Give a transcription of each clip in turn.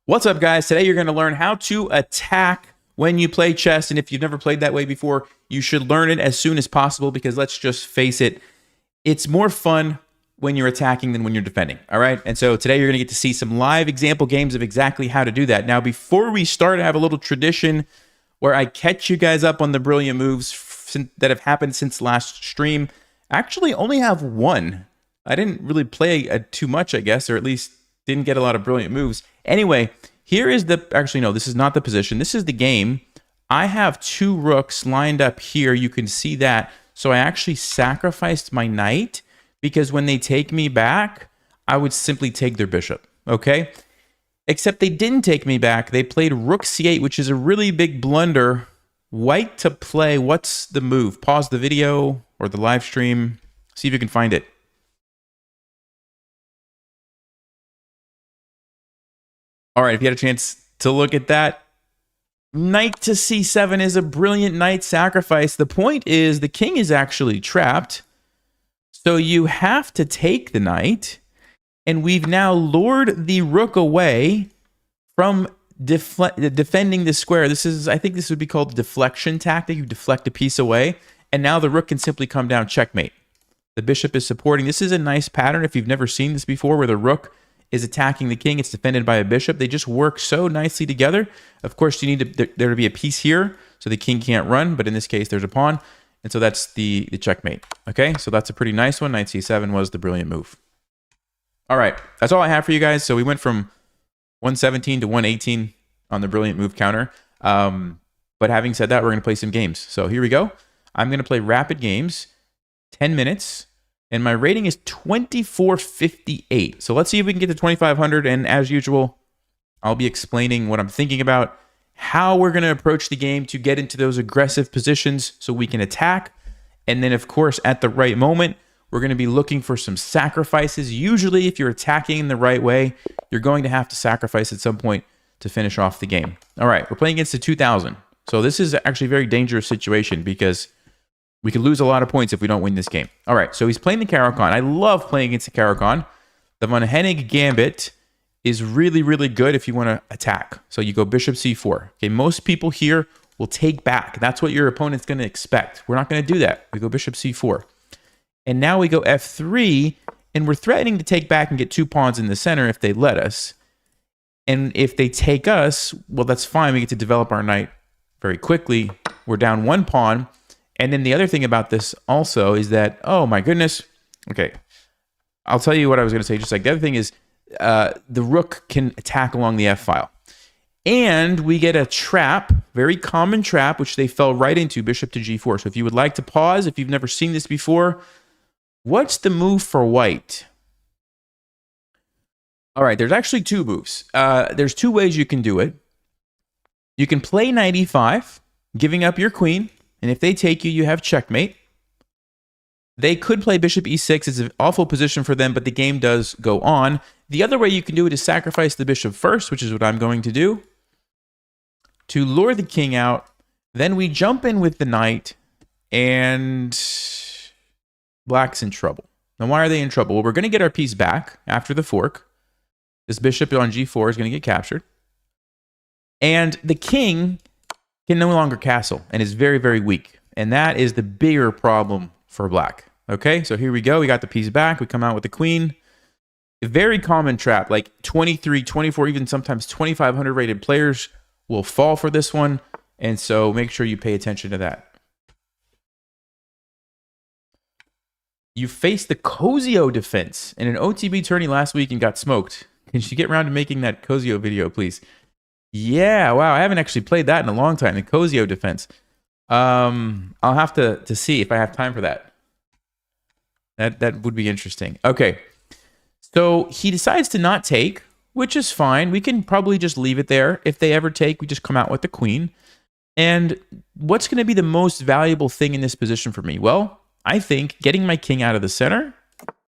What's up, guys? Today you're going to learn how to attack when you play chess. And if you've never played that way before, you should learn it as soon as possible because let's just face it, it's more fun when you're attacking than when you're defending. All right. And so today you're going to get to see some live example games of exactly how to do that. Now, before we start, I have a little tradition where I catch you guys up on the brilliant moves that have happened since last stream. I actually only have one. I didn't really play too much, I guess, or at least didn't get a lot of brilliant moves. Anyway, here is the, actually no, this is not the position. This is the game. I have two rooks lined up here. You can see that. So I actually sacrificed my knight because when they take me back, I would simply take their bishop, okay? Except they didn't take me back. They played rook c8, which is a really big blunder. White to play. What's the move? Pause the video or the live stream. See if you can find it. All right, if you had a chance to look at that, knight to c7 is a brilliant knight sacrifice. The point is the king is actually trapped, so you have to take the knight, and we've now lured the rook away from defending the square. This is, I think this would be called the deflection tactic. You deflect a piece away, and now the rook can simply come down, checkmate. The bishop is supporting. This is a nice pattern if you've never seen this before, where the rook is attacking the king. It's defended by a bishop. They just work so nicely together. Of course, you need there to be a piece here, so the king can't run, but in this case, there's a pawn, and so that's the checkmate. Okay, so that's a pretty nice one. Knight c7 was the brilliant move. All right, that's all I have for you guys. So we went from 117 to 118 on the brilliant move counter. But having said that, we're going to play some games. So here we go. I'm going to play rapid games, 10 minutes. And my rating is 2458. So let's see if we can get to 2500. And as usual, I'll be explaining what I'm thinking about, how we're going to approach the game to get into those aggressive positions so we can attack. And then, of course, at the right moment, we're going to be looking for some sacrifices. Usually, if you're attacking in the right way, you're going to have to sacrifice at some point to finish off the game. All right, we're playing against the 2000. So this is actually a very dangerous situation because we could lose a lot of points if we don't win this game. All right, so he's playing the Caro-Kann. I love playing against the Caro-Kann. The von Hennig gambit is really, really good if you want to attack. So you go bishop c4. Okay, most people here will take back. That's what your opponent's going to expect. We're not going to do that. We go bishop c4. And now we go f3, and we're threatening to take back and get two pawns in the center if they let us. And if they take us, well, that's fine. We get to develop our knight very quickly. We're down one pawn. And then the other thing about this also is that, oh my goodness. Okay, I'll tell you what I was going to say. Just like the other thing is the rook can attack along the f-file. And we get a trap, very common trap, which they fell right into, bishop to g4. So if you would like to pause, if you've never seen this before, what's the move for white? All right, there's actually two moves. There's two ways you can do it. You can play knight e5, giving up your queen. And if they take you, you have checkmate. They could play bishop e6. It's an awful position for them, but the game does go on. The other way you can do it is sacrifice the bishop first, which is what I'm going to do, to lure the king out. Then we jump in with the knight, and black's in trouble. Now, why are they in trouble? Well, we're going to get our piece back after the fork. This bishop on g4 is going to get captured. And the king can no longer castle and is very, very weak. And that is the bigger problem for black. Okay, so here we go. We got the piece back. We come out with the queen. A very common trap, like 23, 24, even sometimes 2,500 rated players will fall for this one. And so make sure you pay attention to that. You faced the Cozio defense in an OTB tourney last week and got smoked. Can you get around to making that Cozio video, please? Yeah, wow, I haven't actually played that in a long time, the Cozio defense. I'll have to see if I have time for that. That would be interesting. Okay, so he decides to not take, which is fine. We can probably just leave it there. If they ever take, we just come out with the queen. And what's going to be the most valuable thing in this position for me? Well, I think getting my king out of the center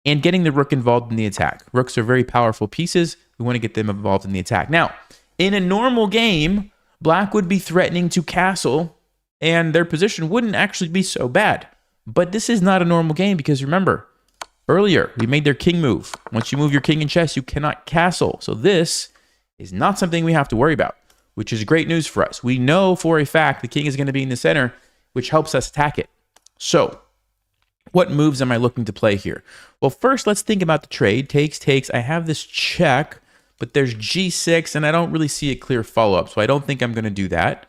and getting the rook involved in the attack. Rooks are very powerful pieces. We want to get them involved in the attack. Now, in a normal game, black would be threatening to castle, and their position wouldn't actually be so bad. But this is not a normal game because remember, earlier we made their king move. Once you move your king in chess, you cannot castle. So this is not something we have to worry about, which is great news for us. We know for a fact the king is going to be in the center, which helps us attack it. So what moves am I looking to play here? Well, first, let's think about the trade. Takes. I have this check, but there's g6, and I don't really see a clear follow-up, so I don't think I'm going to do that.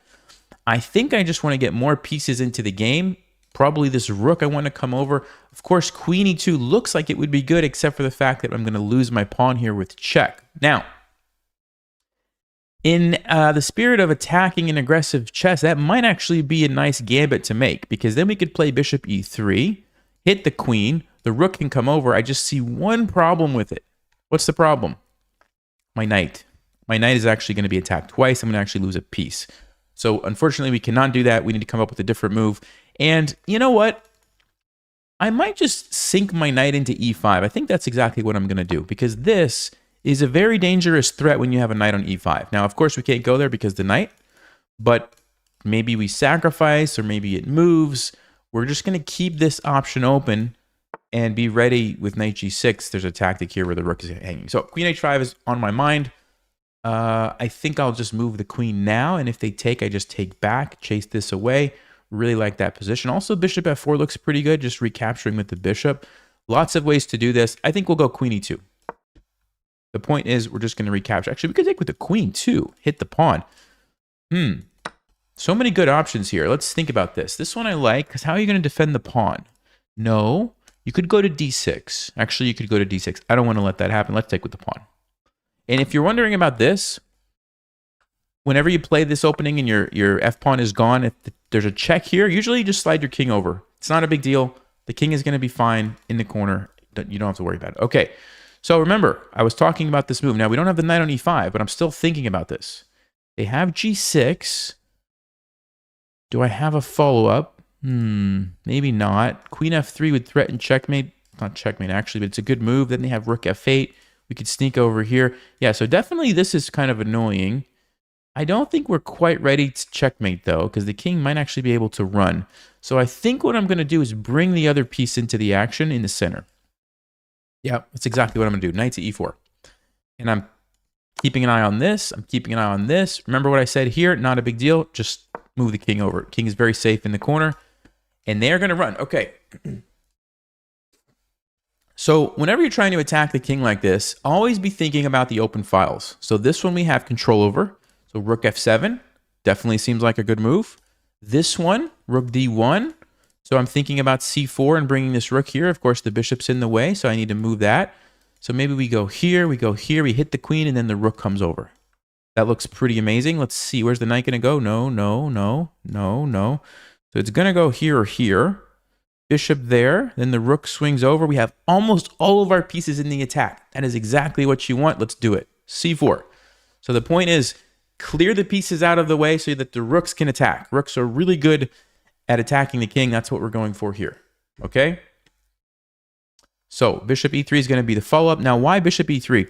I think I just want to get more pieces into the game. Probably this rook I want to come over. Of course, queen e2 looks like it would be good, except for the fact that I'm going to lose my pawn here with check. Now, in the spirit of attacking an aggressive chess, that might actually be a nice gambit to make, because then we could play bishop e3, hit the queen, the rook can come over. I just see one problem with it. What's the problem? My knight. My knight is actually going to be attacked twice. I'm going to actually lose a piece. So unfortunately, we cannot do that. We need to come up with a different move. And you know what? I might just sink my knight into e5. I think that's exactly what I'm going to do, because this is a very dangerous threat when you have a knight on e5. Now, of course, we can't go there because the knight, but maybe we sacrifice or maybe it moves. We're just going to keep this option open and be ready with knight g6. There's a tactic here where the rook is hanging. So queen h5 is on my mind. I think I'll just move the queen now, and if they take, I just take back, chase this away. Really like that position. Also, bishop f4 looks pretty good, just recapturing with the bishop. Lots of ways to do this. I think we'll go queen e2. The point is, we're just going to recapture. Actually, we could take with the queen too. Hit the pawn. So many good options here. Let's think about this. This one I like, because how are you going to defend the pawn? No, you could go to d6. Actually, you could go to d6. I don't want to let that happen. Let's take with the pawn. And if you're wondering about this, whenever you play this opening and your f-pawn is gone, if there's a check here, usually you just slide your king over. It's not a big deal. The king is going to be fine in the corner. You don't have to worry about it. Okay, so remember, I was talking about this move. Now, we don't have the knight on e5, but I'm still thinking about this. They have g6. Do I have a follow-up? Maybe not. Queen f3 would threaten checkmate. Not checkmate, actually, but it's a good move. Then they have rook f8. We could sneak over here. Yeah, so definitely this is kind of annoying. I don't think we're quite ready to checkmate, though, because the king might actually be able to run. So I think what I'm going to do is bring the other piece into the action in the center. Yeah, that's exactly what I'm going to do. Knight to e4. And I'm keeping an eye on this. I'm keeping an eye on this. Remember what I said here? Not a big deal. Just move the king over. King is very safe in the corner. And they're going to run. Okay. So whenever you're trying to attack the king like this, always be thinking about the open files. So this one we have control over. So rook f7 definitely seems like a good move. This one, rook d1. So I'm thinking about c4 and bringing this rook here. Of course, the bishop's in the way, so I need to move that. So maybe we go here, we hit the queen, and then the rook comes over. That looks pretty amazing. Let's see, where's the knight going to go? No. So it's going to go here or here. Bishop there, then the rook swings over. We have almost all of our pieces in the attack. That is exactly what you want. Let's do it. c4. So the point is, clear the pieces out of the way so that the rooks can attack. Rooks are really good at attacking the king. That's what we're going for here. Okay? So bishop e3 is going to be the follow-up. Now, why bishop e3?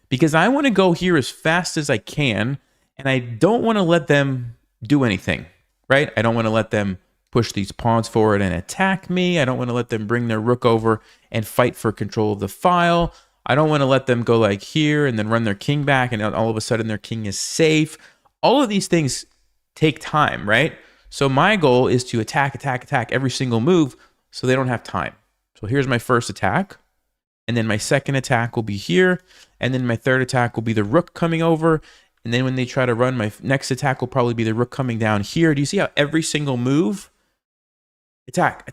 Because I want to go here as fast as I can, and I don't want to let them do anything, right? I don't want to let them push these pawns forward and attack me. I don't want to let them bring their rook over and fight for control of the file. I don't want to let them go like here and then run their king back and all of a sudden their king is safe. All of these things take time, right? So my goal is to attack every single move so they don't have time. So here's my first attack. And then my second attack will be here. And then my third attack will be the rook coming over. And then when they try to run, my next attack will probably be the rook coming down here. Do you see how every single move? Attack.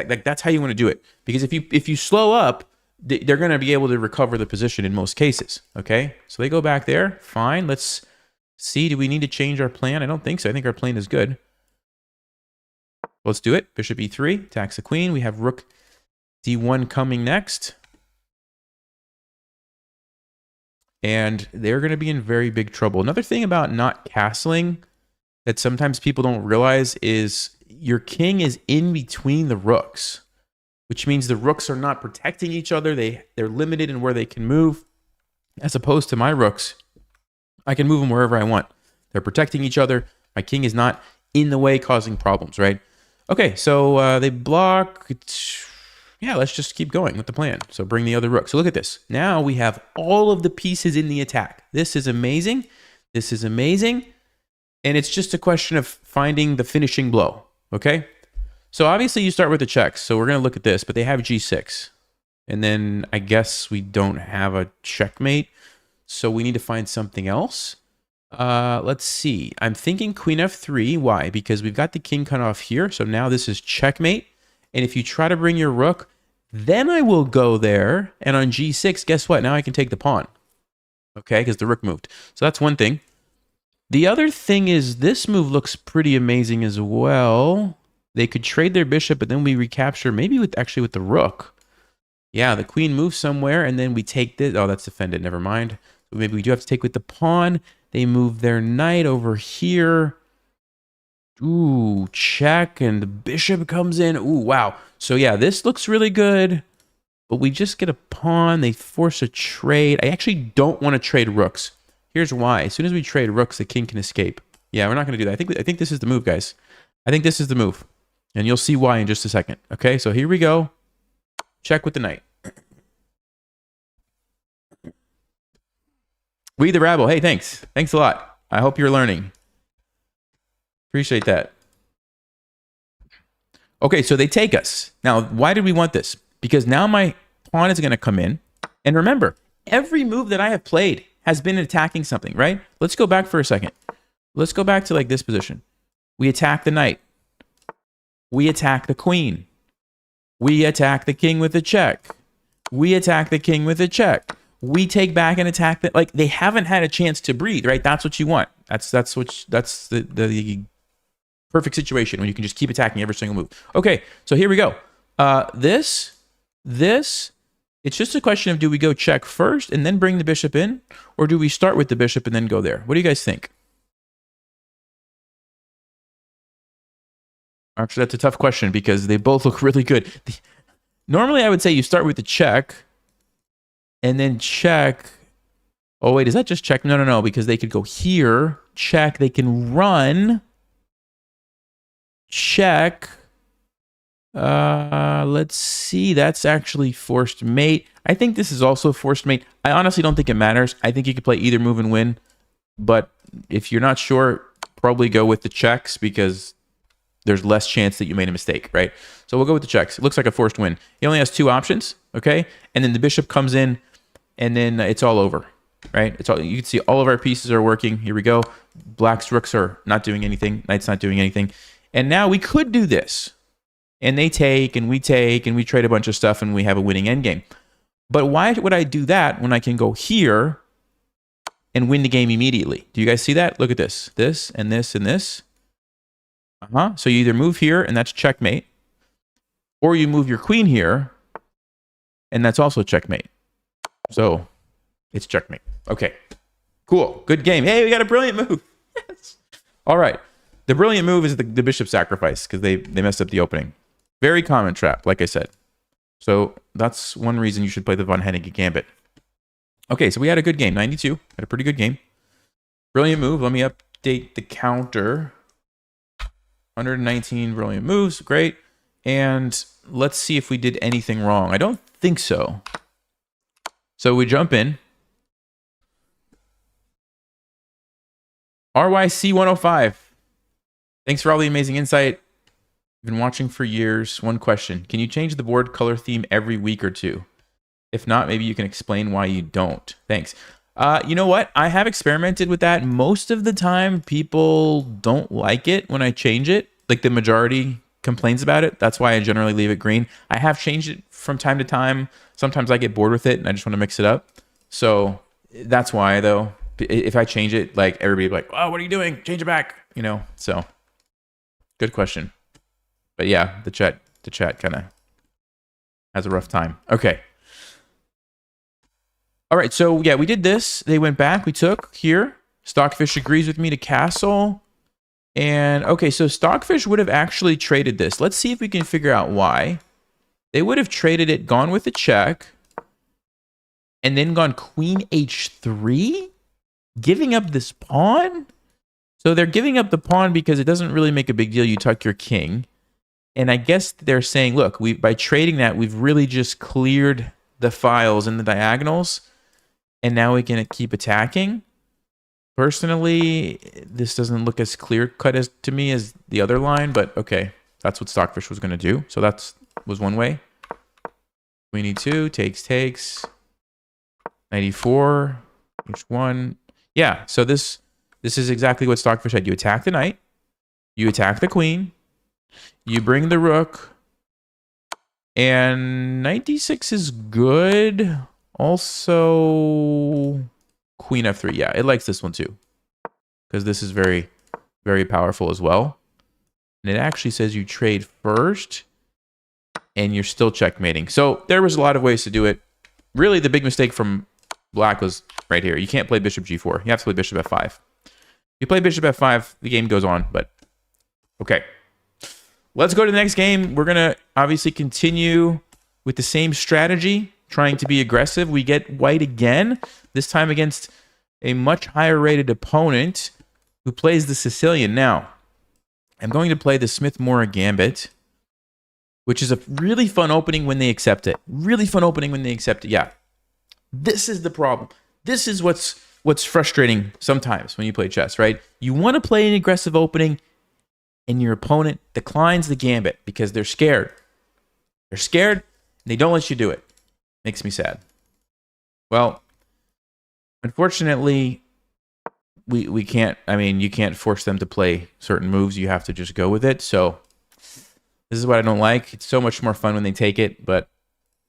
Like that's how you want to do it. Because if you slow up, they're going to be able to recover the position in most cases. Okay, so they go back there. Fine. Let's see. Do we need to change our plan? I don't think so. I think our plan is good. Let's do it. Bishop e3 attacks the queen. We have rook d1 coming next. And they're going to be in very big trouble. Another thing about not castling that sometimes people don't realize is your king is in between the rooks, which means the rooks are not protecting each other. They're limited in where they can move, as opposed to my rooks. I can move them wherever I want. They're protecting each other. My king is not in the way causing problems, right? Okay, so they block. yeah, let's just keep going with the plan. So bring the other rook. So look at this. Now we have all of the pieces in the attack. This is amazing. This is amazing. And it's just a question of finding the finishing blow, okay? So obviously you start with the checks. So we're going to look at this, but they have g6. And then I guess we don't have a checkmate. So we need to find something else. Let's see. I'm thinking queen f3. Why? Because we've got the king cut off here. So now this is checkmate. And if you try to bring your rook, then I will go there. And on g6, guess what? Now I can take the pawn. Okay, because the rook moved. So that's one thing. The other thing is this move looks pretty amazing as well. They could trade their bishop, but then we recapture maybe with the rook. Yeah, the queen moves somewhere, and then we take this. Oh, that's defended. Never mind. So maybe we do have to take with the pawn. They move their knight over here. Ooh, check, and the bishop comes in. Ooh, wow. So yeah, this looks really good, but we just get a pawn. They force a trade. I actually don't want to trade rooks. Here's why. As soon as we trade rooks, the king can escape. Yeah, we're not going to do that. I think this is the move, guys. I think this is the move, and you'll see why in just a second. Okay, so here we go. Check with the knight. We the Rabble. Hey, thanks. Thanks a lot. I hope you're learning. Appreciate that. Okay, so they take us. Now, why did we want this? Because now my pawn is going to come in. And remember, every move that I have played has been attacking something, right? Let's go back for a second. Let's go back to like this position. We attack the knight. We attack the queen. We attack the king with a check. We attack the king with a check. We take back and attack that. Like, they haven't had a chance to breathe, right? That's what you want. That's the perfect situation when you can just keep attacking every single move. Okay, so here we go. This, it's just a question of, do we go check first and then bring the bishop in? Or do we start with the bishop and then go there? What do you guys think? Actually, that's a tough question because they both look really good. Normally, I would say you start with the check and then check. Oh, wait, is that just check? No, because they could go here, check. They can run, check. Let's see. That's actually forced mate. I think this is also forced mate. I honestly don't think it matters. I think you could play either move and win. But if you're not sure, probably go with the checks because there's less chance that you made a mistake, right? So we'll go with the checks. It looks like a forced win. He only has two options, okay? And then the bishop comes in, and then it's all over, right? It's all, you can see all of our pieces are working. Here we go. Black's rooks are not doing anything. Knight's not doing anything. And now we could do this. And they take, and we trade a bunch of stuff, and we have a winning endgame. But why would I do that when I can go here and win the game immediately? Do you guys see that? Look at this. This, and this, and this. So you either move here, and that's checkmate, or you move your queen here, and that's also checkmate. So it's checkmate. Okay, cool. Good game. Hey, we got a brilliant move. Yes. All right. The brilliant move is the bishop sacrifice because they messed up the opening. Very common trap, like I said. So that's one reason you should play the Von Hennigan Gambit. Okay, so we had a good game. 92. Had a pretty good game. Brilliant move. Let me update the counter. 119 brilliant moves. Great. And let's see if we did anything wrong. I don't think so. So we jump in. RYC 105. Thanks for all the amazing insight. I've been watching for years. One question. Can you change the board color theme every week or two? If not, maybe you can explain why you don't. Thanks. You know what? I have experimented with that. Most of the time, people don't like it when I change it. Like the majority complains about it. That's why I generally leave it green. I have changed it from time to time. Sometimes I get bored with it and I just want to mix it up. So that's why, though. If I change it, like everybody will be like, oh, what are you doing? Change it back. You know, so good question. But yeah, the chat kind of has a rough time. Okay. All right, so yeah, we did this. They went back. We took here. Stockfish agrees with me to castle. And okay, so Stockfish would have actually traded this. Let's see if we can figure out why. They would have traded it, gone with a check, and then gone queen h3, giving up this pawn. So they're giving up the pawn because it doesn't really make a big deal. You tuck your king. And I guess they're saying, look, by trading that, we've really just cleared the files in the diagonals, and now we can keep attacking. Personally, this doesn't look as clear-cut as to me as the other line, but okay, that's what Stockfish was going to do. So that was one way. Queen e2, takes. 94, h1. Yeah, so this is exactly what Stockfish had. You attack the knight, you attack the queen, you bring the rook, and knight d6 is good. Also, queen f3. Yeah, it likes this one too, because this is very, very powerful as well. And it actually says you trade first, and you're still checkmating. So there was a lot of ways to do it. Really, the big mistake from Black was right here. You can't play bishop g4. You have to play bishop f5. If you play bishop f5, the game goes on, but okay. Let's go to the next game. We're going to obviously continue with the same strategy, trying to be aggressive. We get white again, this time against a much higher rated opponent who plays the Sicilian. Now, I'm going to play the Smith-Morra Gambit, which is a really fun opening when they accept it. Really fun opening when they accept it. Yeah. This is the problem. This is what's frustrating sometimes when you play chess, right? You want to play an aggressive opening, and your opponent declines the gambit because they're scared. They're scared, and they don't let you do it. Makes me sad. Well, unfortunately, we can't, I mean, you can't force them to play certain moves. You have to just go with it. So this is what I don't like. It's so much more fun when they take it, but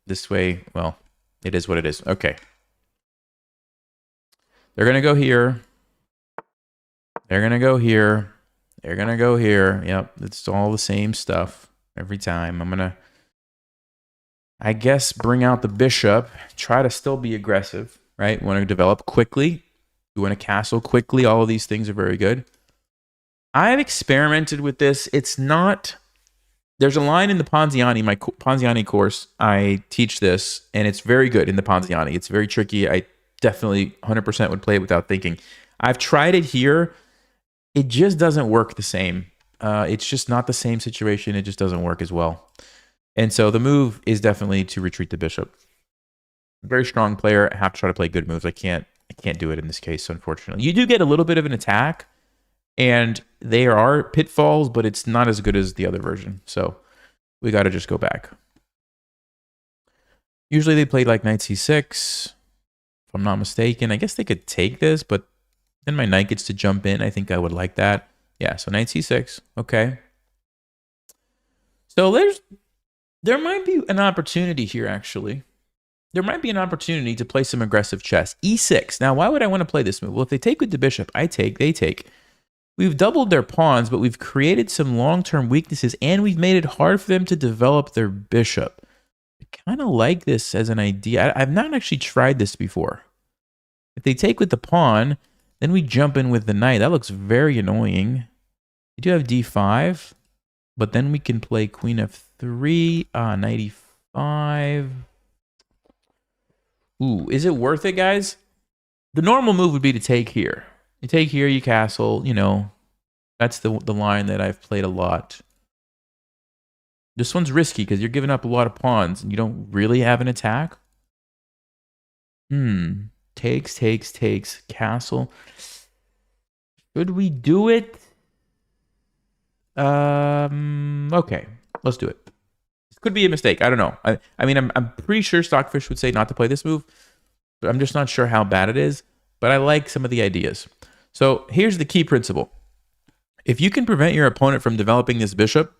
this way, well, it is what it is. Okay. They're going to go here. They're going to go here. They're going to go here. Yep, it's all the same stuff every time. I'm going to, I guess, bring out the bishop. Try to still be aggressive, right? Want to develop quickly. You want to castle quickly. All of these things are very good. I've experimented with this. It's not... There's a line in the Ponziani, my Ponziani course. I teach this, and it's very good in the Ponziani. It's very tricky. I definitely 100% would play it without thinking. I've tried it here. It just doesn't work the same. It's just not the same situation. It just doesn't work as well. And so the move is definitely to retreat the bishop. Very strong player. I have to try to play good moves. I can't do it in this case, unfortunately. You do get a little bit of an attack, and there are pitfalls, but it's not as good as the other version. So we got to just go back. Usually they played like knight c6, if I'm not mistaken. I guess they could take this, but then my knight gets to jump in. I think I would like that. Yeah, so knight c6. Okay. So there might be an opportunity here, actually. There might be an opportunity to play some aggressive chess. e6. Now, why would I want to play this move? Well, if they take with the bishop, I take, they take. We've doubled their pawns, but we've created some long-term weaknesses, and we've made it hard for them to develop their bishop. I kind of like this as an idea. I've not actually tried this before. If they take with the pawn, then we jump in with the knight. That looks very annoying. We do have d5, but then we can play queen f3, knight e5. Ooh, is it worth it, guys? The normal move would be to take here. You take here, you castle, you know. That's the line that I've played a lot. This one's risky because you're giving up a lot of pawns and you don't really have an attack. Takes, castle. Should we do it? Okay, let's do it. This could be a mistake. I don't know. I mean, I'm pretty sure Stockfish would say not to play this move, but I'm just not sure how bad it is. But I like some of the ideas. So here's the key principle. If you can prevent your opponent from developing this bishop,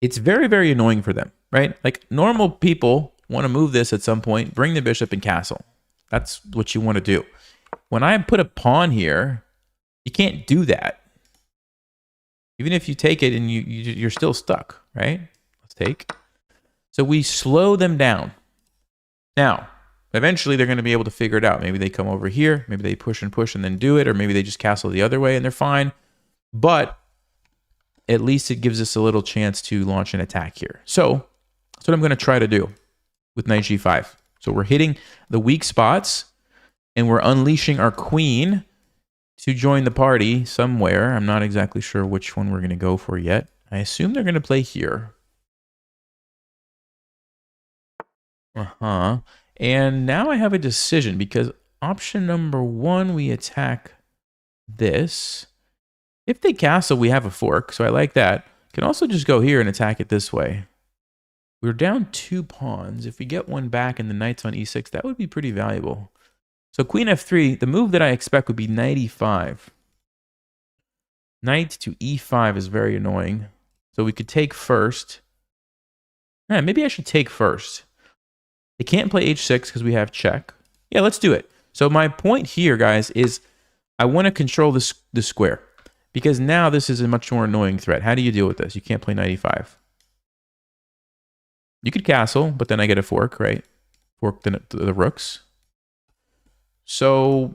it's very, very annoying for them, right? Like normal people want to move this at some point, bring the bishop and castle. That's what you want to do. When I put a pawn here, you can't do that. Even if you take it and you're still stuck, right? Let's take. So we slow them down. Now, eventually they're going to be able to figure it out. Maybe they come over here, maybe they push and then do it, or maybe they just castle the other way and they're fine. But at least it gives us a little chance to launch an attack here. So that's what I'm going to try to do with knight g5. So we're hitting the weak spots and we're unleashing our queen to join the party somewhere. I'm not exactly sure which one we're going to go for yet. I assume they're going to play here. And now I have a decision because option number 1, we attack this. If they castle, we have a fork, so I like that. Can also just go here and attack it this way. We're down 2 pawns. If we get one back and the knight's on e6, that would be pretty valuable. So queen f3, the move that I expect would be knight e5. Knight to e5 is very annoying. So we could take first. Yeah, maybe I should take first. They can't play h6 because we have check. Yeah, let's do it. So my point here, guys, is I want to control the square. Because now this is a much more annoying threat. How do you deal with this? You can't play knight e5. You could castle, but then I get a fork, right? Fork the rooks. So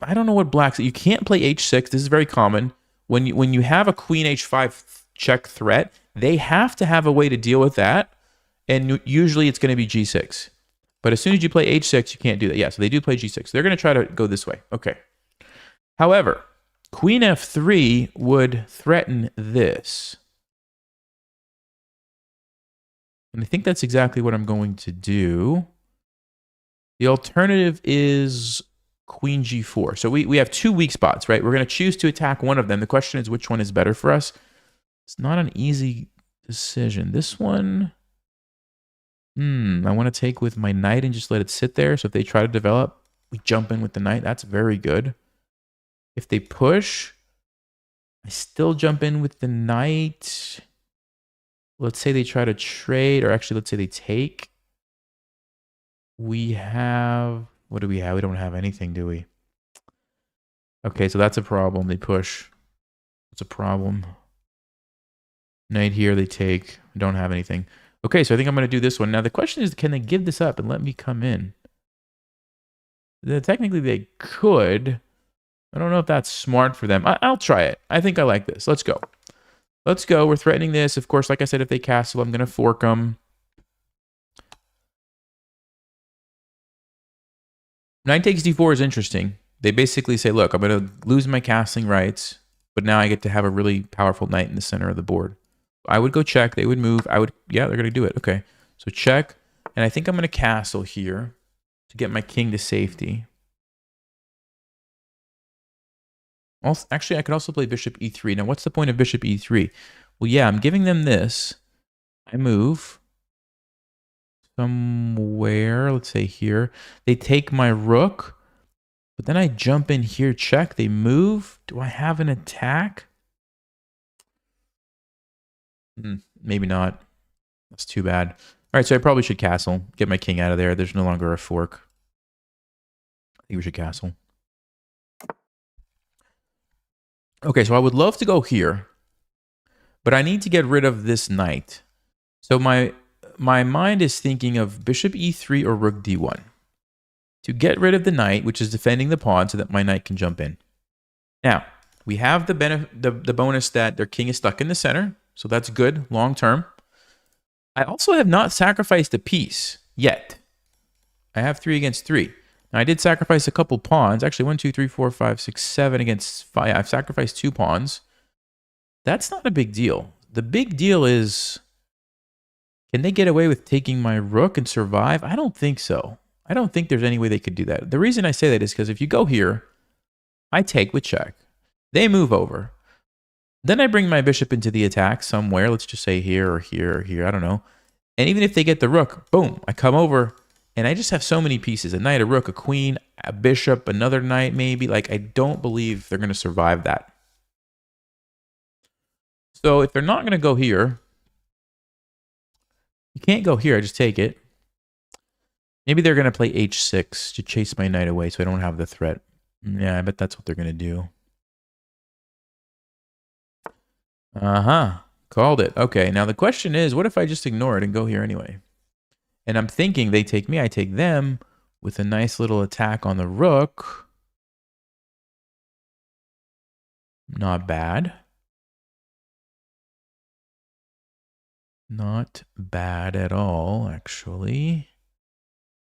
I don't know what black's. You can't play h6. This is very common. When you have a queen h5 check threat, they have to have a way to deal with that. And usually it's going to be g6. But as soon as you play h6, you can't do that. Yeah, so they do play g6. They're going to try to go this way. Okay. However, queen f3 would threaten this. And I think that's exactly what I'm going to do. The alternative is queen g4. So we have 2 weak spots, right? We're going to choose to attack one of them. The question is which one is better for us. It's not an easy decision. This one, I want to take with my knight and just let it sit there. So if they try to develop, we jump in with the knight. That's very good. If they push, I still jump in with the knight. Let's say they try to trade, or actually let's say they take. We have, what do we have? We don't have anything, do we? Okay, so that's a problem. They push. It's a problem. Knight here, they take. We don't have anything. Okay, so I think I'm going to do this one. Now the question is, can they give this up and let me come in? Technically they could. I don't know if that's smart for them. I'll try it. I think I like this. Let's go. Let's go. We're threatening this. Of course, like I said, if they castle, I'm going to fork them. Knight takes d4 is interesting. They basically say, look, I'm going to lose my castling rights, but now I get to have a really powerful knight in the center of the board. I would go check. They would move. Yeah, they're going to do it. Okay. So check. And I think I'm going to castle here to get my king to safety. Also, actually, I could also play bishop e3. Now, what's the point of bishop e3? Well, yeah, I'm giving them this. I move somewhere, let's say here. They take my rook, but then I jump in here, check. They move. Do I have an attack? Maybe not. That's too bad. All right, so I probably should castle. Get my king out of there. There's no longer a fork. I think we should castle. Okay, so I would love to go here, but I need to get rid of this knight. So my mind is thinking of bishop e3 or rook d1 to get rid of the knight, which is defending the pawn so that my knight can jump in. Now, we have the bonus that their king is stuck in the center, so that's good long term. I also have not sacrificed a piece yet. I have 3 against 3. Now, I did sacrifice a couple pawns. Actually, 1, 2, 3, 4, 5, 6, 7 against 5. I've sacrificed 2 pawns. That's not a big deal. The big deal is, can they get away with taking my rook and survive? I don't think so. I don't think there's any way they could do that. The reason I say that is because if you go here, I take with check. They move over. Then I bring my bishop into the attack somewhere. Let's just say here or here or here. I don't know. And even if they get the rook, boom, I come over. And I just have so many pieces. A knight, a rook, a queen, a bishop, another knight maybe. Like, I don't believe they're going to survive that. So if they're not going to go here, you can't go here. I just take it. Maybe they're going to play h6 to chase my knight away so I don't have the threat. Yeah, I bet that's what they're going to do. Called it. Okay, now the question is, what if I just ignore it and go here anyway? And I'm thinking they take me, I take them with a nice little attack on the rook. Not bad. Not bad at all, actually.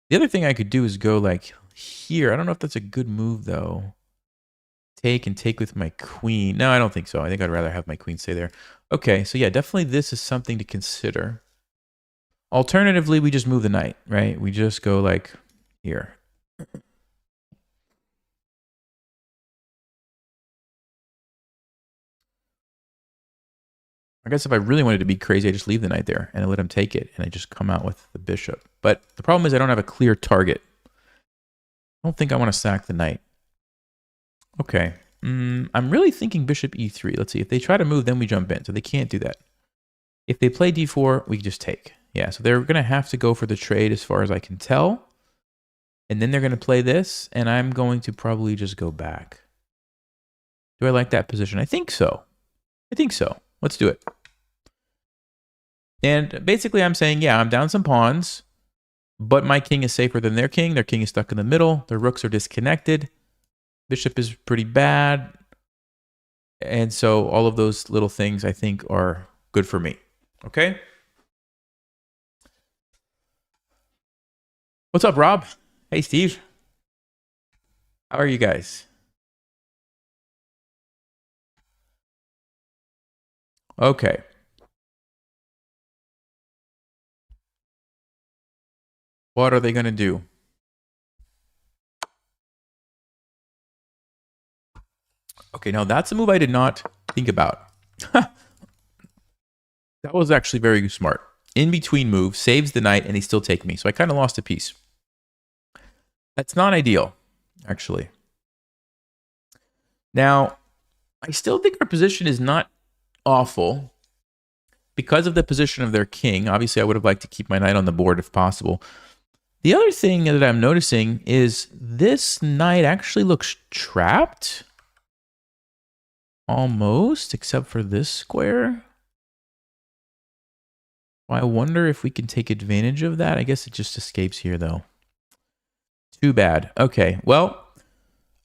The other thing I could do is go like here. I don't know if that's a good move, though. take and take with my queen. No, I don't think so. I think I'd rather have my queen stay there. Okay, so yeah, definitely this is something to consider. Alternatively, we just move the knight, right? We just go like here. I guess if I really wanted to be crazy, I just leave the knight there and I let him take it and I just come out with the bishop. But the problem is I don't have a clear target. I don't think I want to sack the knight. Okay. I'm really thinking bishop e3. Let's see. If they try to move, then we jump in. So they can't do that. If they play d4, we just take. Yeah, so they're going to have to go for the trade as far as I can tell. And then they're going to play this, and I'm going to probably just go back. Do I like that position? I think so. I think so. Let's do it. And basically I'm saying, yeah, I'm down some pawns, but my king is safer than their king. Their king is stuck in the middle. Their rooks are disconnected. Bishop is pretty bad. And so all of those little things I think are good for me. Okay? What's up, Rob? Hey, Steve. How are you guys? Okay. What are they going to do? Okay, now that's a move I did not think about. That was actually very smart. In between move, saves the knight, and he still take me. So I kind of lost a piece. That's not ideal, actually. Now, I still think our position is not awful because of the position of their king. Obviously, I would have liked to keep my knight on the board if possible. The other thing that I'm noticing is this knight actually looks trapped. Almost, except for this square. I wonder if we can take advantage of that. I guess it just escapes here, though. Too bad. Okay, well,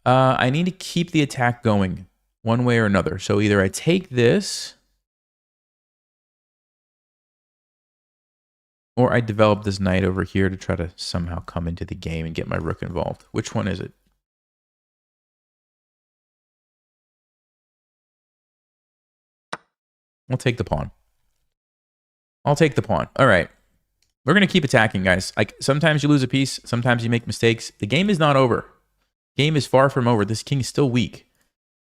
I need to keep the attack going one way or another. So either I take this, or I develop this knight over here to try to somehow come into the game and get my rook involved. Which one is it? I'll take the pawn. I'll take the pawn. All right. We're going to keep attacking, guys. Like, sometimes you lose a piece. Sometimes you make mistakes. The game is not over. Game is far from over. This king is still weak.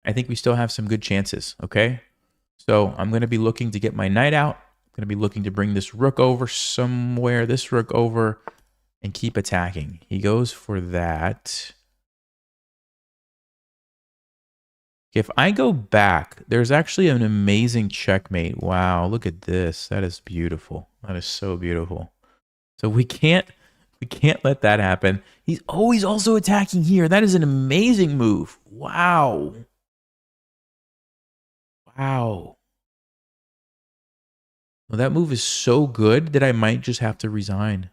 I think we still have some good chances, okay? So I'm going to be looking to get my knight out. I'm going to be looking to bring this rook over somewhere, this rook over, and keep attacking. He goes for that. If I go back, there's actually an amazing checkmate. Wow, look at this. That is beautiful. That is so beautiful. So we can't let that happen. He's always also attacking here. That is an amazing move. Wow. Wow. Well, that move is so good that I might just have to resign.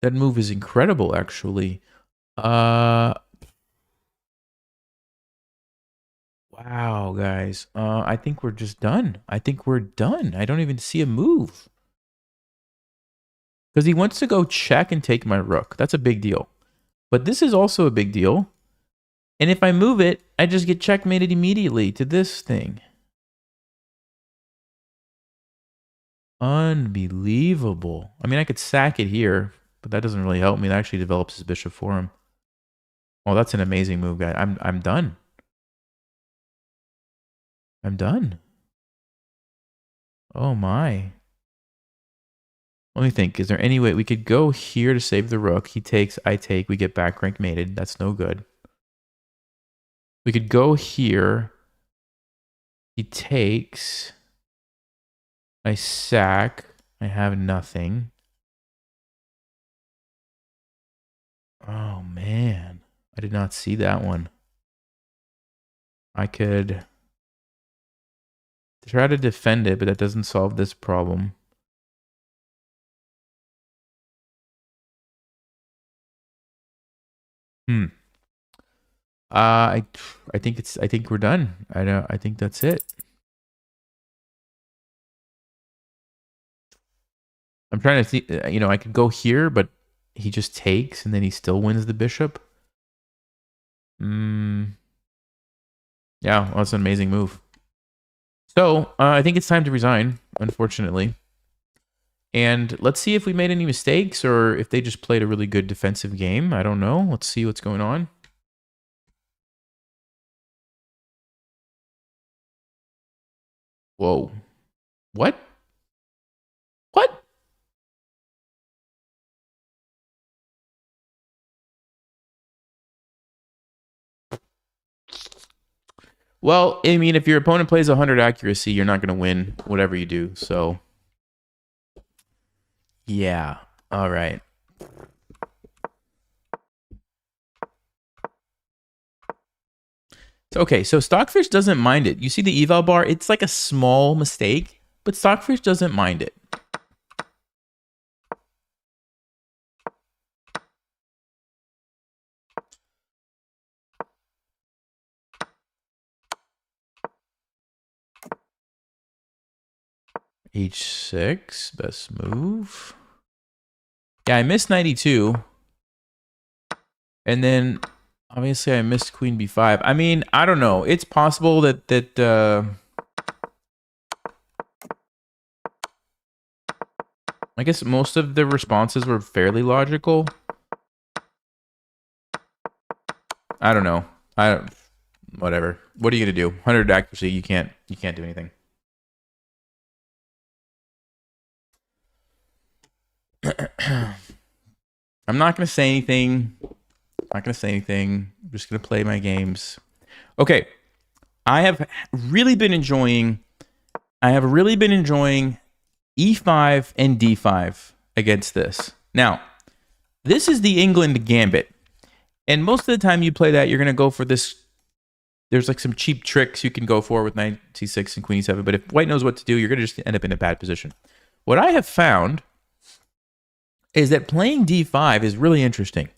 That move is incredible, actually. Wow, guys. I think we're just done. I think we're done. I don't even see a move. Because he wants to go check and take my rook. That's a big deal. But this is also a big deal. And if I move it, I just get checkmated immediately to this thing. Unbelievable. I mean, I could sack it here, but that doesn't really help me. That actually develops his bishop for him. Oh, that's an amazing move, guy. I'm done. I'm done. Oh my. Let me think. Is there any way we could go here to save the rook? He takes, I take, we get back rank mated. That's no good. We could go here. He takes. I sack. I have nothing. Oh man. I did not see that one. I could try to defend it, but that doesn't solve this problem. I think we're done. I think that's it. I'm trying to see, I could go here, but he just takes and then he still wins the bishop. Yeah, well, that's an amazing move. So I think it's time to resign, unfortunately. And let's see if we made any mistakes or if they just played a really good defensive game. I don't know. Let's see what's going on. Whoa. What? What? Well, I mean, if your opponent plays 100 accuracy, you're not going to win whatever you do. So, yeah. All right. Okay, so Stockfish doesn't mind it. You see the eval bar? It's like a small mistake, but Stockfish doesn't mind it. H6, best move. Yeah, I missed 92. And then, obviously, I missed Queen B5. I mean, I don't know. It's possible that I guess most of the responses were fairly logical. I don't know. Whatever. What are you gonna do? 100 accuracy. You can't do anything. I'm not gonna say anything. I'm just gonna play my games. Okay. I have really been enjoying E5 and D5 against this. Now, this is the England gambit. And most of the time you play that, you're going to go for this. There's like some cheap tricks you can go for with knight c6 and queen e7. But if white knows what to do, you're going to just end up in a bad position. What I have found is that playing d5 is really interesting.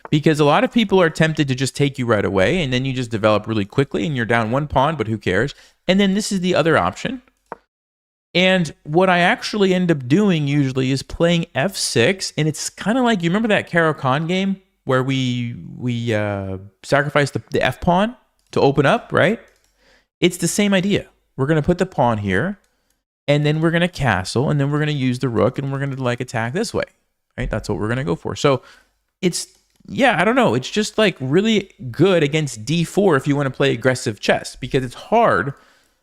Because a lot of people are tempted to just take you right away. And then you just develop really quickly. And you're down one pawn, but who cares? And then this is the other option. And what I actually end up doing usually is playing f6. And it's kind of like, you remember that Caro-Kann game? Where we sacrifice the f pawn to open up, right? It's the same idea. We're going to put the pawn here, and then we're going to castle, and then we're going to use the rook, and we're going to like attack this way, right? That's what we're going to go for. So it's, yeah, I don't know. It's just like really good against d4 if you want to play aggressive chess, because it's hard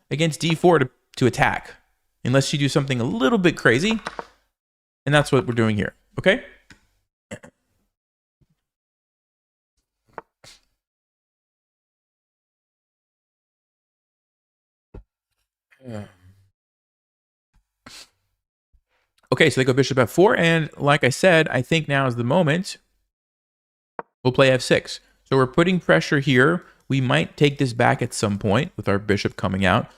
against d4 to attack unless you do something a little bit crazy, and that's what we're doing here, okay? Okay, so they go bishop f4, and like I said, I think now is the moment. We'll play f6. So we're putting pressure here. We might take this back at some point with our bishop coming out.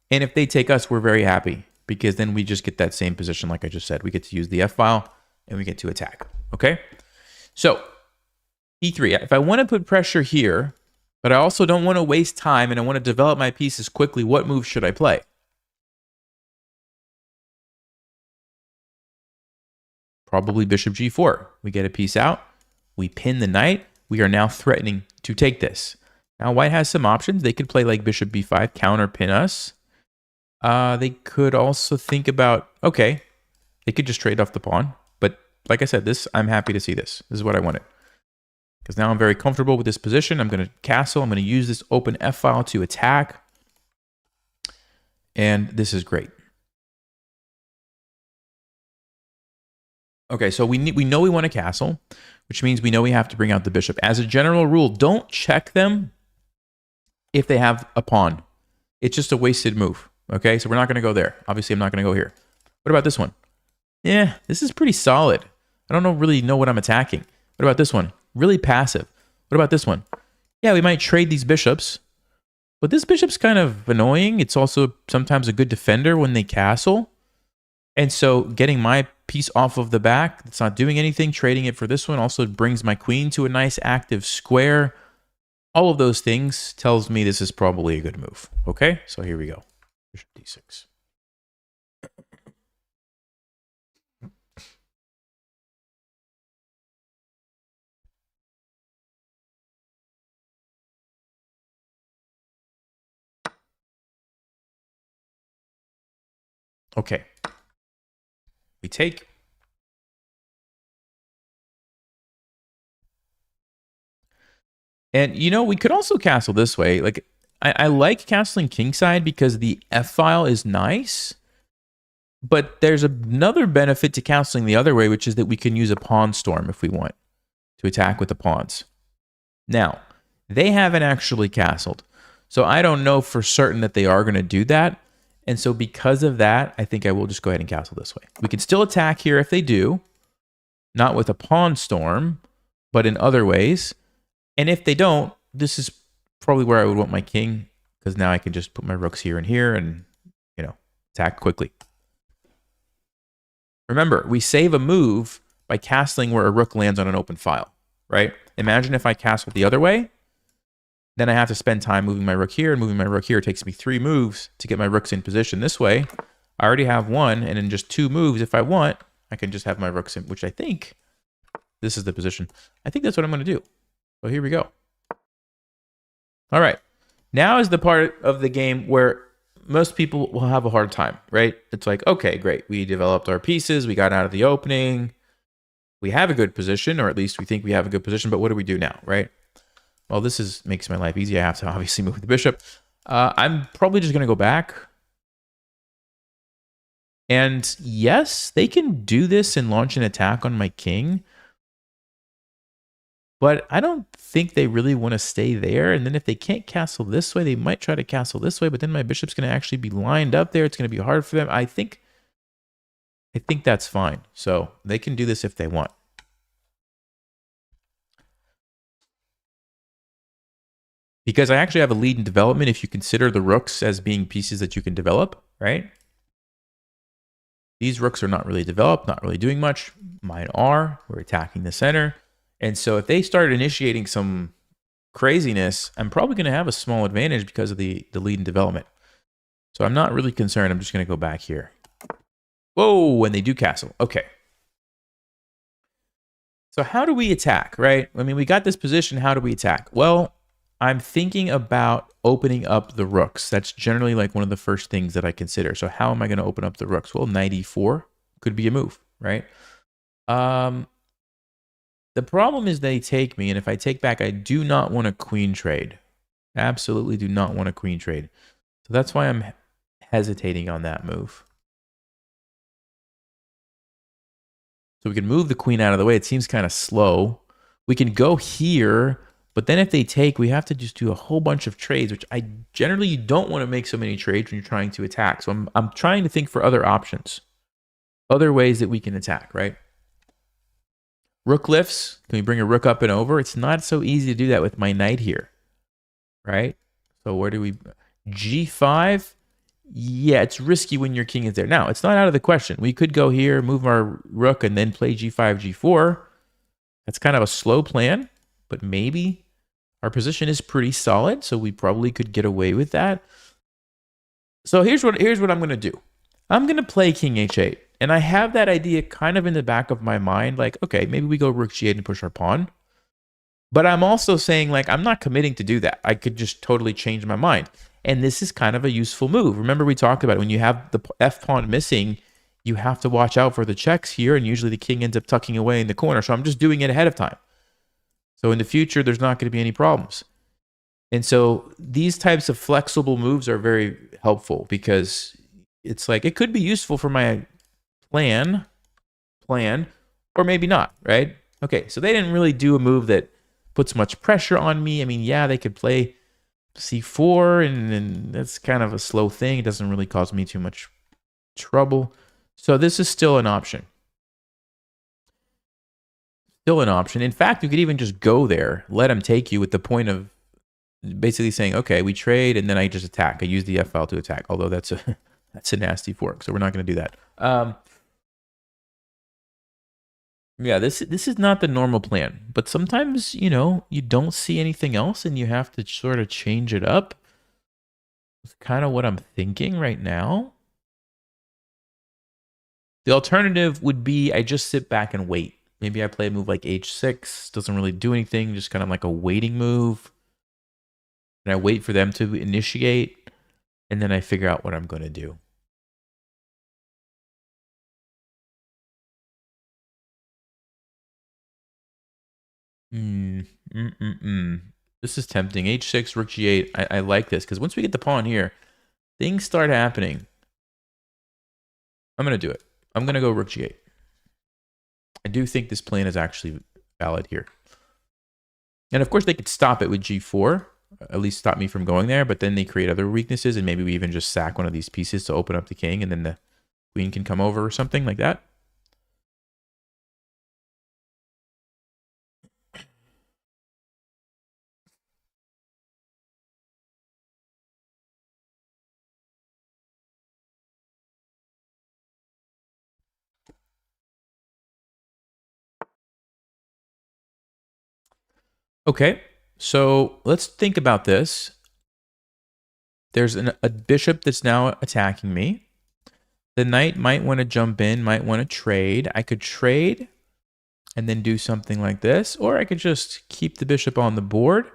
And if they take us, we're very happy, because then we just get that same position like I just said. We get to use the f-file, and we get to attack, okay? So e3, if I want to put pressure here, but I also don't want to waste time, and I want to develop my pieces quickly, what move should I play? Probably bishop g4. We get a piece out. We pin the knight. We are now threatening to take this. Now, white has some options. They could play like bishop b5, counter pin us. They could also think about, okay, they could just trade off the pawn. But like I said, I'm happy to see this. This is what I wanted. Because now I'm very comfortable with this position. I'm going to castle. I'm going to use this open f-file to attack. And this is great. Okay, so we know we want to castle, which means we know we have to bring out the bishop. As a general rule, don't check them if they have a pawn. It's just a wasted move. Okay, so we're not going to go there. Obviously, I'm not going to go here. What about this one? Yeah, this is pretty solid. I don't really know what I'm attacking. What about this one? Really passive. What about this one? Yeah, we might trade these bishops. But this bishop's kind of annoying. It's also sometimes a good defender when they castle. And so getting my piece off of the back, it's not doing anything. Trading it for this one also brings my queen to a nice active square. All of those things tells me this is probably a good move. Okay, so here we go. Bishop d6. Okay. We take. And, we could also castle this way. Like, I like castling kingside because the F file is nice. But there's another benefit to castling the other way, which is that we can use a pawn storm if we want to attack with the pawns. Now, they haven't actually castled. So I don't know for certain that they are going to do that. And so because of that, I think I will just go ahead and castle this way. We can still attack here if they do. Not with a pawn storm, but in other ways. And if they don't, this is probably where I would want my king, because now I can just put my rooks here and here and, attack quickly. Remember, we save a move by castling where a rook lands on an open file, right? Imagine if I castle the other way, then I have to spend time moving my rook here, and moving my rook here takes me 3 moves to get my rooks in position. This way, I already have 1, and in just 2 moves, if I want, I can just have my rooks in, which I think, this is the position. I think that's what I'm going to do. So here we go. All right. Now is the part of the game where most people will have a hard time, right? It's like, okay, great. We developed our pieces. We got out of the opening. We have a good position, or at least we think we have a good position, but what do we do now, right? Well, this makes my life easy. I have to obviously move the bishop. I'm probably just going to go back. And yes, they can do this and launch an attack on my king. But I don't think they really want to stay there. And then if they can't castle this way, they might try to castle this way. But then my bishop's going to actually be lined up there. It's going to be hard for them. I think that's fine. So they can do this if they want. Because I actually have a lead in development if you consider the rooks as being pieces that you can develop, right? These rooks are not really developed, not really doing much. Mine are. We're attacking the center. And so if they start initiating some craziness, I'm probably going to have a small advantage because of the lead in development. So I'm not really concerned. I'm just going to go back here. Whoa, and they do castle. Okay. So how do we attack, right? I mean, we got this position. How do we attack? Well, I'm thinking about opening up the rooks. That's generally like one of the first things that I consider. So how am I going to open up the rooks? Well, knight e4 could be a move, right? The problem is they take me, and if I take back, I do not want a queen trade. Absolutely do not want a queen trade. So that's why I'm hesitating on that move. So we can move the queen out of the way. It seems kind of slow. We can go here, but then if they take, we have to just do a whole bunch of trades, which I generally don't want to make so many trades when you're trying to attack. So I'm trying to think for other options, other ways that we can attack, right? Rook lifts. Can we bring a rook up and over? It's not so easy to do that with my knight here, right? So where do we... G5? Yeah, it's risky when your king is there. Now, it's not out of the question. We could go here, move our rook, and then play G5, G4. That's kind of a slow plan, but maybe our position is pretty solid, so we probably could get away with that. So here's what I'm going to do. I'm going to play King H8. And I have that idea kind of in the back of my mind, like, okay, maybe we go Rook G8 and push our pawn. But I'm also saying, like, I'm not committing to do that. I could just totally change my mind. And this is kind of a useful move. Remember we talked about it. When you have the F pawn missing, you have to watch out for the checks here, and usually the king ends up tucking away in the corner. So I'm just doing it ahead of time. So in the future, there's not going to be any problems. And so these types of flexible moves are very helpful because it's like, it could be useful for my plan, or maybe not, right? Okay, so they didn't really do a move that puts much pressure on me. I mean, yeah, they could play C4, and that's kind of a slow thing. It doesn't really cause me too much trouble. So this is still an option. Still an option. In fact, you could even just go there, let them take you with the point of basically saying, okay, we trade, and then I just attack. I use the F file to attack, although that's a nasty fork, so we're not going to do that. Yeah, this is not the normal plan, but sometimes, you don't see anything else and you have to sort of change it up. It's kind of what I'm thinking right now. The alternative would be I just sit back and wait. Maybe I play a move like H6, doesn't really do anything, just kind of like a waiting move. And I wait for them to initiate, and then I figure out what I'm going to do. This is tempting. H6, rook G8. I like this because once we get the pawn here, things start happening. I'm going to do it. I'm going to go rook G8. I do think this plan is actually valid here. And of course, they could stop it with G4, at least stop me from going there, but then they create other weaknesses, and maybe we even just sack one of these pieces to open up the king, and then the queen can come over or something like that. Okay, so let's think about this. There's a bishop that's now attacking me. The knight might want to jump in, might want to trade. I could trade and then do something like this, or I could just keep the bishop on the board.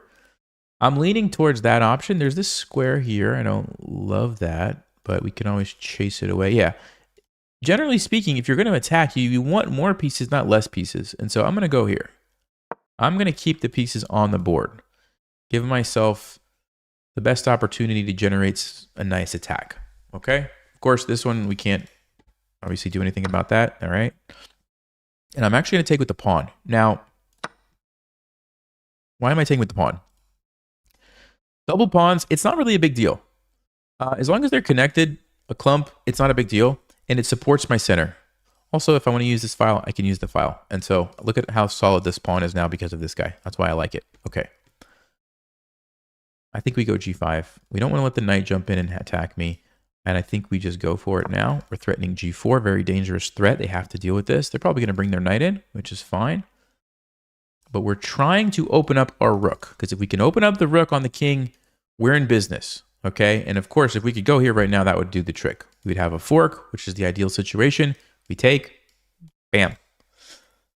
I'm leaning towards that option. There's this square here. I don't love that, but we can always chase it away. Yeah. Generally speaking, if you're going to attack, you want more pieces, not less pieces. And so I'm going to go here. I'm going to keep the pieces on the board. Give myself the best opportunity to generate a nice attack. Okay? Of course, this one, we can't obviously do anything about that. All right? And I'm actually going to take with the pawn. Now, why am I taking with the pawn? Double pawns, it's not really a big deal. As long as they're connected, a clump, it's not a big deal. And it supports my center. Also, if I want to use this file, I can use the file. And so look at how solid this pawn is now because of this guy. That's why I like it. Okay. I think we go G5. We don't want to let the knight jump in and attack me. And I think we just go for it now. We're threatening G4, very dangerous threat. They have to deal with this. They're probably going to bring their knight in, which is fine. But we're trying to open up our rook. Because if we can open up the rook on the king, we're in business. Okay? And of course, if we could go here right now, that would do the trick. We'd have a fork, which is the ideal situation. We take, bam.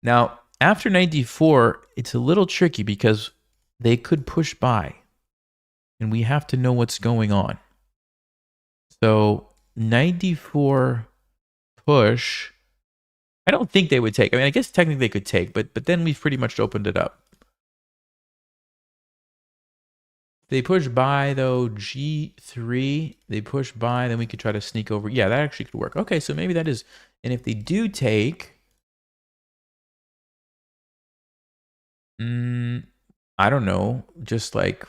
Now, after knight d4, it's a little tricky because they could push by. And we have to know what's going on. So, knight d4 push. I don't think they would take. I mean, I guess technically they could take, but then we've pretty much opened it up. They push by, though, g3. They push by, then we could try to sneak over. Yeah, that actually could work. Okay, so maybe that is... And if they do take... I don't know. Just like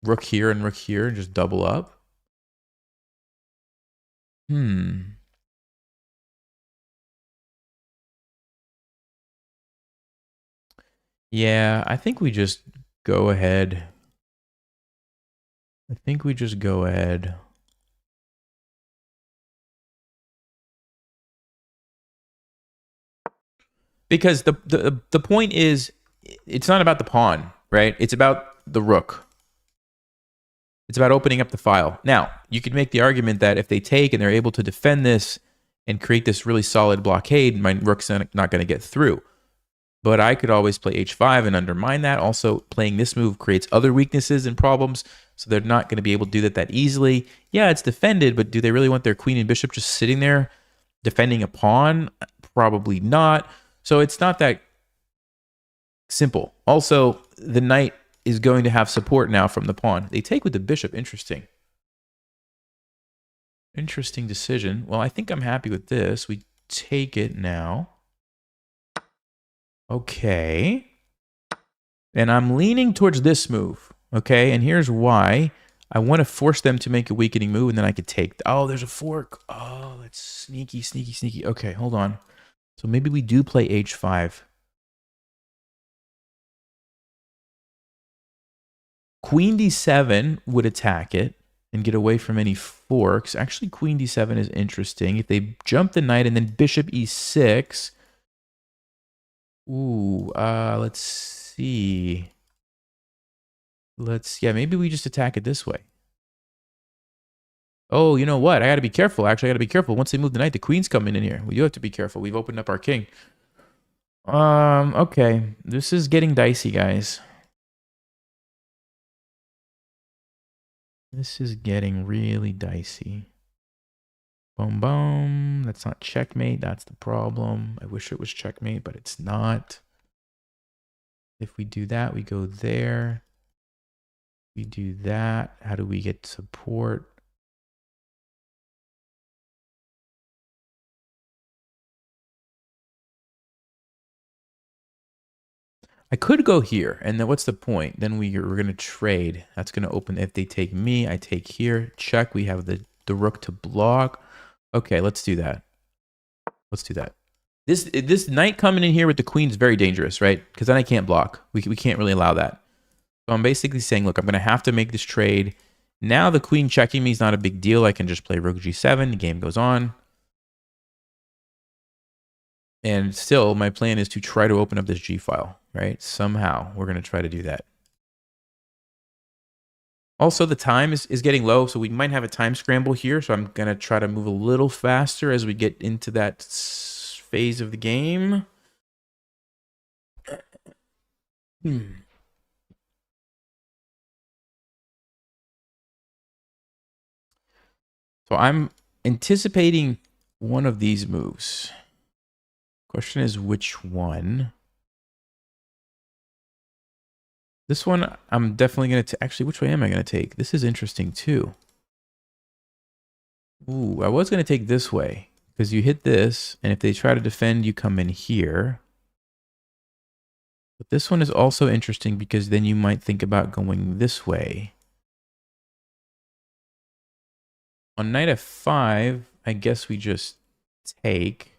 rook here and just double up. Yeah, I think we just go ahead. Because the point is, it's not about the pawn, right? It's about the rook. It's about opening up the file. Now, you could make the argument that if they take and they're able to defend this and create this really solid blockade, my rook's not going to get through. But I could always play h5 and undermine that. Also, playing this move creates other weaknesses and problems, so they're not going to be able to do that easily. Yeah, it's defended, but do they really want their queen and bishop just sitting there defending a pawn? Probably not. So it's not that simple. Also, the knight is going to have support now from the pawn. They take with the bishop. Interesting. Interesting decision. Well, I think I'm happy with this. We take it now. Okay. And I'm leaning towards this move. Okay, and here's why. I want to force them to make a weakening move, and then I could take... Oh, there's a fork. Oh, that's sneaky, sneaky, sneaky. Okay, hold on. So maybe we do play h5. Queen d7 would attack it and get away from any forks. Actually, queen d7 is interesting. If they jump the knight and then bishop e6... Ooh, let's see. Yeah, maybe we just attack it this way. Oh, you know what? I got to be careful. Actually, I got to be careful. Once they move the knight, the queen's coming in here. We do have to be careful. We've opened up our king. Okay. This is getting dicey, guys. This is getting really dicey. Boom, boom. That's not checkmate. That's the problem. I wish it was checkmate, but it's not. If we do that, we go there. We do that. How do we get support? I could go here, and then what's the point? Then we're going to trade. That's going to open. If they take me, I take here. Check. We have the rook to block. Okay, let's do that. Let's do that. This knight coming in here with the queen is very dangerous, right? Because then I can't block. We can't really allow that. So I'm basically saying, look, I'm going to have to make this trade. Now the queen checking me is not a big deal. I can just play rook g7. The game goes on. And still, my plan is to try to open up this G file, right? Somehow, we're going to try to do that. Also, the time is getting low, so we might have a time scramble here. So I'm going to try to move a little faster as we get into that phase of the game. So I'm anticipating one of these moves. Question is which one? This one, I'm definitely going to... Actually, which way am I going to take? This is interesting, too. Ooh, I was going to take this way. Because you hit this, and if they try to defend, you come in here. But this one is also interesting because then you might think about going this way. On knight f5, I guess we just take...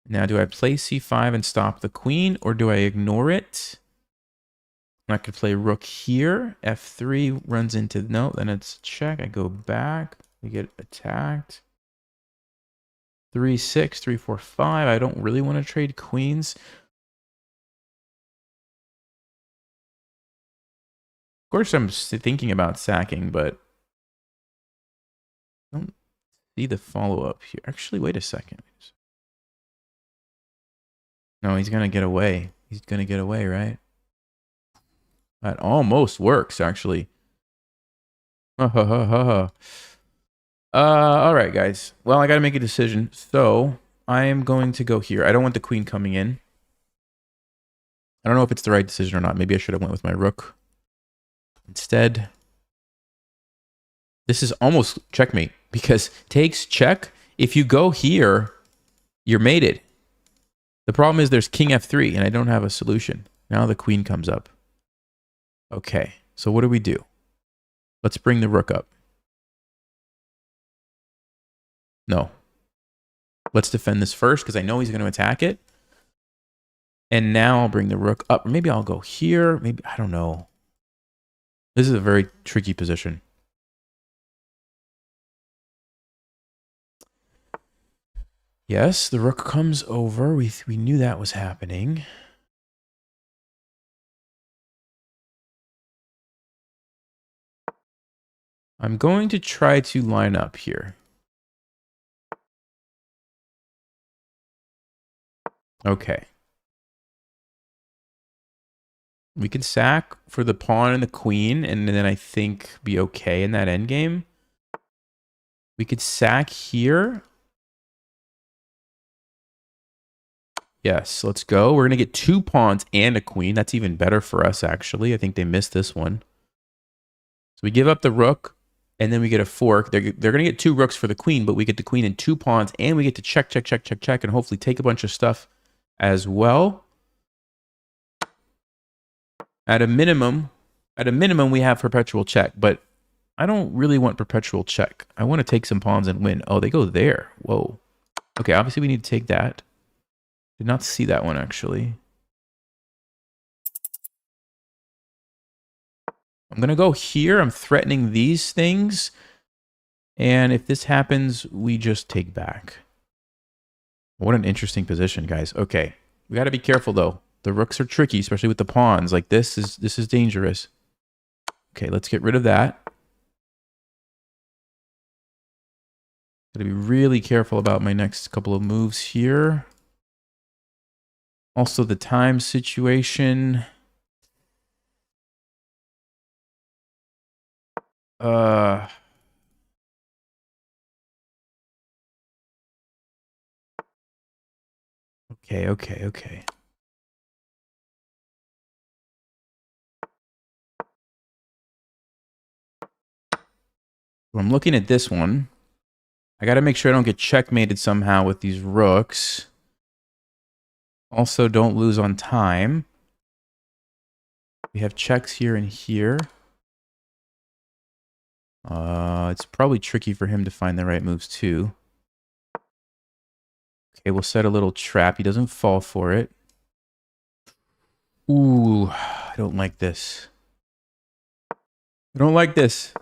Now, do I play c5 and stop the queen, or do I ignore it? I could play rook here. f3 runs into... No, then it's check. I go back. We get attacked. 3-6, 3-4-5. I don't really want to trade queens. Of course, I'm thinking about sacking, but I don't see the follow-up here. Actually, wait a second. No, he's going to get away. He's going to get away, right? That almost works, actually. All right, guys. Well, I got to make a decision. So I am going to go here. I don't want the queen coming in. I don't know if it's the right decision or not. Maybe I should have went with my rook instead. This is almost checkmate because takes check. If you go here, you're mated. The problem is there's king f3 and I don't have a solution. Now the queen comes up. Okay, so what do we do? Let's bring the rook up. No. Let's defend this first because I know he's going to attack it. And now I'll bring the rook up. Or maybe I'll go here. Maybe, I don't know. This is a very tricky position. Yes, the rook comes over. We knew that was happening. I'm going to try to line up here. Okay. We could sack for the pawn and the queen, and then I think be okay in that endgame. We could sack here. Yes, let's go. We're going to get 2 pawns and a queen. That's even better for us, actually. I think they missed this one. So we give up the rook, and then we get a fork. They're going to get 2 rooks for the queen, but we get the queen and 2 pawns, and we get to check, check, check, check, check, and hopefully take a bunch of stuff as well. At a minimum, we have perpetual check, but I don't really want perpetual check. I want to take some pawns and win. Oh, they go there. Whoa. Okay, obviously we need to take that. Did not see that one, actually. I'm going to go here. I'm threatening these things. And if this happens, we just take back. What an interesting position, guys. Okay, we got to be careful, though. The rooks are tricky, especially with the pawns. Like, this is dangerous. Okay, let's get rid of that. Got to be really careful about my next couple of moves here. Also, the time situation. Okay. I'm looking at this one. I got to make sure I don't get checkmated somehow with these rooks. Also, don't lose on time. We have checks here and here. It's probably tricky for him to find the right moves too. Okay, we'll set a little trap. He doesn't fall for it. Ooh, I don't like this. I don't like this.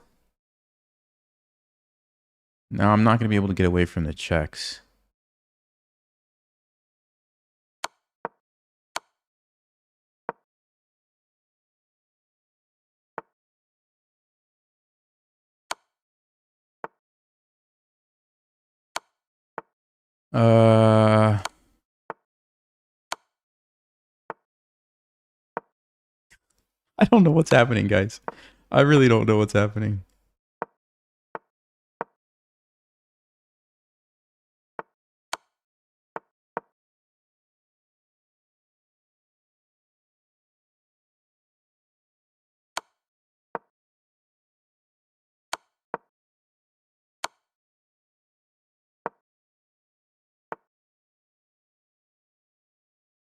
No, I'm not going to be able to get away from the checks. I don't know what's happening, guys. I really don't know what's happening.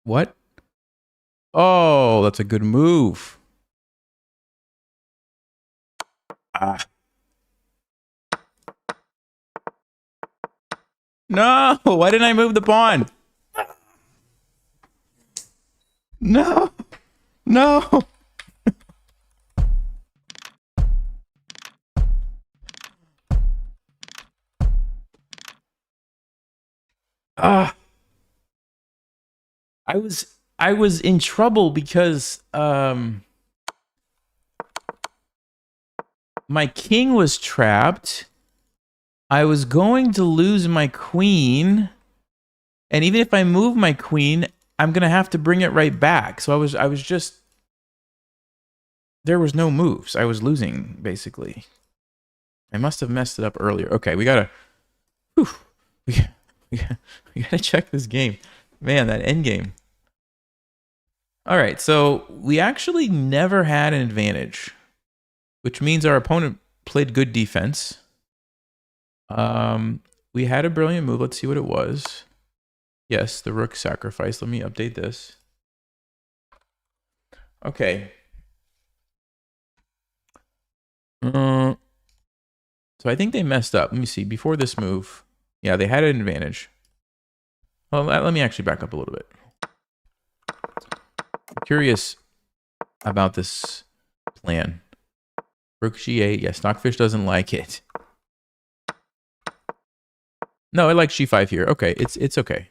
What? Oh, that's a good move. Ah. No, why didn't I move the pawn? No, no. Ah, I was in trouble because my king was trapped. I was going to lose my queen, and even if I move my queen, I'm gonna have to bring it right back. So I was just, there was no moves. I was losing basically. I must have messed it up earlier. Okay, we gotta check this game, man. That end game. All right, so we actually never had an advantage, which means our opponent played good defense. We had a brilliant move. Let's see what it was. Yes, the rook sacrifice. Let me update this. Okay. So I think they messed up. Let me see. Before this move, yeah, they had an advantage. Well, let me actually back up a little bit. I'm curious about this plan. Rook g8. Yeah, Stockfish doesn't like it. No, I like g5 here. Okay, it's okay.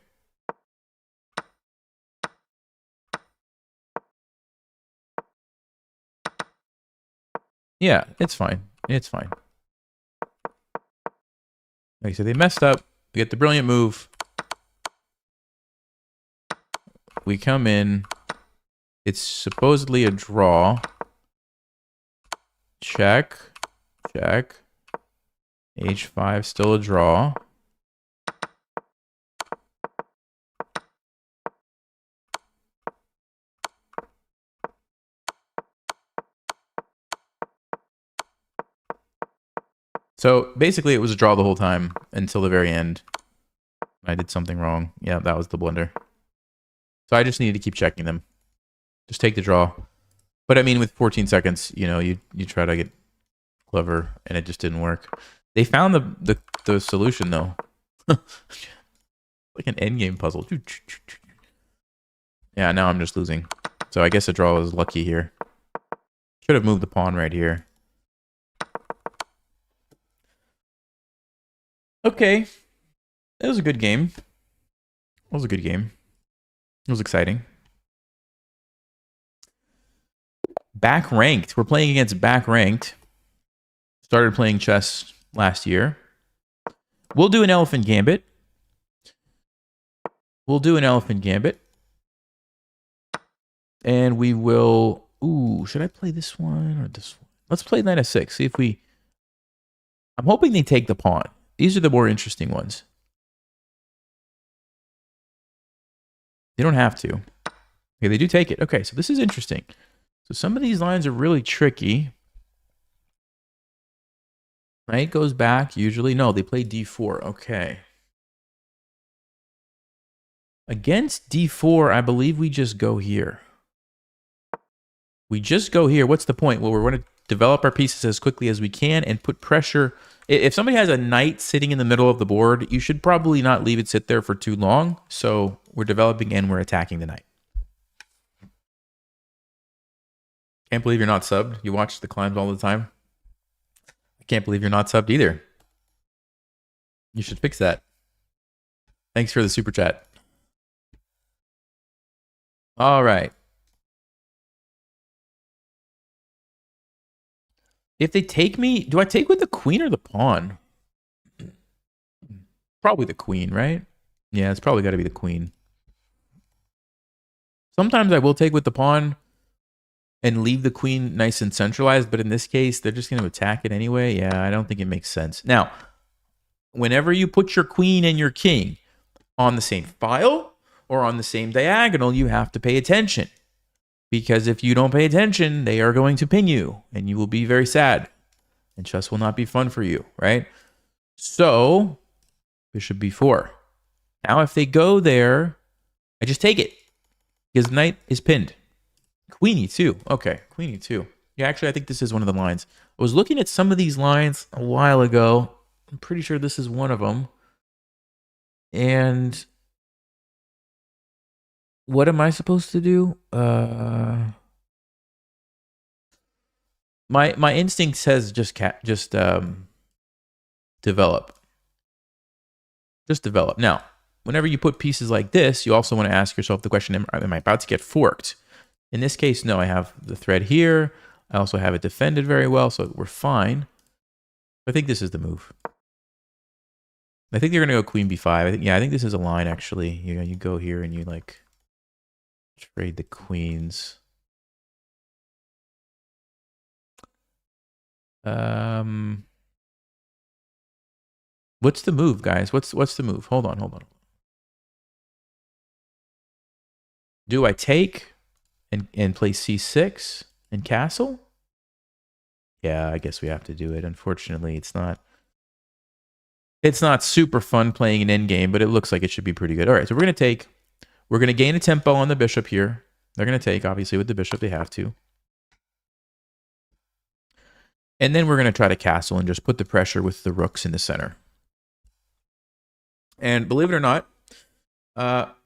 Yeah, it's fine. It's fine. Okay, so they messed up. We get the brilliant move. We come in. It's supposedly a draw. Check. Check. H5, still a draw. So basically it was a draw the whole time until the very end. I did something wrong. Yeah, that was the blunder. So I just needed to keep checking them. Just take the draw. But I mean, with 14 seconds, you know, you try to get clever and it just didn't work. They found the solution though. Like an endgame puzzle. Yeah, now I'm just losing. So I guess a draw was lucky here. Should have moved the pawn right here. Okay. It was a good game. It was a good game. It was exciting. Back ranked. We're playing against back ranked. Started playing chess last year. We'll do an elephant gambit. We'll do an elephant gambit. And we will... Ooh, should I play this one or this one? Let's play knight f6. See if we... I'm hoping they take the pawn. These are the more interesting ones. They don't have to. Okay, they do take it. Okay, so this is interesting. So some of these lines are really tricky. Knight goes back usually. No, they play d4. Okay. Against d4, I believe we just go here. We just go here. What's the point? Well, we're going to develop our pieces as quickly as we can and put pressure. If somebody has a knight sitting in the middle of the board, you should probably not leave it sit there for too long. So we're developing and we're attacking the knight. Can't believe you're not subbed. You watch the climbs all the time. I can't believe you're not subbed either. You should fix that. Thanks for the super chat. All right. If they take me, do I take with the queen or the pawn? Probably the queen, right? Yeah, it's probably got to be the queen. Sometimes I will take with the pawn and leave the queen nice and centralized, but in this case, they're just going to attack it anyway. Yeah, I don't think it makes sense. Now, whenever you put your queen and your king on the same file or on the same diagonal, you have to pay attention. Because if you don't pay attention, they are going to ping you, and you will be very sad. And chess will not be fun for you, right? So, bishop b4. Now, if they go there, I just take it. Because knight is pinned. Queen e2. Okay, queen e2. Yeah, actually, I think this is one of the lines. I was looking at some of these lines a while ago. I'm pretty sure this is one of them. And what am I supposed to do? My instinct says just develop. Just develop. Now, whenever you put pieces like this, you also want to ask yourself the question, am I about to get forked? In this case, no, I have the thread here. I also have it defended very well, so we're fine. I think this is the move. I think they're going to go queen b5. I think this is a line, actually. You go here and you, like, trade the queens. What's the move, guys? What's the move? Hold on. Do I take and play c6 and castle? Yeah, I guess we have to do it. Unfortunately, it's not super fun playing an endgame, but it looks like it should be pretty good. All right, so we're going to gain a tempo on the bishop here. They're going to take, obviously, with the bishop, they have to. And then we're going to try to castle and just put the pressure with the rooks in the center. And believe it or not,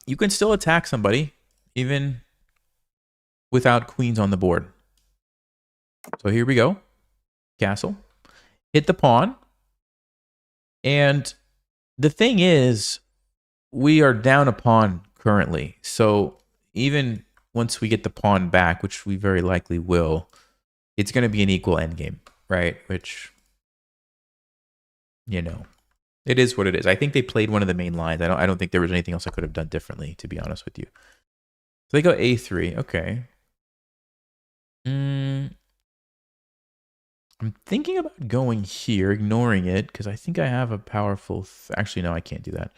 you can still attack somebody even without queens on the board. So here we go. Castle. Hit the pawn. And the thing is, we are down a pawn currently. So even once we get the pawn back, which we very likely will, it's going to be an equal endgame, right? Which, you know, it is what it is. I think they played one of the main lines. I don't think there was anything else I could have done differently, to be honest with you. So they go a3. Okay. I'm thinking about going here, ignoring it, because I think I have a powerful... Actually, no, I can't do that.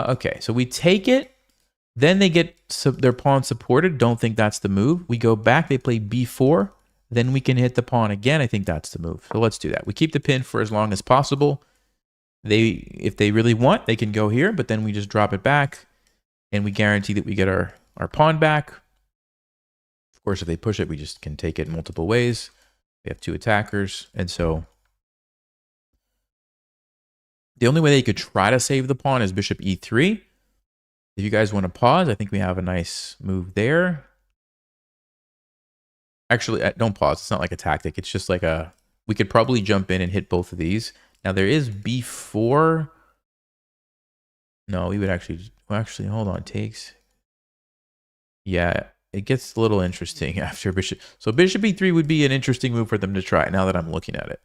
Okay, so we take it. Then they get their pawn supported. Don't think that's the move. We go back. They play b4. Then we can hit the pawn again. I think that's the move. So let's do that. We keep the pin for as long as possible. If they really want, they can go here, but then we just drop it back, and we guarantee that we get our pawn back. Of course, if they push it, we just can take it multiple ways. We have two attackers, and so the only way they could try to save the pawn is bishop e3. If you guys want to pause, I think we have a nice move there. Actually, don't pause. It's not like a tactic. It's just like we could probably jump in and hit both of these. Now, there is b4. No, we would actually... Well, actually, hold on. Takes... Yeah, it gets a little interesting after bishop. So bishop e3 would be an interesting move for them to try now that I'm looking at it.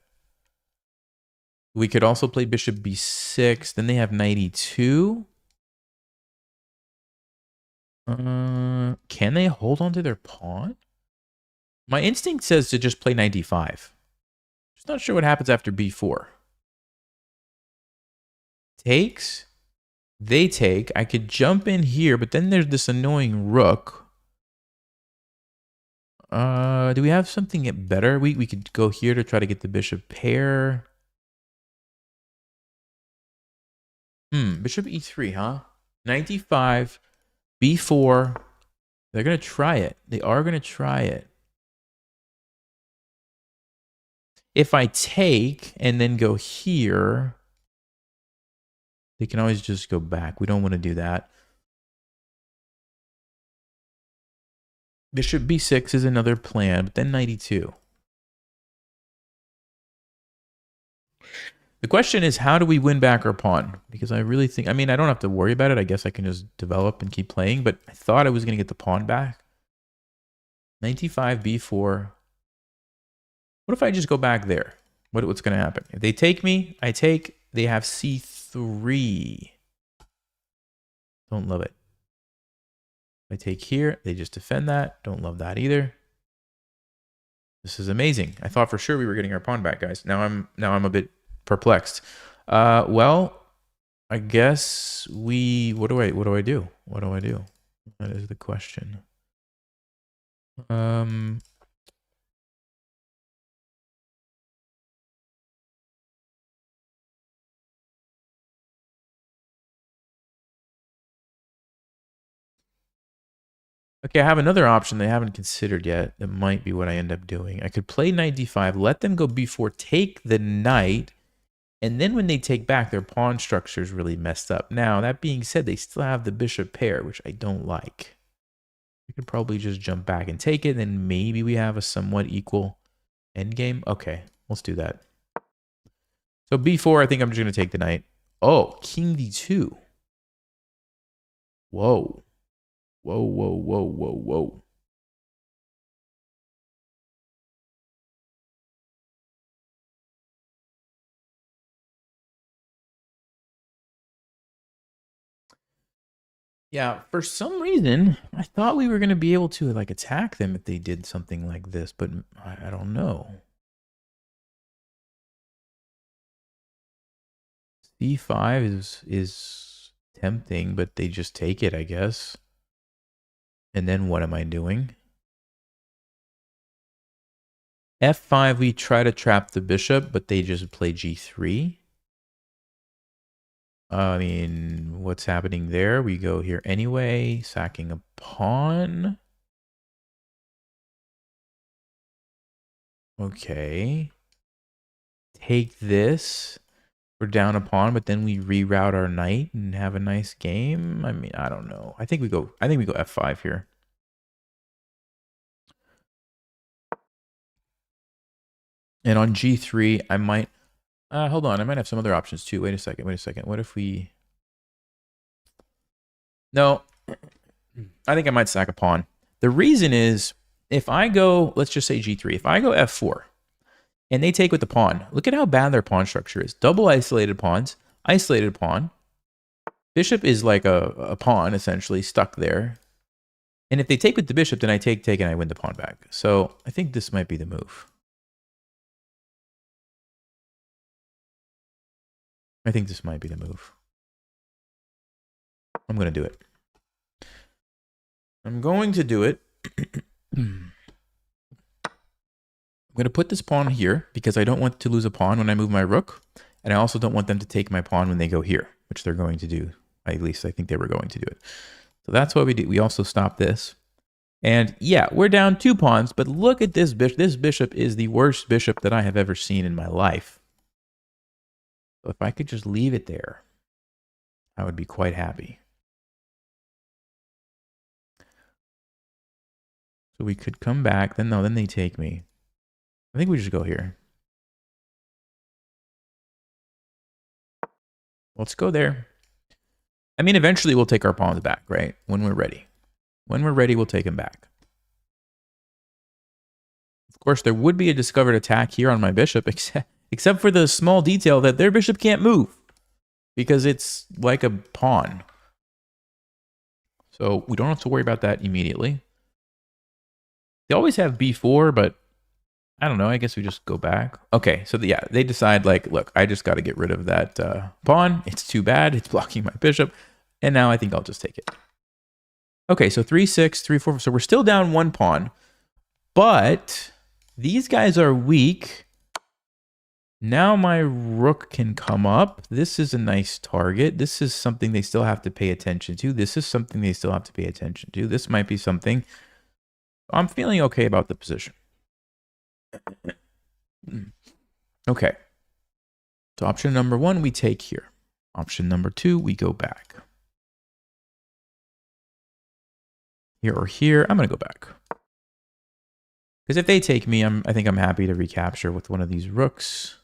We could also play bishop b6. Then they have knight e2. Can they hold on to their pawn? My instinct says to just play knight d5. Just not sure what happens after b4. Takes. They take. I could jump in here, but then there's this annoying rook. Do we have something better? We could go here to try to get the bishop pair. Bishop e3, huh? 95, b4. They're going to try it. They are going to try it. If I take and then go here, they can always just go back. We don't want to do that. Bishop b6 is another plan, but then 92. The question is, how do we win back our pawn? Because I really think, I mean, I don't have to worry about it. I guess I can just develop and keep playing, but I thought I was going to get the pawn back. 95, b4. What if I just go back there? What's going to happen? If they take me, I take, they have c3. Don't love it. If I take here, they just defend that. Don't love that either. This is amazing. I thought for sure we were getting our pawn back, guys. Now I'm a bit perplexed. Well, I guess what do I do? What do I do? That is the question. Okay, I have another option they haven't considered yet. That might be what I end up doing. I could play knight d5, let them go b4, take the knight, and then when they take back, their pawn structure is really messed up. Now, that being said, they still have the bishop pair, which I don't like. We could probably just jump back and take it, then maybe we have a somewhat equal endgame. Okay, let's do that. So b4, I think I'm just going to take the knight. Oh, king d2. Whoa. Whoa, whoa, whoa, whoa, whoa. Yeah, for some reason, I thought we were going to be able to like attack them if they did something like this, but I don't know. C5 is tempting, but they just take it, I guess. And then what am I doing? F5, we try to trap the bishop, but they just play G3. I mean, what's happening there? We go here anyway, sacking a pawn. Okay. Take this. We're down a pawn, but then we reroute our knight and have a nice game. I mean, I don't know. I think we go F5 here. And on G3, I might hold on, I might have some other options too. Wait a second. What if we No. I think I might sack a pawn. The reason is if I go, let's just say G3, if I go F4 and they take with the pawn, look at how bad their pawn structure is. Double isolated pawns, isolated pawn. Bishop is like a pawn, essentially, stuck there. And if they take with the bishop, then I take, and I win the pawn back. So I think this might be the move. I think this might be the move. I'm going to do it. I'm going to do it. I'm going to put this pawn here because I don't want to lose a pawn when I move my rook. And I also don't want them to take my pawn when they go here, which they're going to do. At least I think they were going to do it. So that's what we do. We also stop this. And yeah, we're down 2 pawns, but look at this bishop. This bishop is the worst bishop that I have ever seen in my life. So if I could just leave it there, I would be quite happy. So we could come back. Then no, then they take me. I think we just go here. Let's go there. I mean, eventually we'll take our pawns back, right? When we're ready. When we're ready, we'll take them back. Of course, there would be a discovered attack here on my bishop, except for the small detail that their bishop can't move because it's like a pawn. So we don't have to worry about that immediately. They always have b4, but I don't know. I guess we just go back. Okay, so yeah, they decide like, look, I just got to get rid of that pawn. It's too bad. It's blocking my bishop. And now I think I'll just take it. Okay, so 3-6, 3-4. So we're still down 1 pawn. But these guys are weak. Now my rook can come up. This is a nice target. This is something they still have to pay attention to. This is something they still have to pay attention to. This might be something. I'm feeling okay about the position. Okay. So option number 1, we take here. Option number 2, we go back. Here or here, I'm going to go back. Because if they take me, I think I'm happy to recapture with one of these rooks.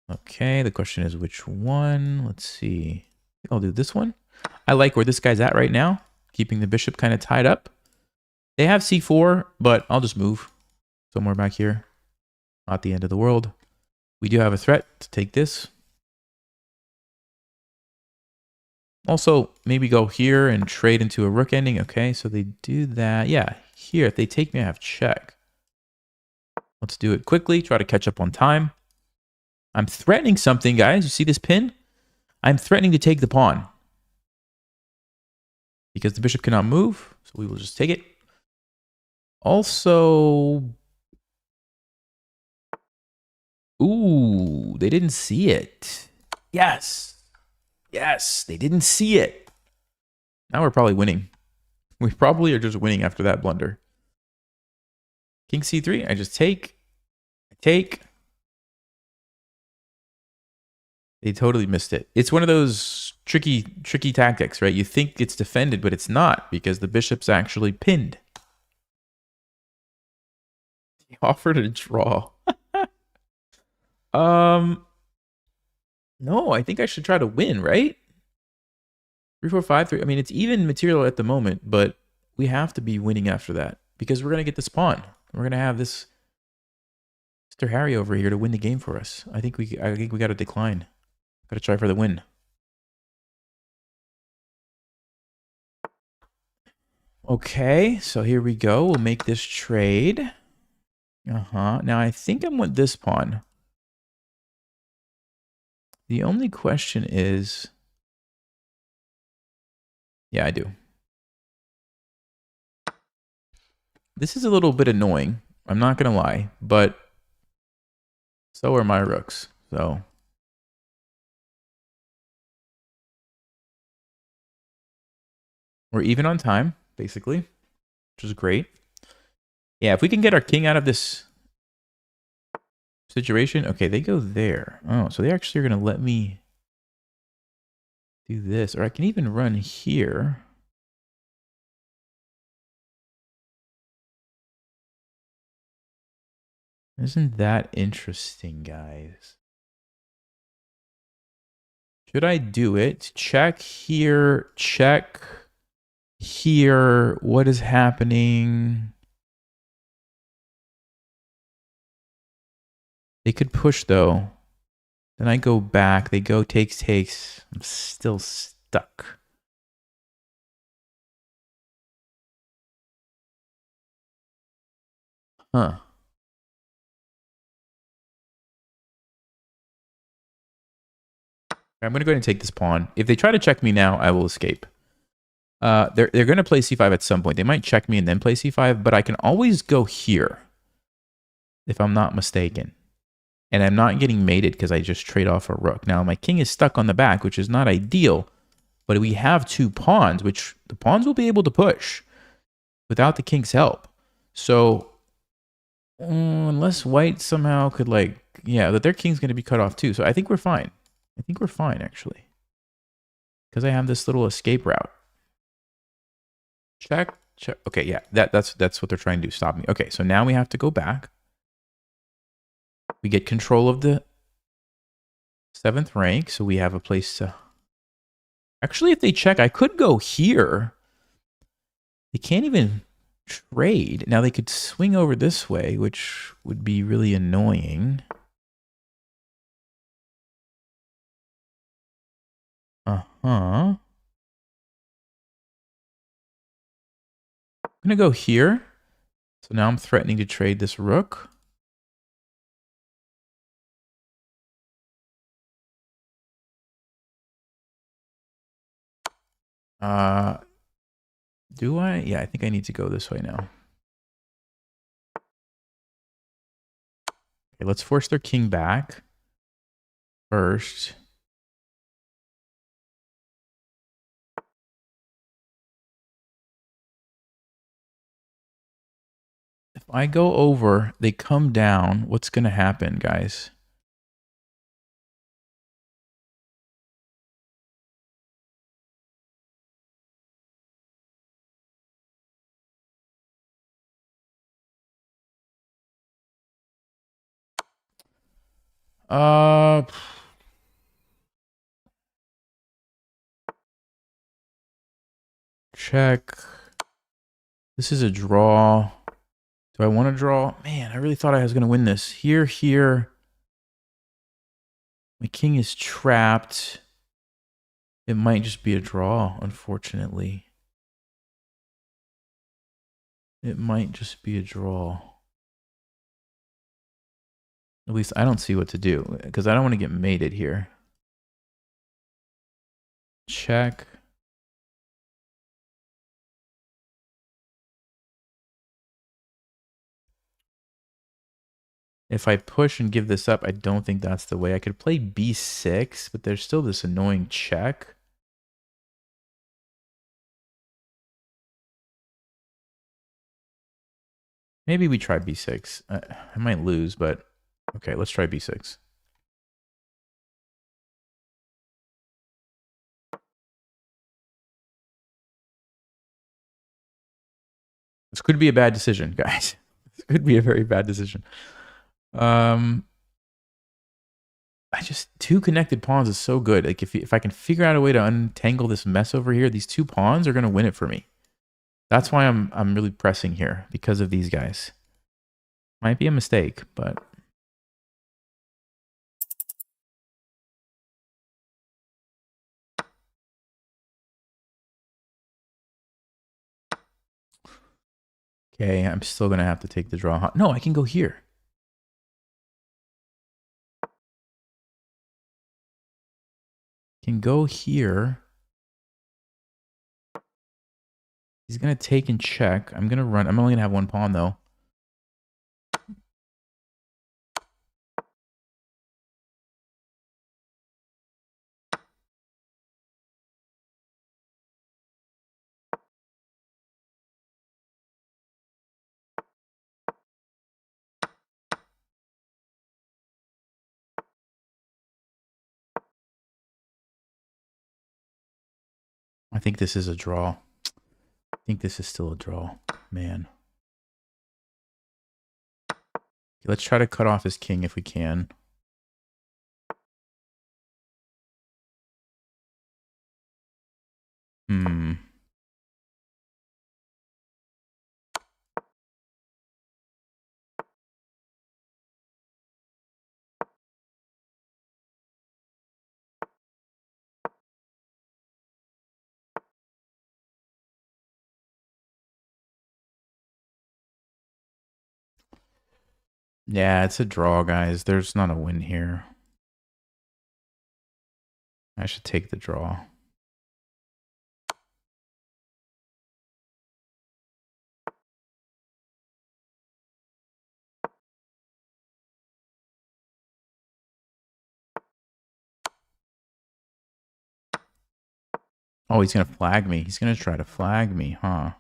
Okay, the question is which one? Let's see. I'll do this one. I like where this guy's at right now, keeping the bishop kind of tied up. They have c4, but I'll just move somewhere back here. Not the end of the world. We do have a threat to take this. Also, maybe go here and trade into a rook ending. Okay, so they do that. Yeah, here, if they take me, I have check. Let's do it quickly. Try to catch up on time. I'm threatening something, guys. You see this pin? I'm threatening to take the pawn. Because the bishop cannot move, so we will just take it. Also... Ooh, they didn't see it. Yes. Yes, they didn't see it. Now we're probably winning. We probably are just winning after that blunder. King c3, I just take. I take. They totally missed it. It's one of those tricky tactics, right? You think it's defended, but it's not because the bishop's actually pinned. He offered a draw. No, I think I should try to win, right? 3, 4, 5, 3. I mean, it's even material at the moment, but we have to be winning after that because we're going to get this pawn. We're going to have this Mr. Harry over here to win the game for us. I think we got to decline. Got to try for the win. Okay, so here we go. We'll make this trade. Now I think I want this pawn. The only question is... Yeah, I do. This is a little bit annoying. I'm not going to lie, but so are my rooks. So we're even on time, basically, which is great. Yeah, if we can get our king out of this situation. Okay, they go there. Oh, so they actually are going to let me do this. Or I can even run here. Isn't that interesting, guys? Should I do it? Check here. Check here. What is happening? They could push, though. Then I go back. They go takes. I'm still stuck. Huh. I'm going to go ahead and take this pawn. If they try to check me now, I will escape. They're going to play c5 at some point. They might check me and then play c5, but I can always go here if I'm not mistaken. And I'm not getting mated because I just trade off a rook. Now, my king is stuck on the back, which is not ideal, but we have 2 pawns, which the pawns will be able to push without the king's help. So, unless white somehow could, like, yeah, that their king's going to be cut off too. So I think we're fine. I think we're fine, actually. Because I have this little escape route. Check. Okay, yeah, that's what they're trying to do, stop me. Okay, so now we have to go back. We get control of the 7th rank, so we have a place to... Actually, if they check, I could go here. They can't even trade. Now, they could swing over this way, which would be really annoying. I'm going to go here. So now I'm threatening to trade this rook. Do I? Yeah, I think I need to go this way now. Okay, let's force their king back first. If I go over, they come down. What's going to happen, guys? Check. This is a draw. Do I want to draw? Man, I really thought I was going to win this. Here. My king is trapped. It might just be a draw, unfortunately. It might just be a draw. At least I don't see what to do, because I don't want to get mated here. Check. If I push and give this up, I don't think that's the way. I could play b6, but there's still this annoying check. Maybe we try b6. I might lose, but okay, let's try b6. This could be a bad decision, guys. This could be a very bad decision. Two connected pawns is so good. Like if I can figure out a way to untangle this mess over here, these two pawns are going to win it for me. That's why I'm really pressing here, because of these guys. Might be a mistake, but okay, I'm still going to have to take the draw. No, I can go here. Can go here. He's going to take and check. I'm going to run. I'm only going to have one pawn, though. I think this is a draw. I think this is still a draw. Man. Okay, let's try to cut off his king if we can. Yeah, it's a draw, guys. There's not a win here. I should take the draw. Oh, he's going to flag me. He's going to try to flag me, huh?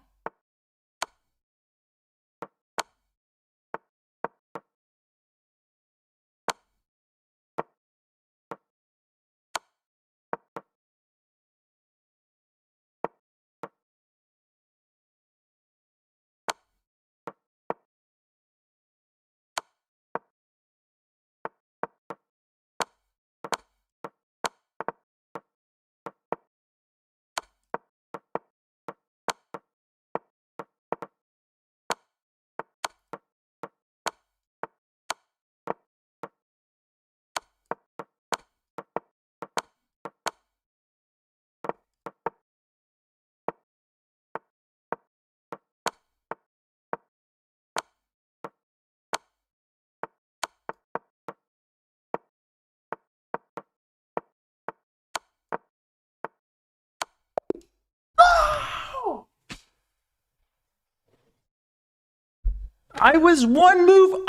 I was one move.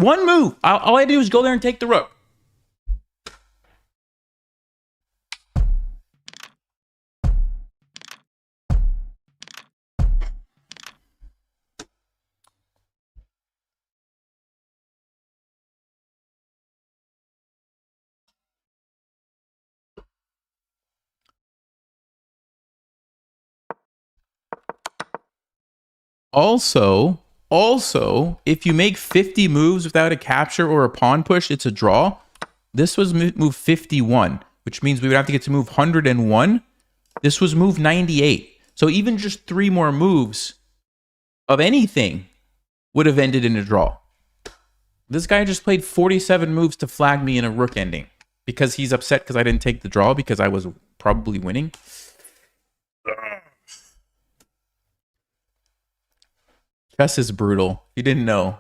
One move. All I do is go there and take the rook. Also, if you make 50 moves without a capture or a pawn push, it's a draw. This was move 51, which means we would have to get to move 101. This was move 98. So even just 3 more moves of anything would have ended in a draw. This guy just played 47 moves to flag me in a rook ending because he's upset because I didn't take the draw because I was probably winning. Chess is brutal. You didn't know.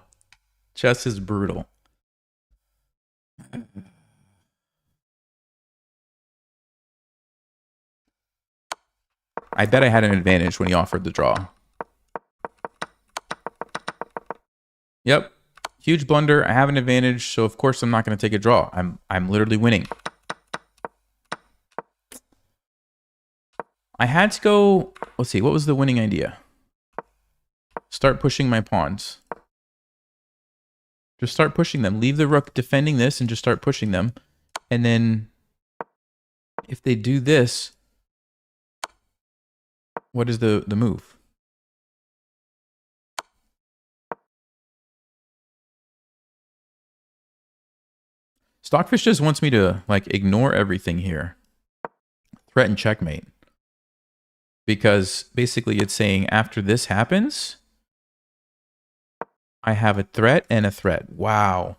Chess is brutal. I bet I had an advantage when he offered the draw. Yep. Huge blunder. I have an advantage, so of course I'm not going to take a draw. I'm literally winning. I had to go... Let's see. What was the winning idea? Start pushing my pawns. Just start pushing them. Leave the rook defending this and just start pushing them. And then if they do this, what is the move? Stockfish just wants me to like ignore everything here. Threaten checkmate. Because basically it's saying after this happens, I have a threat and a threat. Wow.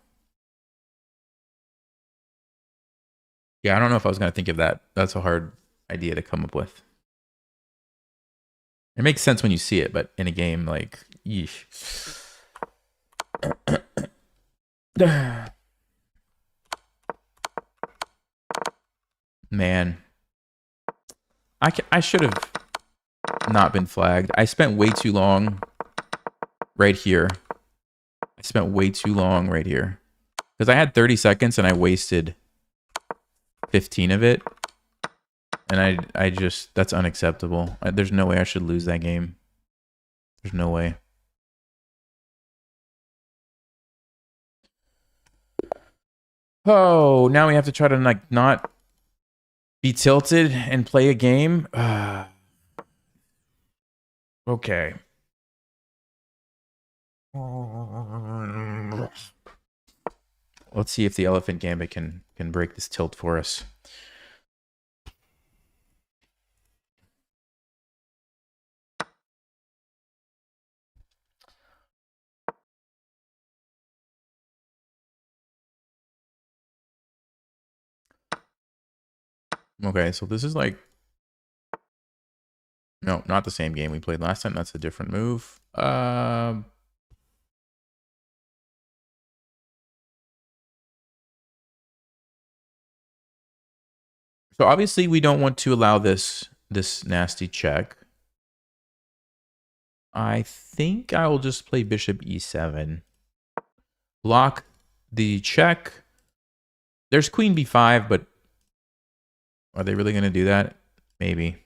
Yeah, I don't know if I was going to think of that. That's a hard idea to come up with. It makes sense when you see it, but in a game, like, yeesh. Man. I should have not been flagged. I spent way too long right here. I spent way too long right here. Because I had 30 seconds and I wasted 15 of it. And I just, that's unacceptable. There's no way I should lose that game. There's no way. Oh, now we have to try to like not be tilted and play a game. Okay. Let's see if the Elephant Gambit can break this tilt for us. Okay, so this is like... No, not the same game we played last time. That's a different move. So obviously we don't want to allow this nasty check. I think I will just play bishop e7. Block the check. There's queen b5, but are they really going to do that? Maybe.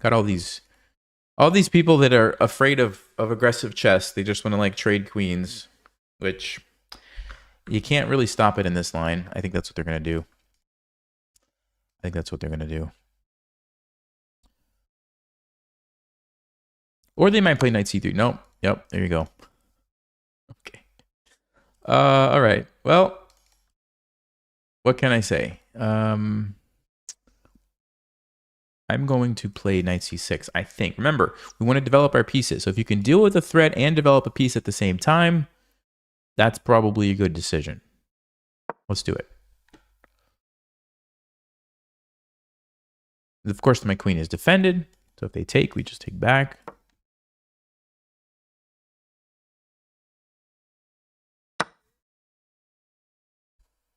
Got all these people that are afraid of aggressive chess. They just want to like trade queens, which you can't really stop it in this line. I think that's what they're going to do. I think that's what they're going to do. Or they might play knight c3. Nope. Yep. There you go. Okay. All right. Well, what can I say? I'm going to play knight c6, I think. Remember, we want to develop our pieces. So if you can deal with a threat and develop a piece at the same time, that's probably a good decision. Let's do it. Of course, my queen is defended. So if they take, we just take back.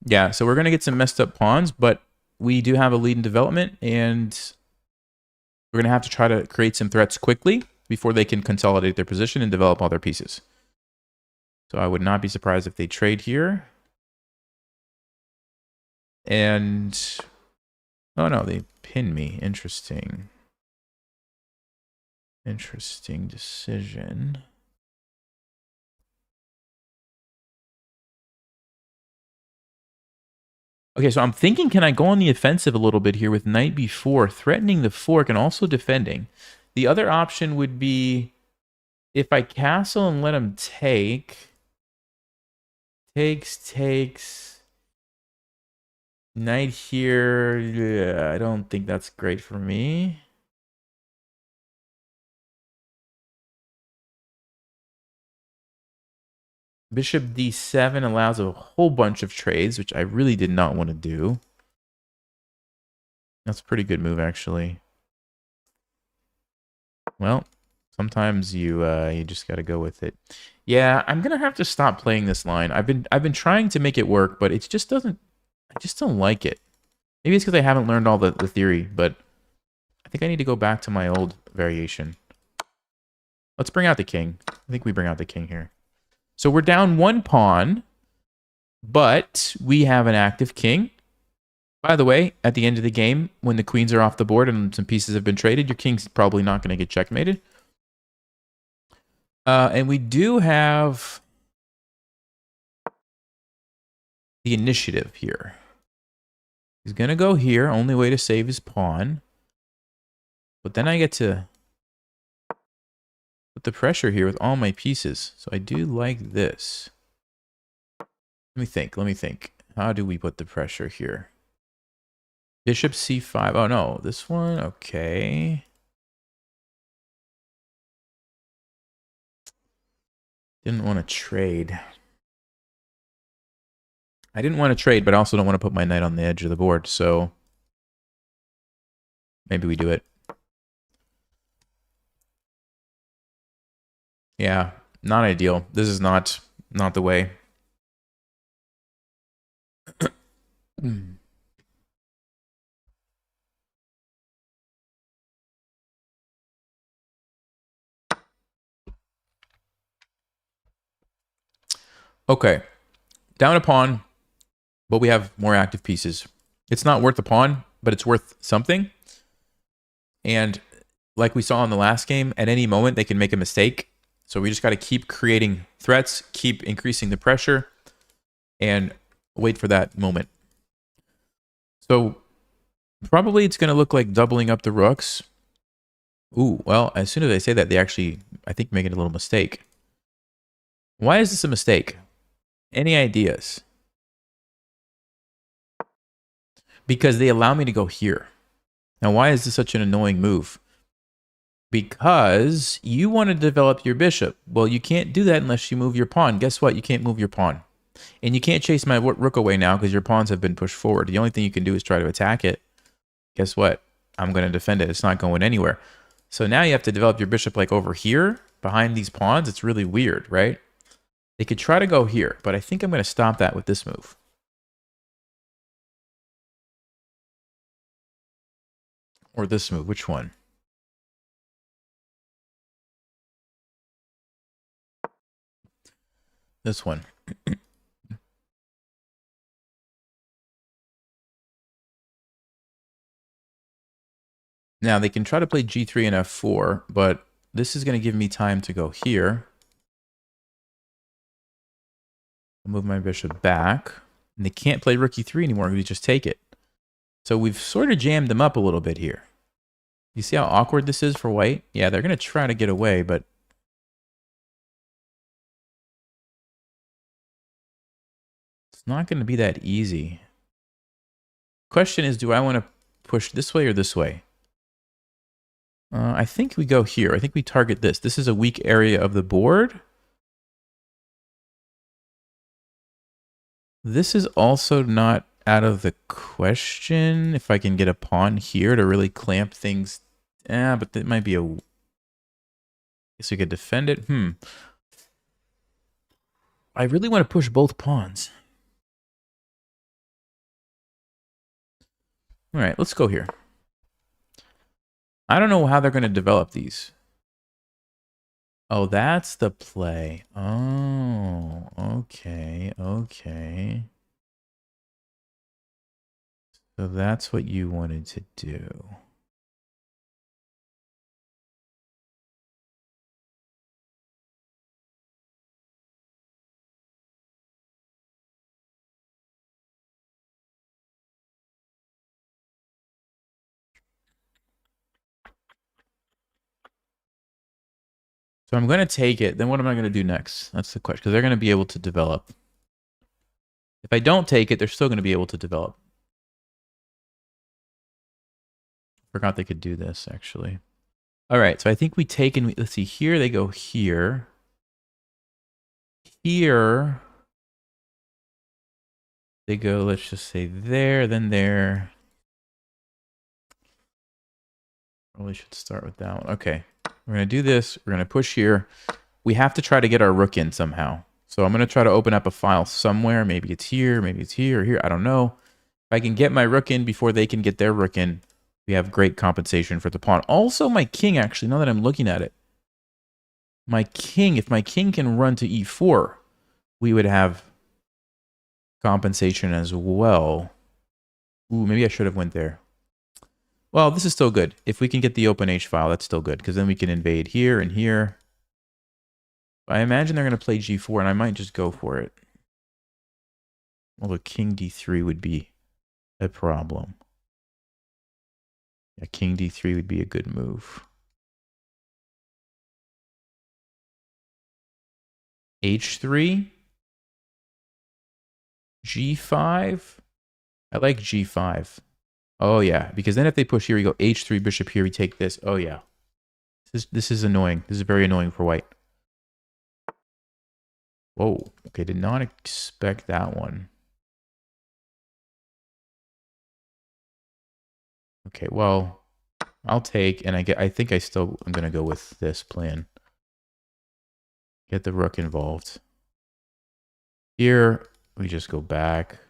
Yeah, so we're going to get some messed up pawns, but we do have a lead in development, and we're going to have to try to create some threats quickly before they can consolidate their position and develop all their pieces. So I would not be surprised if they trade here. And, oh no, they pin me. Interesting. Interesting decision. Okay, so I'm thinking, can I go on the offensive a little bit here with knight b4, threatening the fork and also defending? The other option would be if I castle and let him take. Takes. Knight here. Yeah, I don't think that's great for me. Bishop d7 allows a whole bunch of trades, which I really did not want to do. That's a pretty good move, actually. Well, sometimes you just got to go with it. Yeah, I'm gonna have to stop playing this line. I've been trying to make it work, but it just doesn't. I just don't like it. Maybe it's because I haven't learned all the theory, but I think I need to go back to my old variation. Let's bring out the king. I think we bring out the king here. So we're down one pawn, but we have an active king. By the way, at the end of the game, when the queens are off the board and some pieces have been traded, your king's probably not going to get checkmated. And we do have the initiative here. He's going to go here, only way to save his pawn. But then I get to put the pressure here with all my pieces. So I do like this. Let me think. How do we put the pressure here? Bishop c5. Oh, no. This one. Okay. Didn't want to trade. I didn't want to trade, but I also don't want to put my knight on the edge of the board. So maybe we do it. Yeah, not ideal. This is not the way. Okay, down a pawn, but we have more active pieces. It's not worth a pawn, but it's worth something. And like we saw in the last game, at any moment they can make a mistake. So we just got to keep creating threats, keep increasing the pressure, and wait for that moment. So probably it's going to look like doubling up the rooks. Ooh, well, as soon as I say that, they actually, I think, making a little mistake. Why is this a mistake? Any ideas? Because they allow me to go here. Now, why is this such an annoying move? Because you want to develop your bishop. Well, you can't do that unless you move your pawn. Guess what? You can't move your pawn. And you can't chase my rook away now because your pawns have been pushed forward. The only thing you can do is try to attack it. Guess what? I'm going to defend it. It's not going anywhere. So now you have to develop your bishop like over here behind these pawns. It's really weird, right? They could try to go here, but I think I'm going to stop that with this move. Or this move. Which one? This one. Now, they can try to play g3 and f4, but this is going to give me time to go here. I'll move my bishop back. And they can't play rook e3 anymore. We just take it. So we've sort of jammed them up a little bit here. You see how awkward this is for white? Yeah, they're going to try to get away, but it's not going to be that easy. Question is, do I want to push this way or this way? I think we go here. I think we target this. This is a weak area of the board. This is also not out of the question. If I can get a pawn here to really clamp things. But that might be a... Guess we could defend it. I really want to push both pawns. All right, let's go here. I don't know how they're going to develop these. Oh, that's the play. Oh, okay, okay. So that's what you wanted to do. So I'm going to take it. Then what am I going to do next? That's the question. Because they're going to be able to develop. If I don't take it, they're still going to be able to develop. Forgot they could do this, actually. All right, so I think we take and let's see. Here they go here. Here they go, let's just say there, then there. Probably should start with that one. Okay, we're going to do this. We're going to push here. We have to try to get our rook in somehow. So I'm going to try to open up a file somewhere. Maybe it's here, or here. I don't know. If I can get my rook in before they can get their rook in, we have great compensation for the pawn. Also, my king, actually, now that I'm looking at it, my king, if my king can run to e4, we would have compensation as well. Ooh, maybe I should have went there. Well, this is still good. If we can get the open H file, that's still good, because then we can invade here and here. I imagine they're going to play g4, and I might just go for it. Although king d3 would be a problem. Yeah, king d3 would be a good move. h3, g5. I like g5. Oh, yeah, because then if they push here, we go h3, bishop here, we take this. Oh, yeah. This is annoying. This is very annoying for white. Whoa. Okay, did not expect that one. Okay, well, I'll take, and I think I still am going to go with this plan. Get the rook involved. Here, we just go back.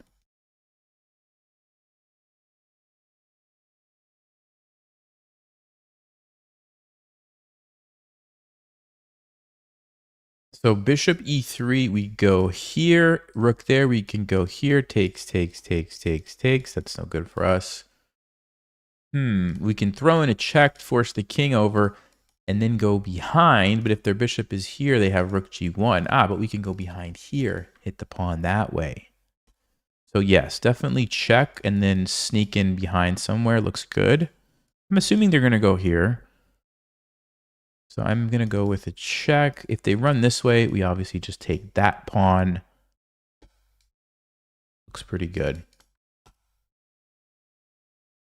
So bishop e3, we go here. Rook there, we can go here. Takes. That's no good for us. We can throw in a check, force the king over, and then go behind. But if their bishop is here, they have rook g1. But we can go behind here, hit the pawn that way. So yes, definitely check and then sneak in behind somewhere. Looks good. I'm assuming they're going to go here. So I'm going to go with a check. If they run this way, we obviously just take that pawn. Looks pretty good.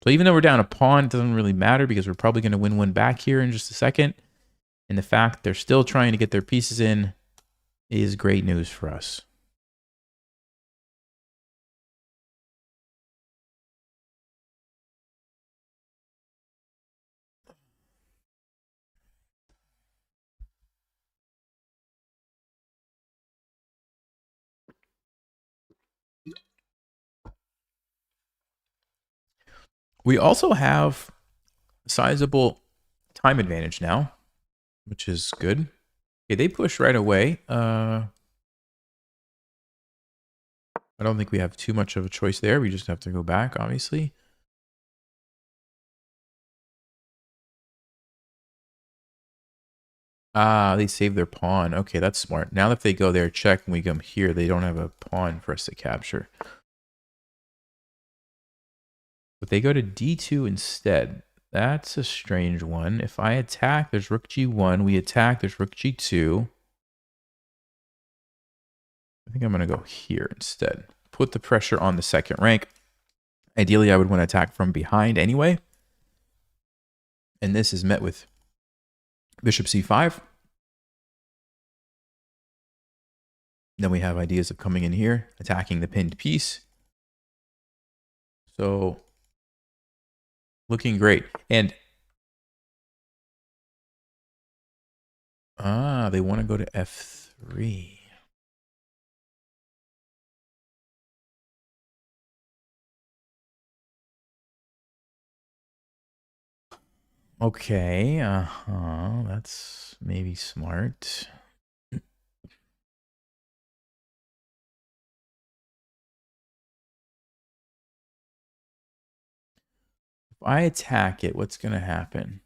So even though we're down a pawn, it doesn't really matter because we're probably going to win one back here in just a second. And the fact they're still trying to get their pieces in is great news for us. We also have sizable time advantage now, which is good. Okay, they push right away. I don't think we have too much of a choice there. We just have to go back, obviously. They save their pawn. Okay, that's smart. Now if they go there, check, and we come here, they don't have a pawn for us to capture. But they go to d2 instead. That's a strange one. If I attack, there's rook g1. We attack, there's rook g2. I think I'm going to go here instead. Put the pressure on the second rank. Ideally, I would want to attack from behind anyway. And this is met with bishop c5. Then we have ideas of coming in here, attacking the pinned piece. So, looking great. And, they want to go to f3. Okay, that's maybe smart. If I attack it, what's going to happen?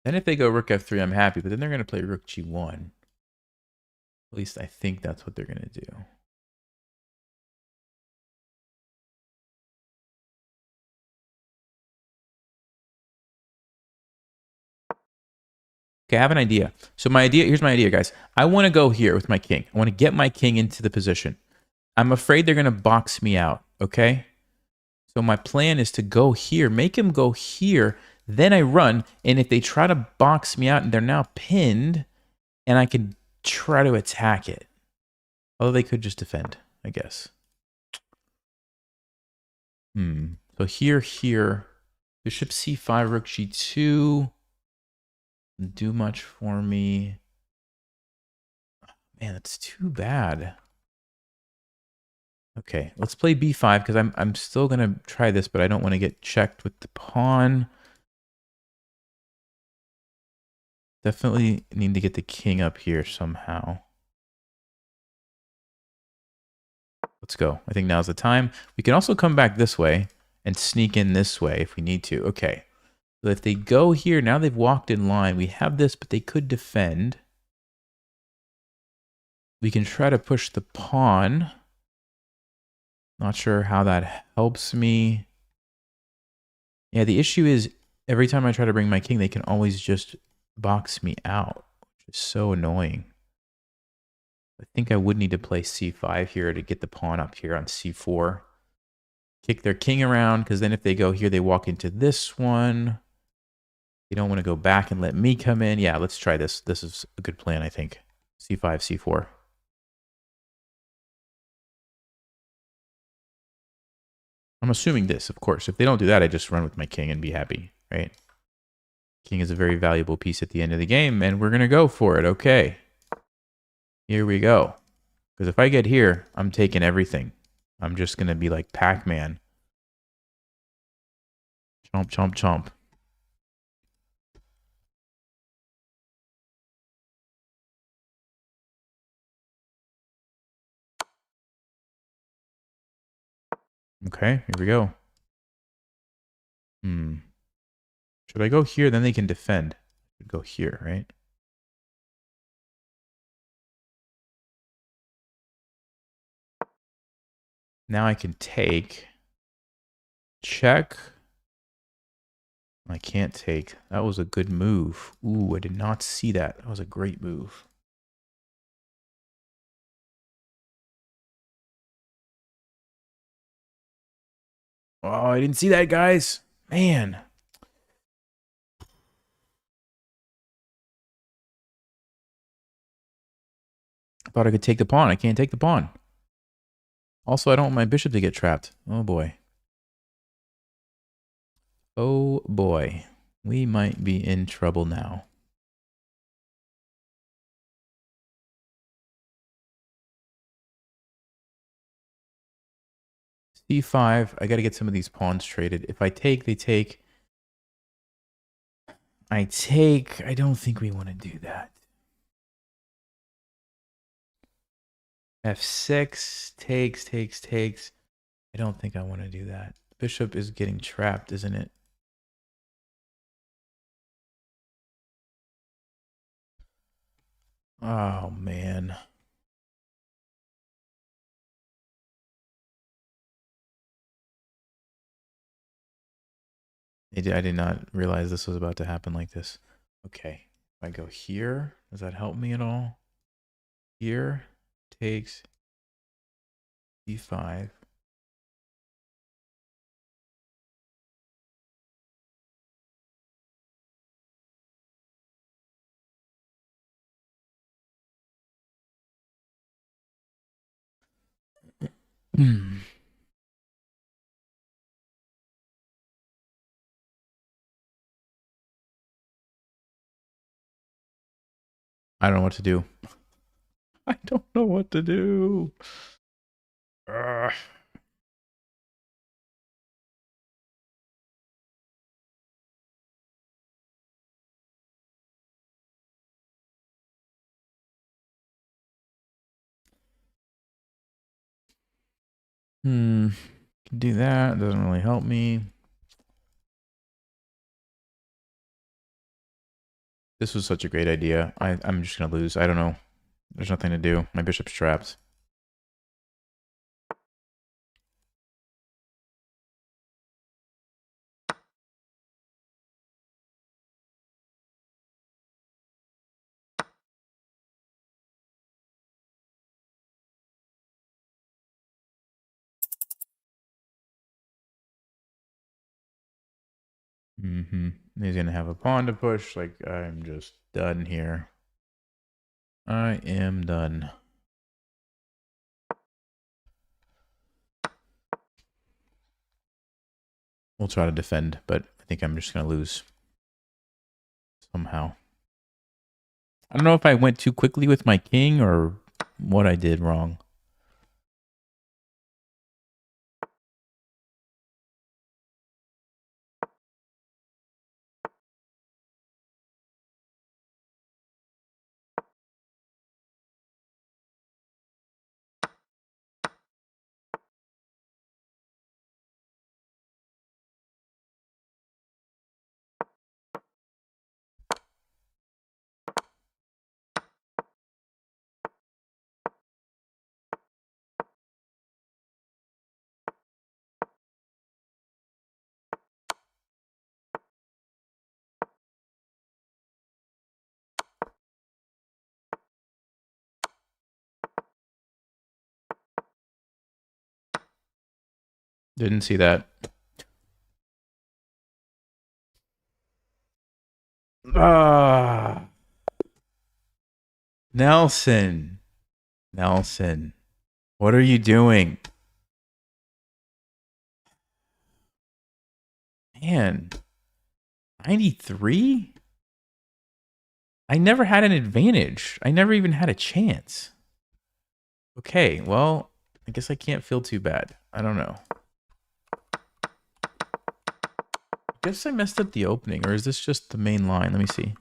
Then if they go rook f3, I'm happy, but then they're going to play rook g1. At least I think that's what they're going to do. Okay, I have an idea. So here's my idea, guys. I want to go here with my king. I want to get my king into the position. I'm afraid they're going to box me out, okay? So my plan is to go here, make him go here, then I run, and if they try to box me out and they're now pinned, and I can try to attack it. Although they could just defend, I guess. So here, bishop c5, rook g2. Doesn't do much for me. Man, that's too bad. Okay, let's play b5 because I'm still gonna try this, but I don't want to get checked with the pawn. Definitely need to get the king up here somehow. Let's go. I think now's the time. We can also come back this way and sneak in this way if we need to. Okay. So if they go here, now they've walked in line. We have this, but they could defend. We can try to push the pawn. Not sure how that helps me. Yeah, the issue is every time I try to bring my king, they can always just box me out, which is so annoying. I think I would need to play c5 here to get the pawn up here on c4. Kick their king around, because then if they go here, they walk into this one. You don't want to go back and let me come in. Yeah, let's try this. This is a good plan, I think. c5, c4. I'm assuming this, of course. If they don't do that, I just run with my king and be happy, right? King is a very valuable piece at the end of the game, and we're going to go for it. Okay. Here we go. Because if I get here, I'm taking everything. I'm just going to be like Pac-Man. Chomp, chomp, chomp. Okay, here we go. Should I go here? Then they can defend. Should go here, right? Now I can take. Check. I can't take. That was a good move. Ooh, I did not see that. That was a great move. Oh, I didn't see that, guys. Man. I thought I could take the pawn. I can't take the pawn. Also, I don't want my bishop to get trapped. Oh, boy. Oh, boy. We might be in trouble now. c5. I got to get some of these pawns traded. If I take, they take. I take. I don't think we want to do that. f6. Takes. I don't think I want to do that. Bishop is getting trapped, isn't it? Oh, man. I did not realize this was about to happen like this. Okay. If I go here, does that help me at all? Here takes d5. I don't know what to do. I don't know what to do. Can do that. Doesn't really help me. This was such a great idea. I'm just gonna lose. I don't know. There's nothing to do. My bishop's trapped. He's gonna have a pawn to push. Like, I'm just done here. I am done. We'll try to defend, but I think I'm just gonna lose somehow. I don't know if I went too quickly with my king or what I did wrong. Didn't see that. Ah, Nelson. Nelson. What are you doing? Man. 93? I never had an advantage. I never even had a chance. Okay, well, I guess I can't feel too bad. I don't know. I guess I messed up the opening, or is this just the main line? Let me see.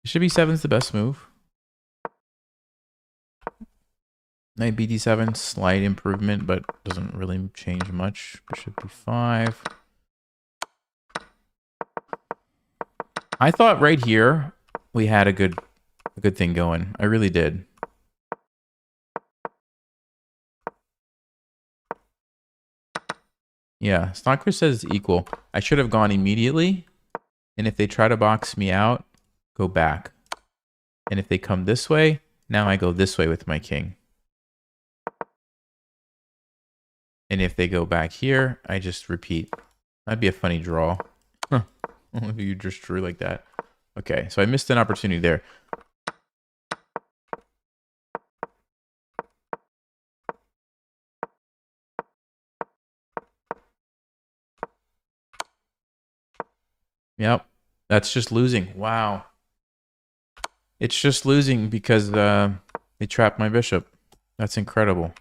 Bishop e7's the best move. Knight bd7, slight improvement, but doesn't really change much. Bishop b5. I thought right here we had a good thing going. I really did. Yeah, Stockfish says equal. I should have gone immediately. And if they try to box me out, go back. And if they come this way, now I go this way with my king. And if they go back here, I just repeat. That'd be a funny draw. If you just drew like that. Okay, so I missed an opportunity there. Yep, that's just losing. Wow. It's just losing because they trapped my bishop. That's incredible.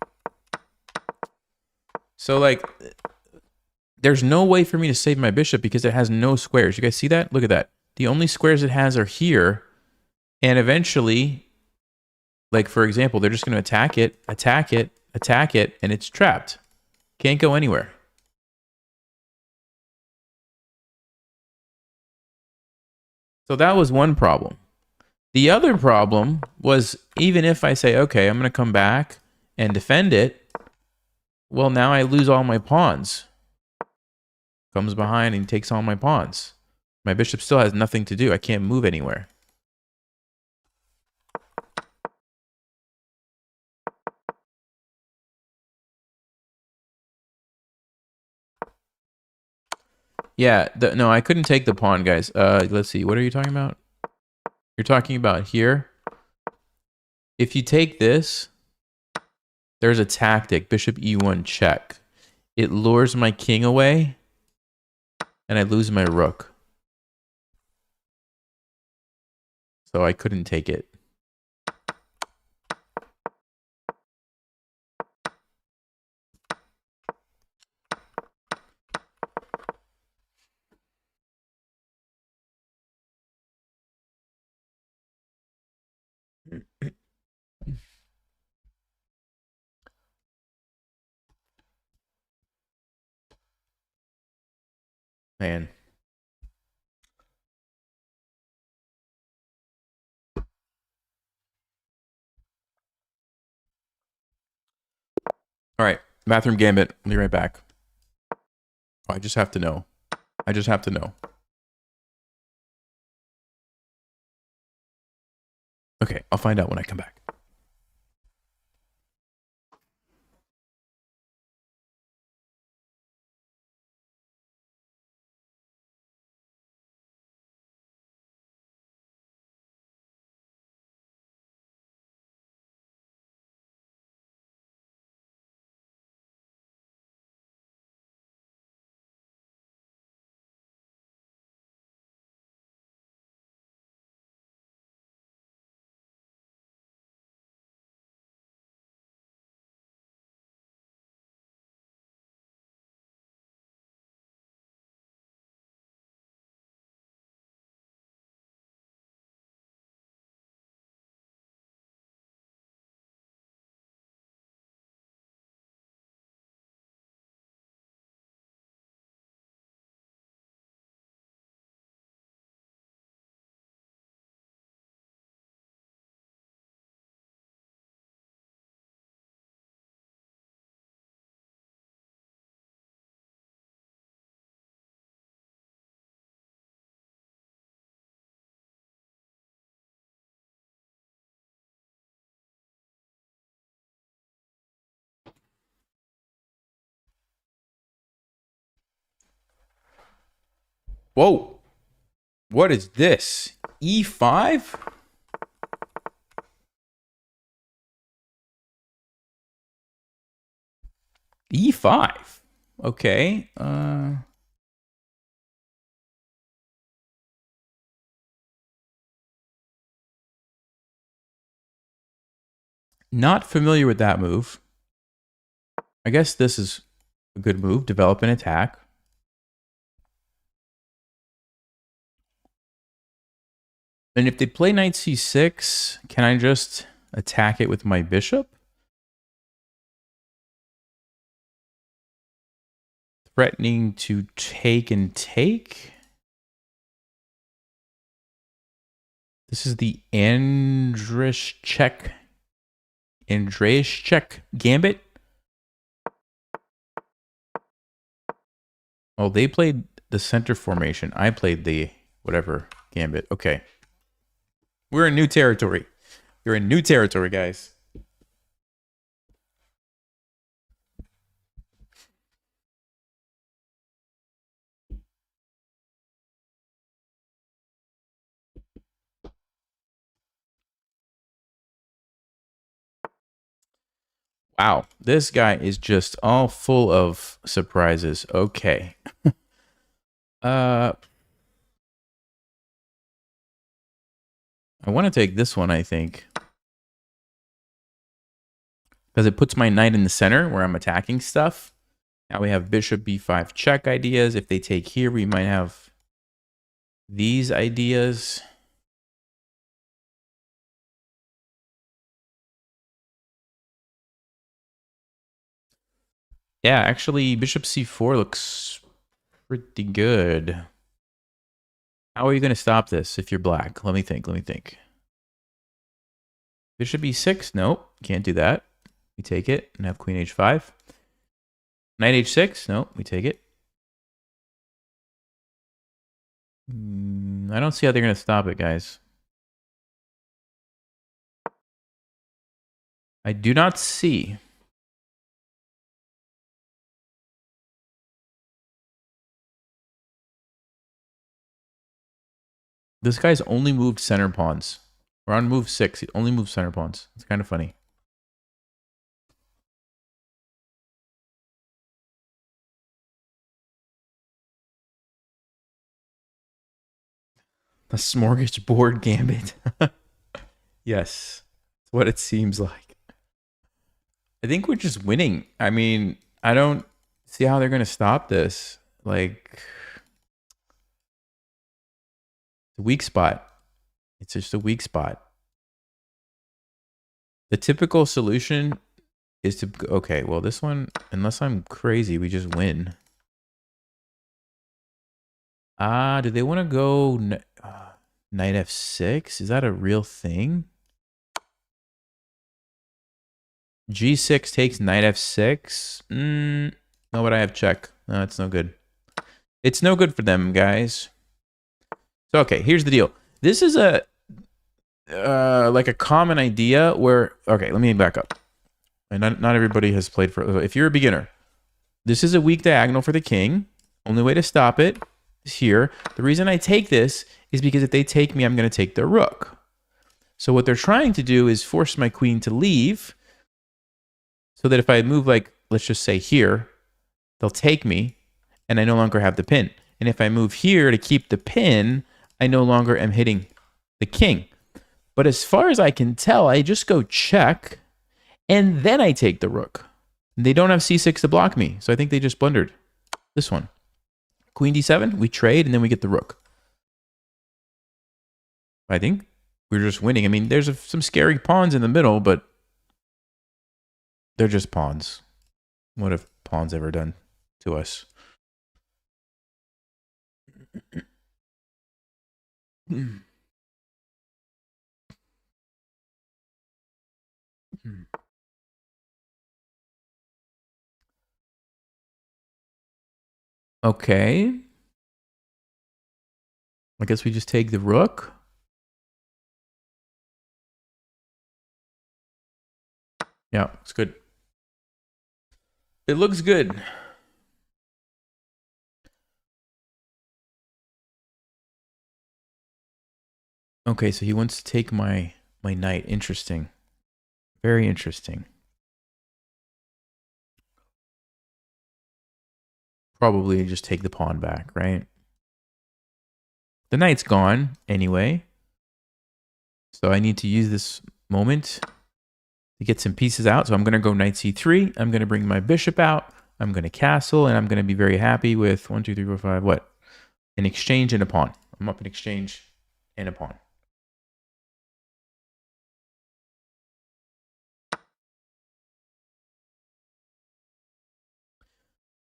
So, like, there's no way for me to save my bishop because it has no squares. You guys see that? Look at that. The only squares it has are here. And eventually, like, for example, they're just going to attack it, attack it, attack it, and it's trapped. Can't go anywhere. So that was one problem. The other problem was even if I say, okay, I'm going to come back and defend it, well, now I lose all my pawns. Comes behind and takes all my pawns. My bishop still has nothing to do. I can't move anywhere. Yeah, no, I couldn't take the pawn, guys. Let's see. What are you talking about? You're talking about here. If you take this, there's a tactic. Bishop e1 check. It lures my king away, and I lose my rook. So I couldn't take it. Man. All right. Bathroom Gambit. I'll be right back. Oh, I just have to know. I just have to know. Okay, I'll find out when I come back. Whoa. What is this? E5? E5. Okay. Not familiar with that move. I guess this is a good move. Develop an attack. And if they play knight c6, can I just attack it with my bishop? Threatening to take and take. This is the Andrzejczyk Gambit. Oh, they played the center formation. I played the whatever Gambit. Okay. We're in new territory. We're in new territory, guys. Wow, this guy is just all full of surprises. Okay. I want to take this one, I think. Because it puts my knight in the center where I'm attacking stuff. Now we have bishop b5 check ideas. If they take here, we might have these ideas. Yeah, actually, bishop c4 looks pretty good. How are you going to stop this if you're black? Let me think. Bishop e6? Nope, can't do that. We take it and have queen h5. Knight h6? Nope, we take it. I don't see how they're going to stop it, guys. I do not see. This guy's only moved center pawns. We're on move 6. He only moved center pawns. It's kind of funny. The smorgasbord gambit. Yes. That's what it seems like. I think we're just winning. I mean, I don't see how they're going to stop this. Like, the weak spot. It's just a weak spot. The typical solution is to, okay, well, this one, unless I'm crazy, we just win. Do they want to go knight f6? Is that a real thing? G6 takes knight f6. No, but I have check. No, it's no good. It's no good for them, guys. So, okay, here's the deal. This is a like a common idea where, okay, let me back up. And not everybody has played for, if you're a beginner, this is a weak diagonal for the king. Only way to stop it is here. The reason I take this is because if they take me, I'm going to take their rook. So what they're trying to do is force my queen to leave so that if I move, like, let's just say here, they'll take me and I no longer have the pin. And if I move here to keep the pin, I no longer am hitting the king. But as far as I can tell, I just go check and then I take the rook. They don't have c6 to block me, so I think they just blundered this one. Queen d7, we trade, and then we get the rook. I think we're just winning. I mean, there's some scary pawns in the middle, but they're just pawns. What have pawns ever done to us? Okay. I guess we just take the rook. Yeah, it's good. It looks good. Okay, so he wants to take my knight. Interesting. Very interesting. Probably just take the pawn back, right? The knight's gone anyway. So I need to use this moment to get some pieces out. So I'm going to go knight c3. I'm going to bring my bishop out. I'm going to castle, and I'm going to be very happy with 1, 2, 3, 4, 5. What? An exchange and a pawn. I'm up in exchange and a pawn.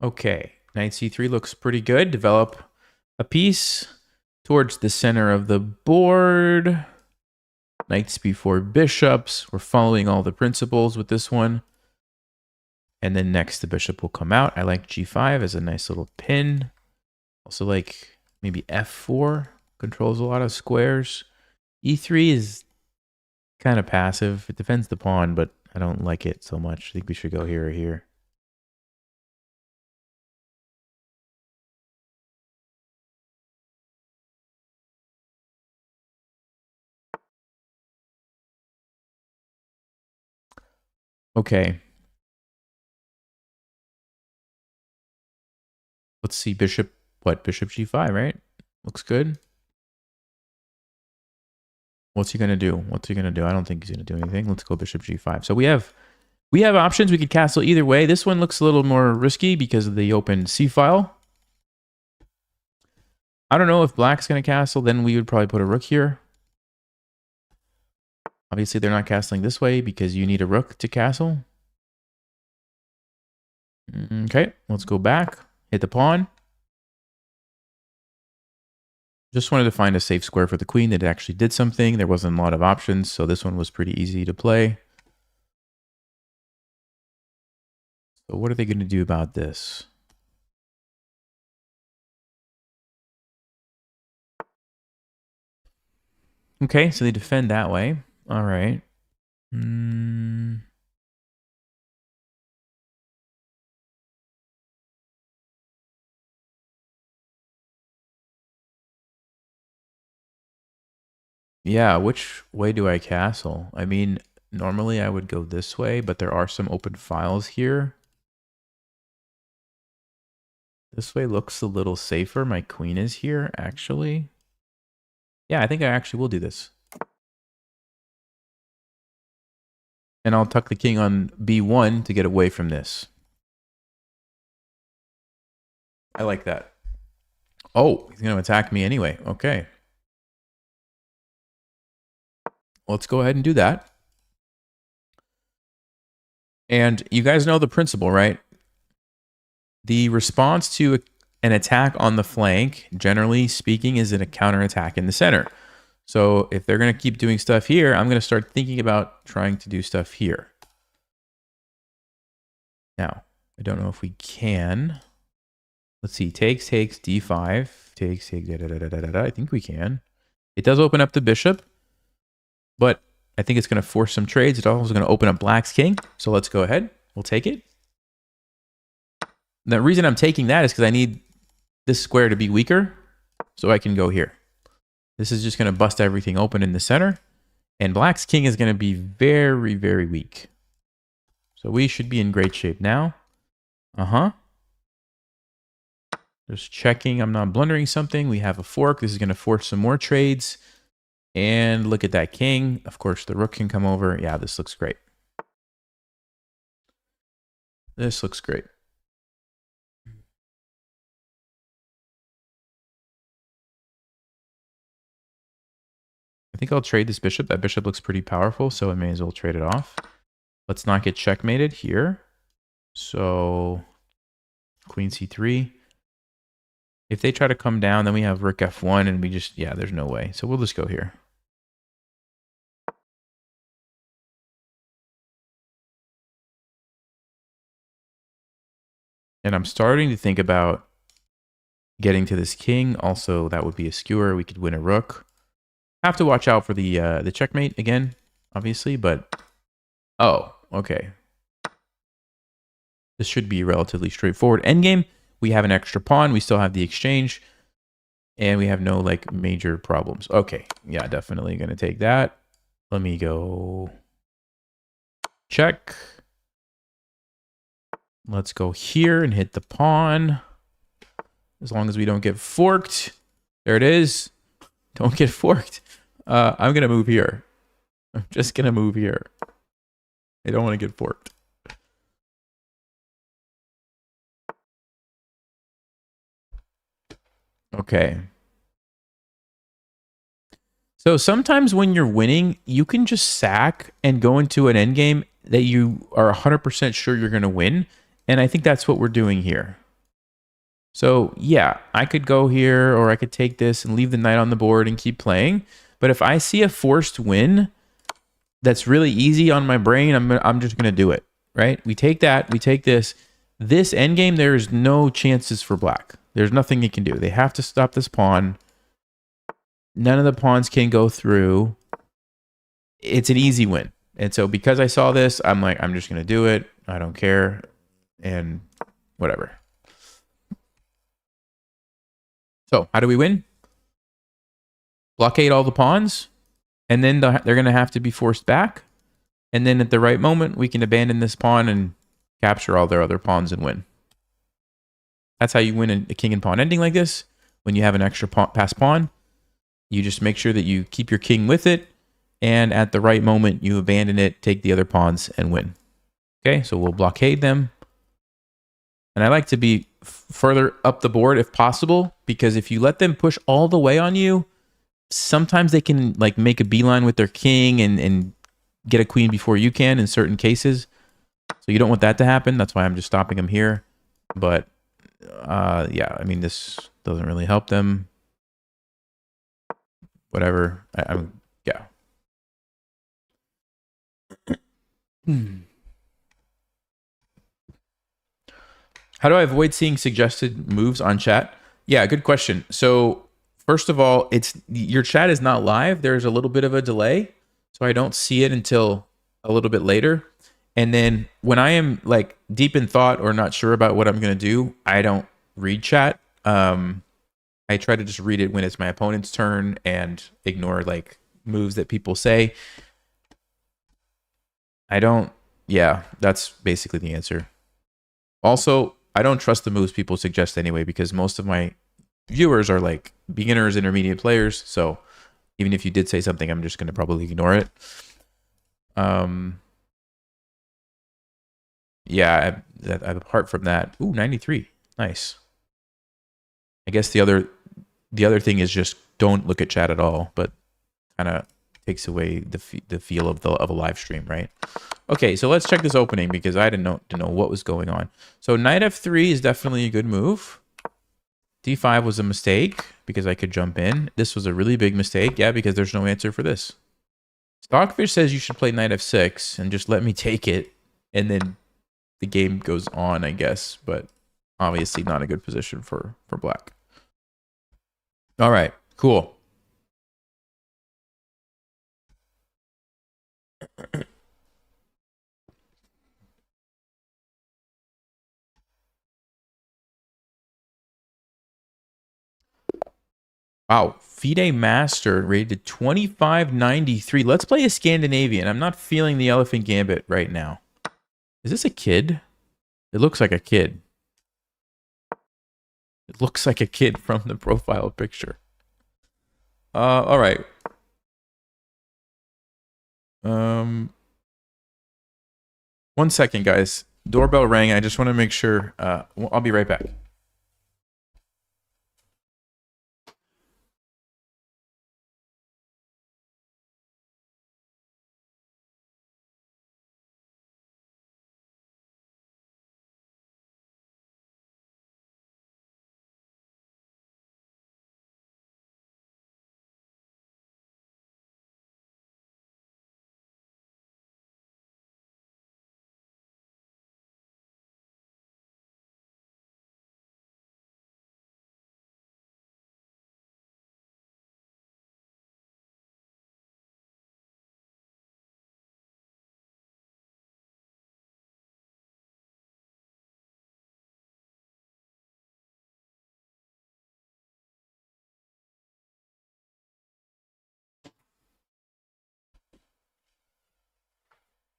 Okay, knight c3 looks pretty good. Develop a piece towards the center of the board. Knights before bishops. We're following all the principles with this one. And then next the bishop will come out. I like g5 as a nice little pin. Also like maybe f4. Controls a lot of squares. e3 is kind of passive. It defends the pawn, but I don't like it so much. I think we should go here or here. Okay. Let's see, bishop, what? Bishop g5, right? Looks good. What's he going to do? What's he going to do? I don't think he's going to do anything. Let's go bishop g5. So we have options. We could castle either way. This one looks a little more risky because of the open c file. I don't know if black's going to castle. Then we would probably put a rook here. Obviously, they're not castling this way because you need a rook to castle. Okay, let's go back. Hit the pawn. Just wanted to find a safe square for the queen that actually did something. There wasn't a lot of options, so this one was pretty easy to play. So what are they going to do about this? Okay, so they defend that way. All right. Yeah, which way do I castle? I mean, normally I would go this way, but there are some open files here. This way looks a little safer. My queen is here, actually. Yeah, I think I actually will do this. And I'll tuck the king on b1 to get away from this. I like that. Oh, he's going to attack me anyway. Okay. Let's go ahead and do that. And you guys know the principle, right? The response to an attack on the flank, generally speaking, is a counterattack in the center. So if they're going to keep doing stuff here, I'm going to start thinking about trying to do stuff here. Now, I don't know if we can. Let's see. Takes, d5. Takes, I think we can. It does open up the bishop, but I think it's going to force some trades. It's also going to open up black's king. So let's go ahead. We'll take it. The reason I'm taking that is because I need this square to be weaker so I can go here. This is just going to bust everything open in the center. And black's king is going to be very, very weak. So we should be in great shape now. Just checking I'm not blundering something. We have a fork. This is going to force some more trades. And look at that king. Of course, the rook can come over. Yeah, this looks great. This looks great. I think I'll trade this bishop. That bishop looks pretty powerful, so I may as well trade it off. Let's not get checkmated here. So, queen c3. If they try to come down, then we have rook f1, and we just, yeah, there's no way. So we'll just go here. And I'm starting to think about getting to this king. Also, that would be a skewer. We could win a rook. Have to watch out for the checkmate again, obviously, but oh, okay. This should be relatively straightforward. Endgame, we have an extra pawn. We still have the exchange, and we have no like major problems. Okay, yeah, definitely gonna take that. Let me go check. Let's go here and hit the pawn. As long as we don't get forked. There it is. Don't get forked. I'm going to move here. I'm just going to move here. I don't want to get forked. Okay. So sometimes when you're winning, you can just sack and go into an endgame that you are 100% sure you're going to win. And I think that's what we're doing here. So yeah, I could go here, or I could take this and leave the knight on the board and keep playing. But if I see a forced win that's really easy on my brain, I'm just going to do it, right? We take that, we take this. This endgame, there's no chances for black. There's nothing you can do. They have to stop this pawn. None of the pawns can go through. It's an easy win. And so because I saw this, I'm like, I'm just going to do it. I don't care. And whatever. So how do we win? Blockade all the pawns. And then they're going to have to be forced back. And then at the right moment, we can abandon this pawn and capture all their other pawns and win. That's how you win a king and pawn ending like this. When you have an extra passed pawn, you just make sure that you keep your king with it. And at the right moment, you abandon it, take the other pawns, and win. Okay, so we'll blockade them. And I like to be further up the board if possible, because if you let them push all the way on you, sometimes they can like make a beeline with their king and get a queen before you can in certain cases. So you don't want that to happen. That's why I'm just stopping them here. But yeah, I mean, this doesn't really help them. Whatever. Yeah. How do I avoid seeing suggested moves on chat? Yeah, good question. So first of all, your chat is not live. There's a little bit of a delay, so I don't see it until a little bit later. And then when I am like deep in thought or not sure about what I'm going to do, I don't read chat. I try to just read it when it's my opponent's turn and ignore like moves that people say. Yeah, that's basically the answer. Also, I don't trust the moves people suggest anyway, because most of my viewers are like beginners, intermediate players. So even if you did say something, I'm just going to probably ignore it. Yeah, apart from that, ooh, 93, nice. I guess the other thing is just don't look at chat at all, but kind of takes away the feel of a live stream, right? Okay, so let's check this opening because I didn't know what was going on. So knight f3 is definitely a good move. D5 was a mistake because I could jump in. This was a really big mistake. Yeah, because there's no answer for this. Stockfish says you should play knight f6 and just let me take it. And then the game goes on, I guess. But obviously not a good position for black. All right, cool. Wow, FIDE Master rated 2593. Let's play a Scandinavian. I'm not feeling the Elephant Gambit right now. Is this a kid? It looks like a kid. It looks like a kid from the profile picture. All right. One second, guys. Doorbell rang. I just want to make sure. I'll be right back.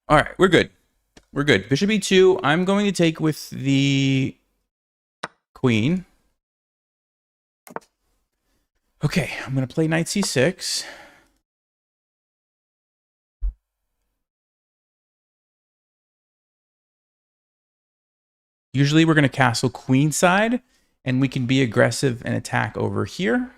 All right, we're good. We're good. Bishop e2. I'm going to take with the queen. Okay, I'm going to play knight c6. Usually we're going to castle queenside, and we can be aggressive and attack over here.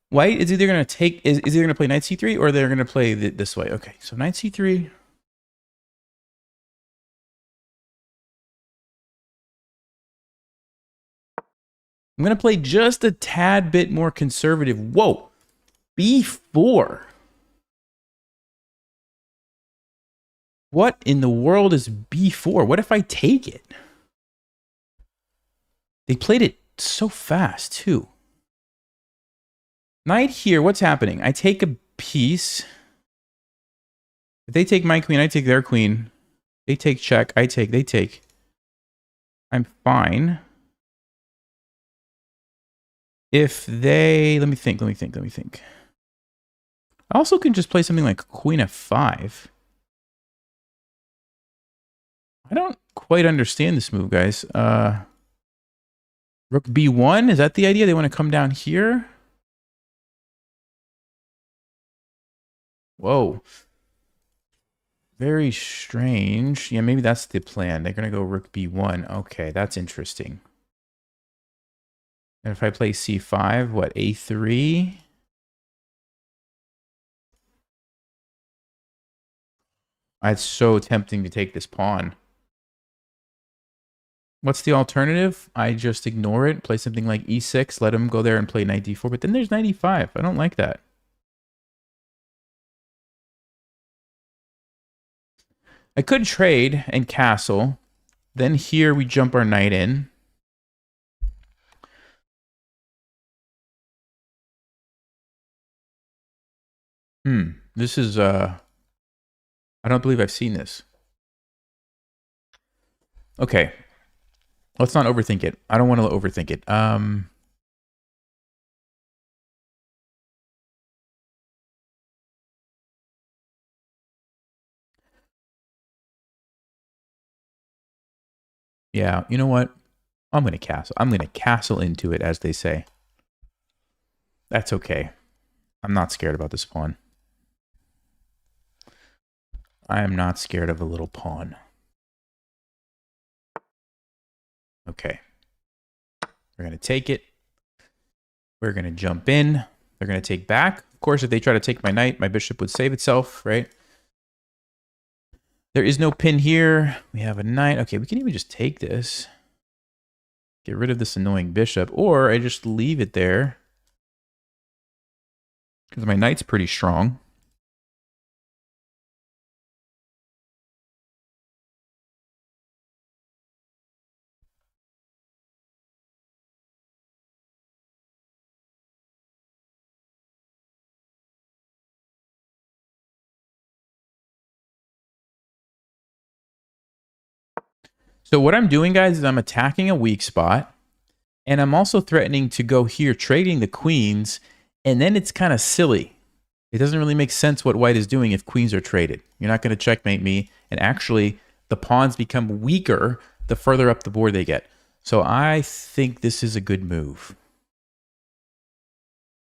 White is either going to take is either going to play knight c3 or they're going to play this way. Okay, so knight c3. I'm going to play just a tad bit more conservative. Whoa, b4. What in the world is b4? What if I take it? They played it so fast, too. Knight here, what's happening? I take a piece. If they take my queen, I take their queen. They take check, I take, they take. I'm fine. If they... Let me think. I also can just play something like queen f5. I don't quite understand this move, guys. Rook b1, is that the idea? They want to come down here? Whoa. Very strange. Yeah, maybe that's the plan. They're going to go rook b1. Okay, that's interesting. And if I play c5, what, a3? It's so tempting to take this pawn. What's the alternative? I just ignore it, play something like e6, let him go there and play knight d4. But then there's knight e5. I don't like that. I could trade and castle. Then here we jump our knight in. This is, I don't believe I've seen this. Okay. Let's not overthink it. I don't want to overthink it. Yeah, you know what? I'm going to castle. I'm going to castle into it, as they say. That's okay. I'm not scared about this pawn. I am not scared of a little pawn. Okay. We're going to take it. We're going to jump in. They're going to take back. Of course, if they try to take my knight, my bishop would save itself, right? There is no pin here. We have a knight. Okay, we can even just take this. get rid of this annoying bishop, or I just leave it there because my knight's pretty strong. So what I'm doing, guys, is I'm attacking a weak spot, and I'm also threatening to go here, trading the queens, and then it's kind of silly. It doesn't really make sense what white is doing if queens are traded. You're not going to checkmate me, and actually the pawns become weaker the further up the board they get. So I think this is a good move.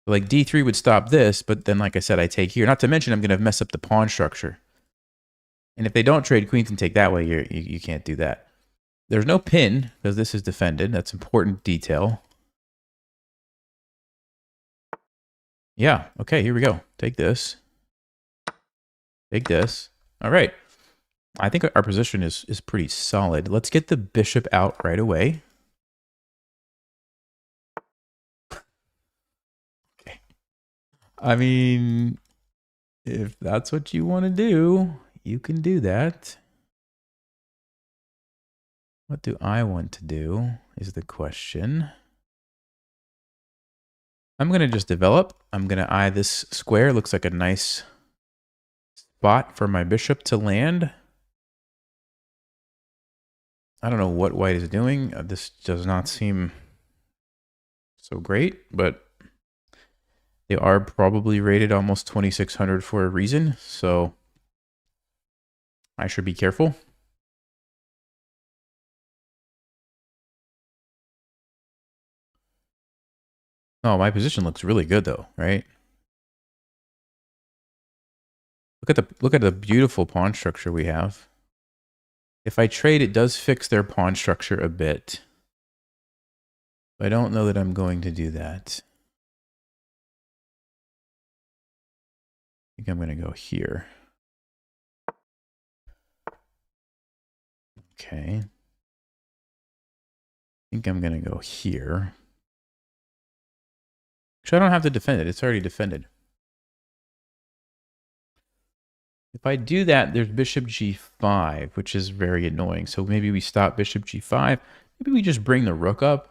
Like d3 would stop this, but then like I said, I take here. Not to mention I'm going to mess up the pawn structure. And if they don't trade queens and take that way, you can't do that. There's no pin because this is defended. That's important detail. Yeah, okay, here we go. Take this. Take this. All right. I think our position is pretty solid. Let's get the bishop out right away. Okay. I mean, if that's what you want to do, you can do that. What do I want to do is the question. I'm going to just develop. I'm going to eye this square. Looks like a nice spot for my bishop to land. I don't know what white is doing. This does not seem so great, but they are probably rated almost 2,600 for a reason, so I should be careful. Oh, my position looks really good though, right? Look at the beautiful pawn structure we have. If I trade, it does fix their pawn structure a bit. I don't know that I'm going to do that. I think I'm going to go here. Okay. I think I'm going to go here. Actually, I don't have to defend it. It's already defended. If I do that, there's bishop g5, which is very annoying. So maybe we stop bishop g5. Maybe we just bring the rook up.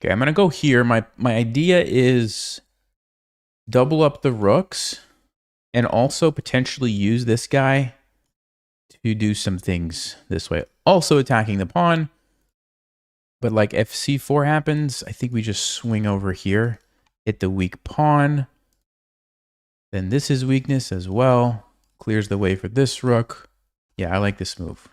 Okay, I'm going to go here. My idea is double up the rooks and also potentially use this guy to do some things this way. Also attacking the pawn. But like if c4 happens, I think we just swing over here, hit the weak pawn. Then this is weakness as well. Clears the way for this rook. Yeah, I like this move.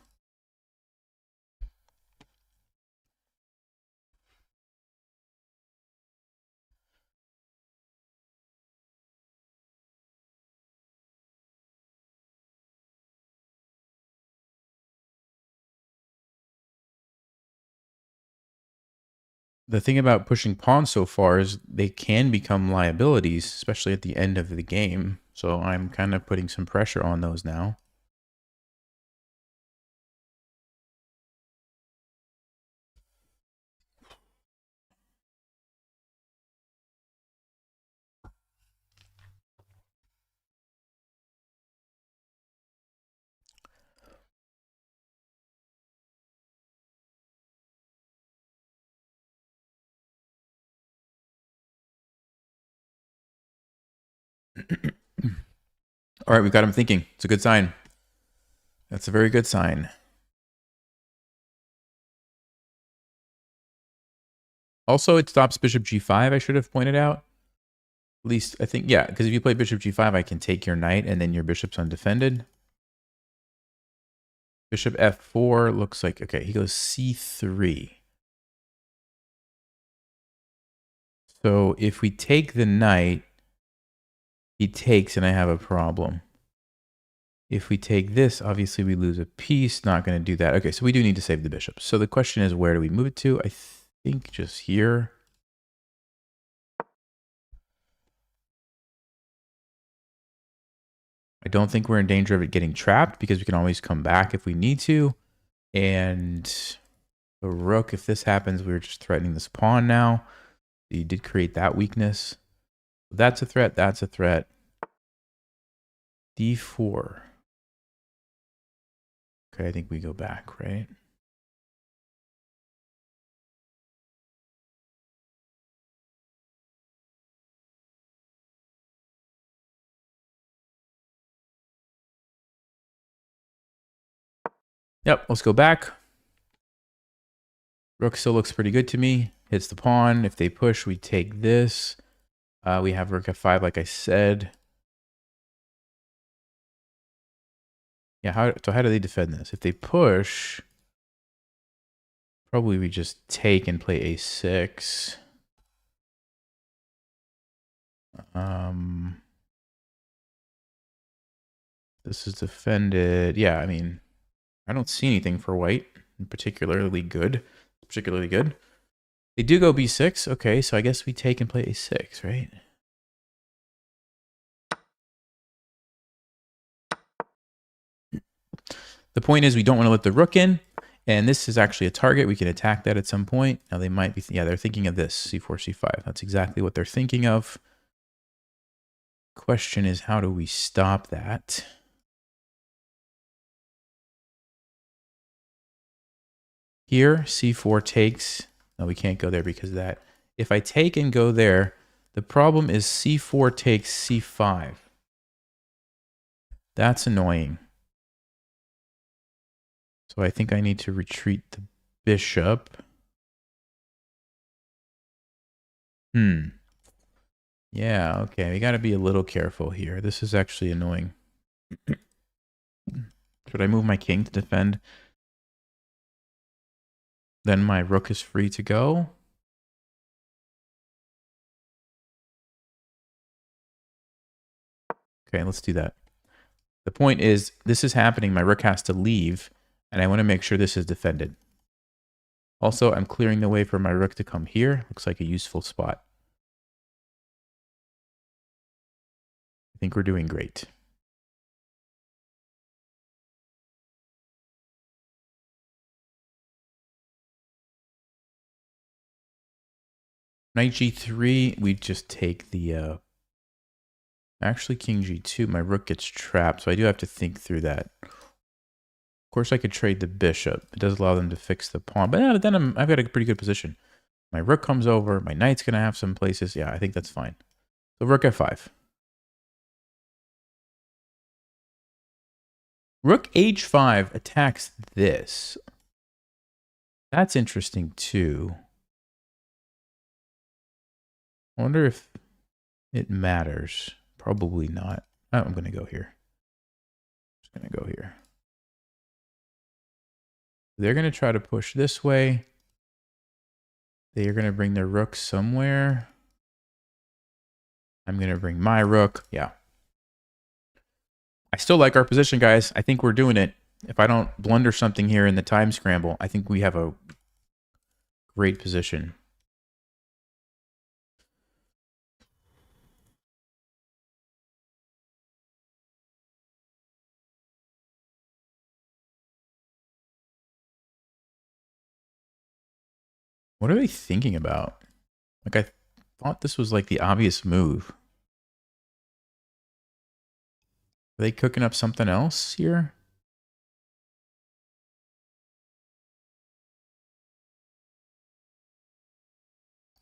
The thing about pushing pawns so far is they can become liabilities, especially at the end of the game. So I'm kind of putting some pressure on those now. All right, we've got him thinking. It's a good sign. That's a very good sign. Also, it stops bishop g5, I should have pointed out. At least, I think, yeah, because if you play bishop g5, I can take your knight, and then your bishop's undefended. Bishop f4 looks like, okay, he goes c3. So if we take the knight, he takes, and I have a problem. If we take this, obviously we lose a piece. Not going to do that. Okay, so we do need to save the bishop. So the question is, where do we move it to? I think just here. I don't think we're in danger of it getting trapped because we can always come back if we need to. And the rook, if this happens, we're just threatening this pawn now. You did create that weakness. That's a threat. That's a threat. D4. Okay, I think we go back, right? Yep, let's go back. Rook still looks pretty good to me. Hits the pawn. If they push, we take this. We have rook f5, like I said. Yeah, so how do they defend this? If they push, probably we just take and play a6. This is defended. Yeah, I mean, I don't see anything for white particularly good. They do go b6. Okay, so I guess we take and play a6, right? The point is we don't want to let the rook in, and this is actually a target. We can attack that at some point. Now they might be, yeah, they're thinking of this, c4, c5. That's exactly what they're thinking of. Question is, how do we stop that? Here, c4 takes. No, we can't go there because of that. If I take and go there, the problem is c4 takes c5. That's annoying. So I think I need to retreat the bishop. Yeah, okay. We got to be a little careful here. This is actually annoying. Should I move my king to defend? Then my rook is free to go. Okay, let's do that. The point is, this is happening. My rook has to leave, and I want to make sure this is defended. Also, I'm clearing the way for my rook to come here. Looks like a useful spot. I think we're doing great. Knight g3, we just take the... Actually, king g2, my rook gets trapped, so I do have to think through that. Of course, I could trade the bishop. It does allow them to fix the pawn, but then I've got a pretty good position. My rook comes over. My knight's going to have some places. Yeah, I think that's fine. So rook f5. Rook h5 attacks this. That's interesting too. I wonder if it matters. Probably not. Oh, I'm going to go here. Just going to go here. They're going to try to push this way. They are going to bring their rook somewhere. I'm going to bring my rook. Yeah. I still like our position, guys. I think we're doing it. If I don't blunder something here in the time scramble, I think we have a great position. What are they thinking about? Like, I thought this was like the obvious move. Are they cooking up something else here?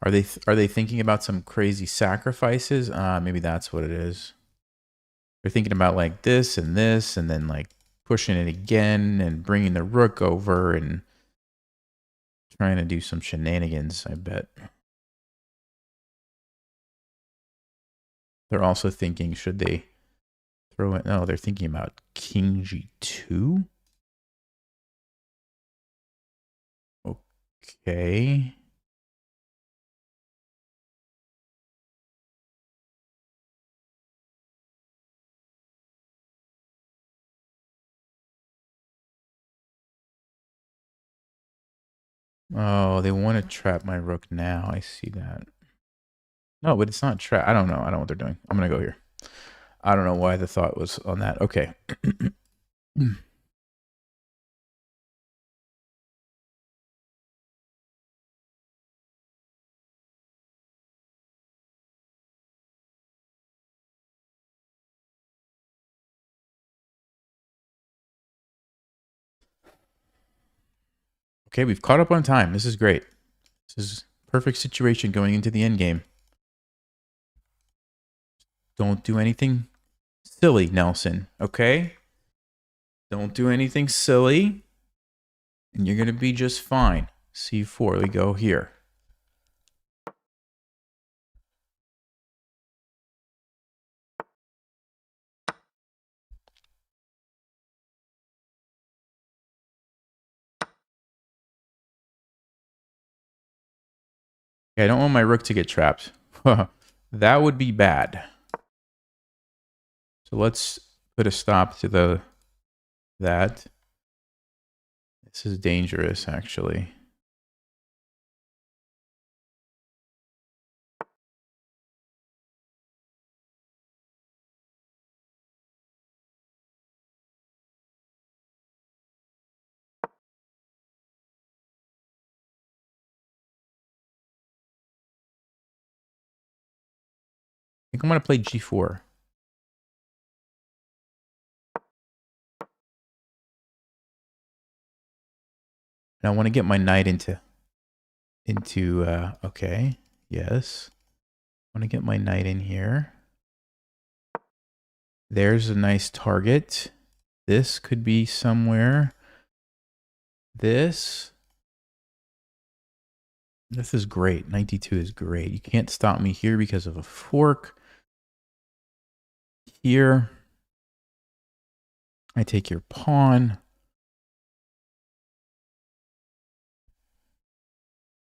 Are they thinking about some crazy sacrifices? Maybe that's what it is. They're thinking about like this, and then like pushing it again and bringing the rook over and trying to do some shenanigans, I bet. They're also thinking, should they throw it? No, they're thinking about king g2. Okay. Oh, they want to trap my rook now. I see that. No, but it's not trap. I don't know. I don't know what they're doing. I'm going to go here. I don't know why the thought was on that. Okay. Okay, we've caught up on time. This is great. This is perfect situation going into the end game. Don't do anything silly, Nelson. Okay? Don't do anything silly. And you're going to be just fine. C4. We go here. Okay, I don't want my rook to get trapped. That would be bad. So let's put a stop to that. This is dangerous, actually. I think I'm going to play G4. And I want to get my knight into okay, yes. I want to get my knight in here. There's a nice target. This could be somewhere. This is great. 92 is great. You can't stop me here because of a fork. Here, I take your pawn.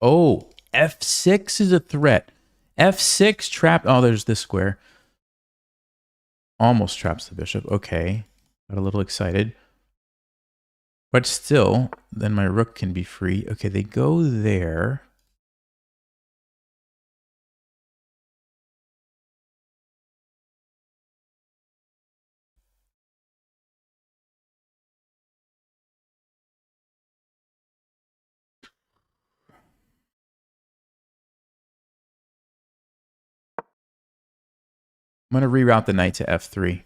Oh, F6 is a threat. F6 trapped. Oh, there's this square. Almost traps the bishop. Okay. Got a little excited. But still, then my rook can be free. Okay, they go there. I'm going to reroute the knight to F3.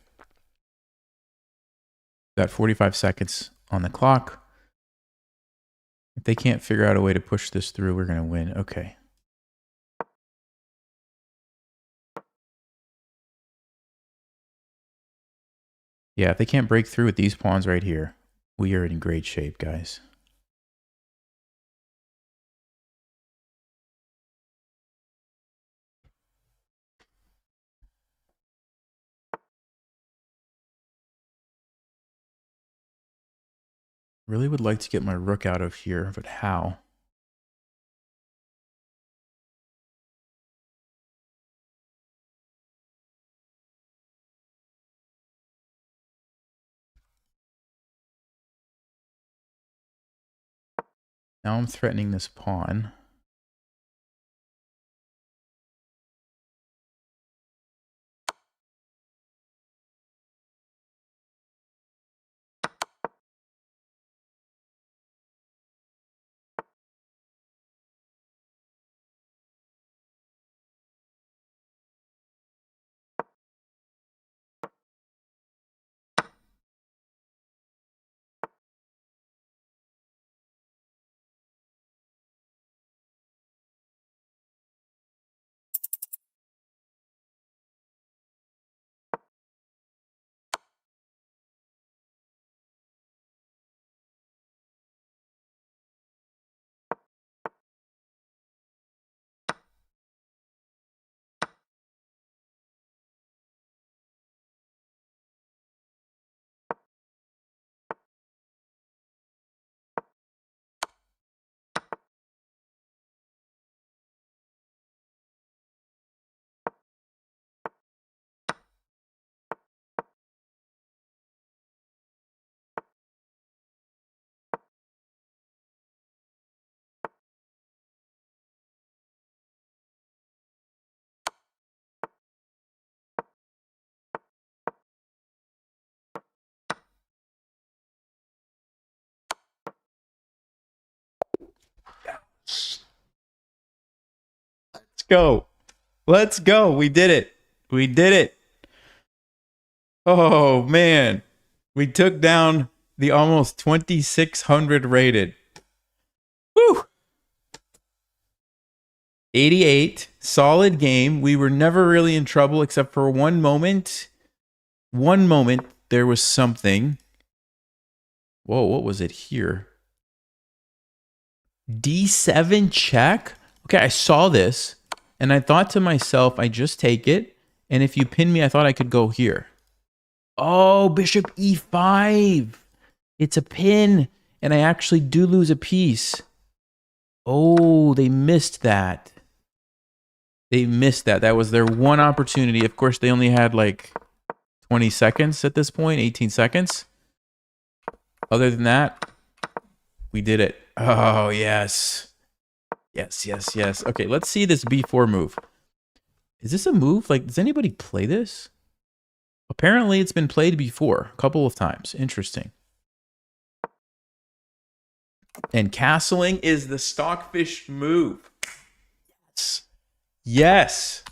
Got 45 seconds on the clock. If they can't figure out a way to push this through, we're going to win. Okay. Yeah, if they can't break through with these pawns right here, we are in great shape, guys. Really would like to get my rook out of here, but how? Now I'm threatening this pawn. go. Let's go. We did it. We did it. Oh, man. We took down the almost 2,600 rated. Woo! 88. Solid game. We were never really in trouble except for one moment. One moment, there was something. Whoa, what was it here? D7 check? Okay, I saw this, and I thought to myself, I just take it, and if you pin me, I thought I could go here. Oh, bishop e5. It's a pin, and I actually do lose a piece. Oh, they missed that. They missed that. That was their one opportunity. Of course, they only had like 20 seconds at this point, 18 seconds. Other than that, we did it. Oh, yes. Yes, yes, yes. Okay, let's see this b4 move. Is this a move? Like, does anybody play this? Apparently, it's been played before a couple of times. Interesting. And castling is the stockfish move. Yes. Yes.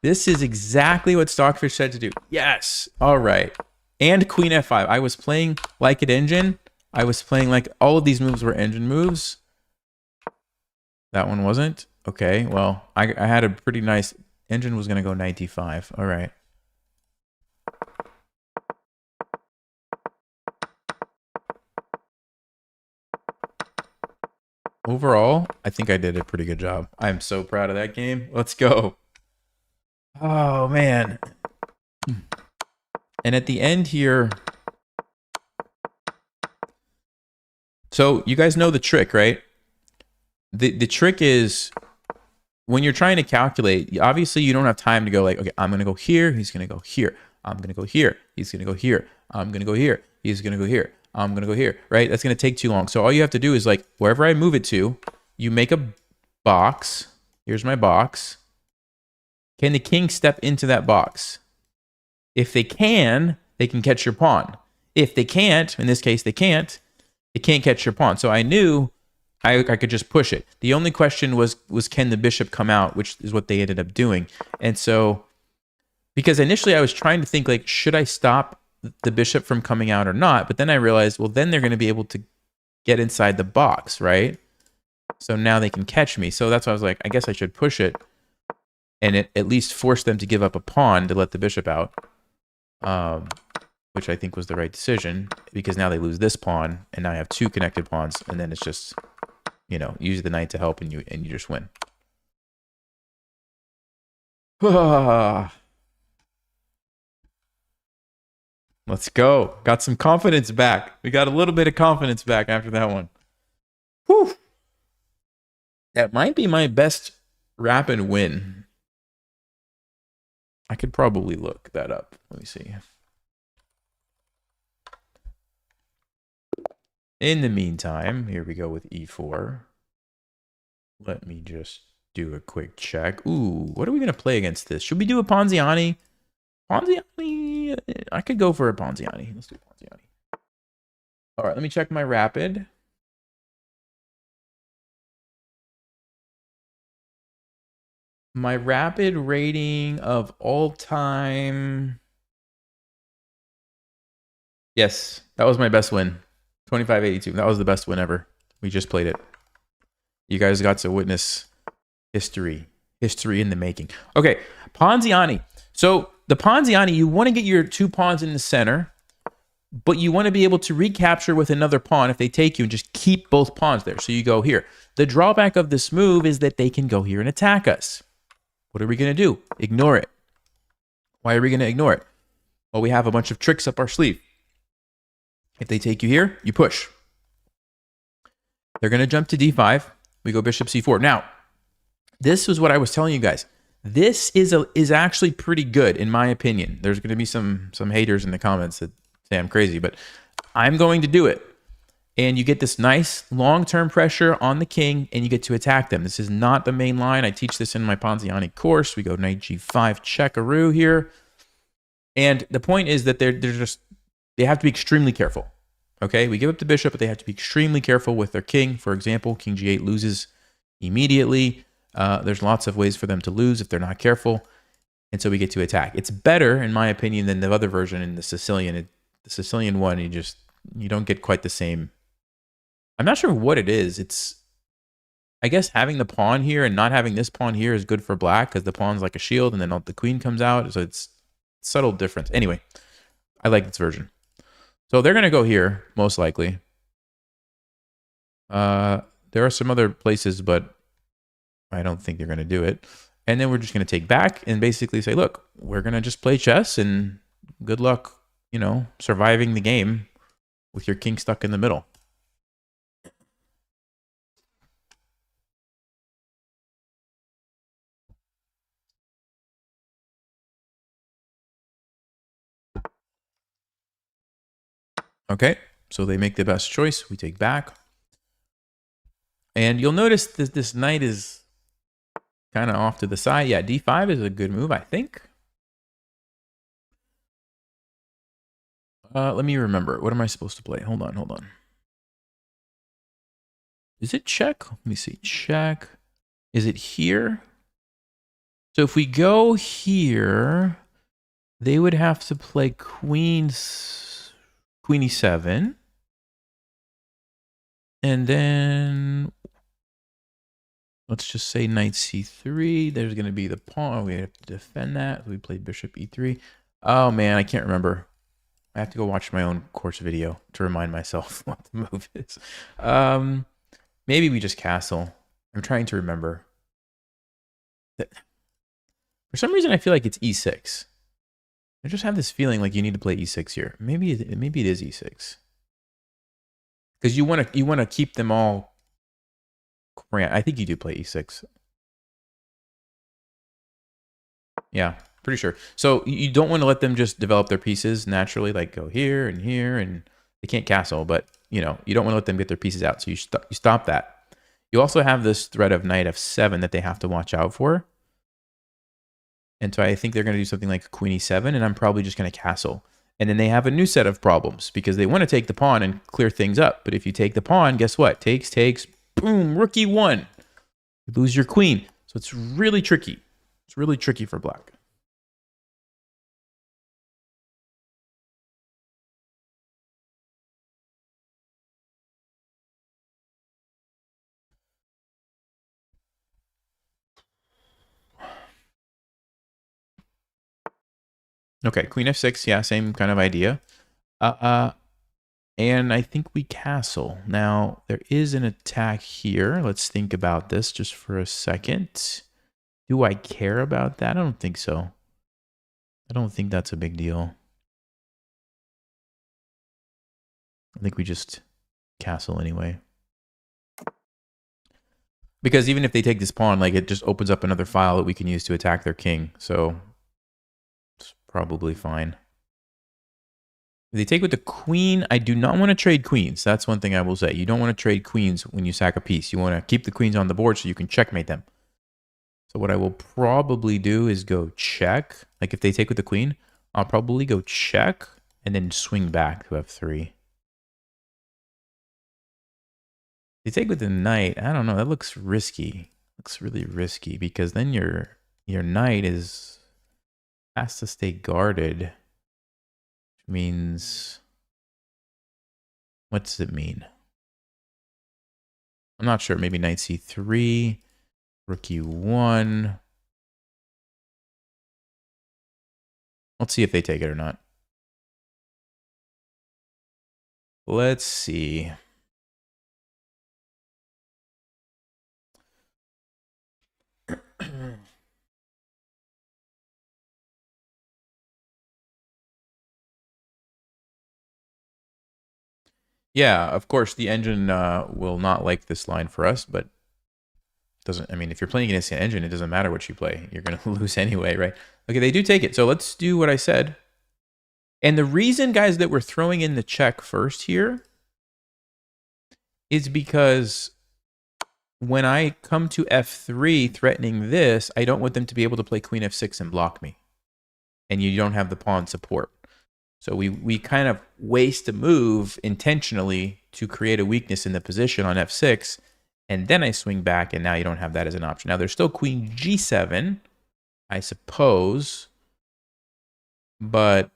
This is exactly what stockfish said to do. Yes. All right. And queen f5. I was playing like an engine. I was playing like all of these moves were engine moves. That one wasn't. Okay. Well, I had a pretty nice engine was going to go knight d5. All right. Overall, I think I did a pretty good job. I'm so proud of that game. Let's go. Oh, man. And at the end here, so you guys know the trick, right? The trick is when you're trying to calculate, obviously you don't have time to go like, okay, I'm going to go here. He's going to go here. I'm going to go here. He's going to go here. I'm going to go here. He's going to go here. I'm going to go here, right? That's going to take too long. So all you have to do is like, wherever I move it to, you make a box. Here's my box. Can the king step into that box? If they can catch your pawn. If they can't, in this case, they can't catch your pawn. So I knew I could just push it. The only question was can the bishop come out, which is what they ended up doing. And so, because initially I was trying to think like, should I stop the bishop from coming out or not? But then I realized, well, then they're going to be able to get inside the box, right? So now they can catch me. So that's why I was like, I guess I should push it and at least force them to give up a pawn to let the bishop out. Which I think was the right decision, because now they lose this pawn, and now I have two connected pawns, and then it's just, you know, use the knight to help, and you just win. Let's go. Got some confidence back. We got a little bit of confidence back after that one. Whew. That might be my best rapid win. I could probably look that up. Let me see. In the meantime, here we go with e4. Let me just do a quick check. Ooh, what are we going to play against this? Should we do a Ponziani? Ponziani? I could go for a Ponziani. Let's do Ponziani. All right, let me check my rapid. My rapid rating of all time. Yes, that was my best win. 2582. That was the best win ever. We just played it. You guys got to witness history. History in the making. Okay, Ponziani. So the Ponziani, you want to get your two pawns in the center, but you want to be able to recapture with another pawn if they take you and just keep both pawns there. So you go here. The drawback of this move is that they can go here and attack us. What are we going to do? Ignore it. Why are we going to ignore it? Well, we have a bunch of tricks up our sleeve. If they take you here, you push. They're going to jump to d5. We go bishop c4. Now, this was what I was telling you guys. This is actually pretty good, in my opinion. There's going to be some haters in the comments that say I'm crazy, but I'm going to do it. And you get this nice long-term pressure on the king, and you get to attack them. This is not the main line. I teach this in my Ponziani course. We go knight g5 checkaroo here. And the point is that they have to be extremely careful. Okay, we give up the bishop, but they have to be extremely careful with their king. For example, king g8 loses immediately. There's lots of ways for them to lose if they're not careful. And so we get to attack. It's better, in my opinion, than the other version in the Sicilian. The Sicilian one, you don't get quite the same. I'm not sure what it is. It's, I guess having the pawn here and not having this pawn here is good for black because the pawn's like a shield and then the queen comes out. So it's a subtle difference. Anyway, I like this version. So they're going to go here, most likely. There are some other places, but I don't think they're going to do it. And then we're just going to take back and basically say, look, we're going to just play chess and good luck, surviving the game with your king stuck in the middle. Okay, so they make the best choice. We take back. And you'll notice that this knight is kind of off to the side. Yeah, d5 is a good move, I think. Let me remember. What am I supposed to play? Hold on. Is it check? Let me see. Check. Is it here? So if we go here, they would have to play queen e7. And then let's just say knight c3. There's going to be the pawn. We have to defend that. We played bishop e3. Oh, man, I can't remember. I have to go watch my own course video to remind myself what the move is. Maybe we just castle. I'm trying to remember. For some reason, I feel like it's e6. I just have this feeling like you need to play e6 here. Maybe it is e6. Because you want to keep them all cramped. I think you do play e6. Yeah, pretty sure. So you don't want to let them just develop their pieces naturally, like go here, and they can't castle. But you don't want to let them get their pieces out. So you stop that. You also have this threat of knight f7 that they have to watch out for. And so I think they're going to do something like queen e7, and I'm probably just going to castle. And then they have a new set of problems because they want to take the pawn and clear things up. But if you take the pawn, guess what? Takes, boom, rook e1. You lose your queen. So it's really tricky. It's really tricky for black. Okay, queen f6, yeah, same kind of idea. And I think we castle. Now, there is an attack here. Let's think about this just for a second. Do I care about that? I don't think so. I don't think that's a big deal. I think we just castle anyway. Because even if they take this pawn, like it just opens up another file that we can use to attack their king. So it's probably fine. If they take with the queen, I do not want to trade queens. That's one thing I will say. You don't want to trade queens when you sack a piece. You want to keep the queens on the board so you can checkmate them. So what I will probably do is go check. Like if they take with the queen, I'll probably go check and then swing back to f3. If they take with the knight, I don't know. That looks risky. Looks really risky because then your knight has to stay guarded. Means, what does it mean? I'm not sure. Maybe knight c3, rook e1. Let's see if they take it or not. Let's see. Yeah, of course, the engine will not like this line for us, but I mean, if you're playing against the engine, it doesn't matter what you play. You're going to lose anyway, right? Okay, they do take it. So let's do what I said. And the reason, guys, that we're throwing in the check first here is because when I come to f3 threatening this, I don't want them to be able to play queen f6 and block me. And you don't have the pawn support. So we kind of waste a move intentionally to create a weakness in the position on f6. and then I swing back, and now you don't have that as an option. Now, there's still queen g7, I suppose, but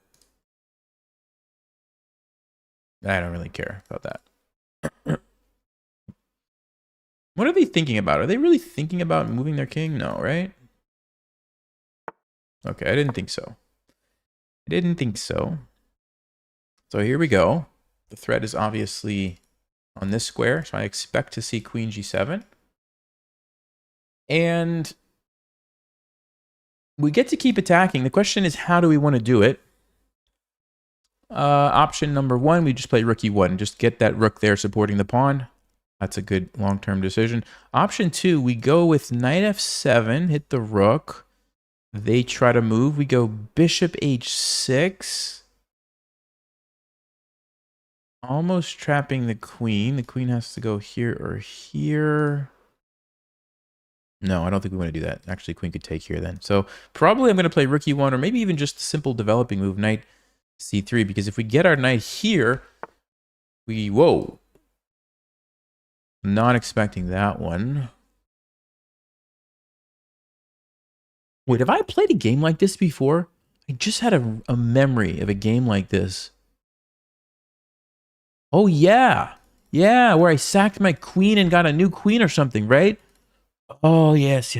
I don't really care about that. What are they thinking about? Are they really thinking about moving their king? No, right? Okay, I didn't think so. I didn't think so. So here we go. The threat is obviously on this square, so I expect to see queen g7. And we get to keep attacking. The question is, how do we want to do it? Option number one, we just play rook e1. Just get that rook there supporting the pawn. That's a good long-term decision. Option two, we go with knight f7, hit the rook. They try to move. We go bishop h6. Almost trapping the queen. The queen has to go here or here. No, I don't think we want to do that. Actually, queen could take here then. So probably I'm going to play rook e1, or maybe even just a simple developing move, knight c3. Because if we get our knight here, whoa. Not expecting that one. Wait, have I played a game like this before? I just had a memory of a game like this. Oh, yeah. Yeah, where I sacked my queen and got a new queen or something, right? Oh, yes.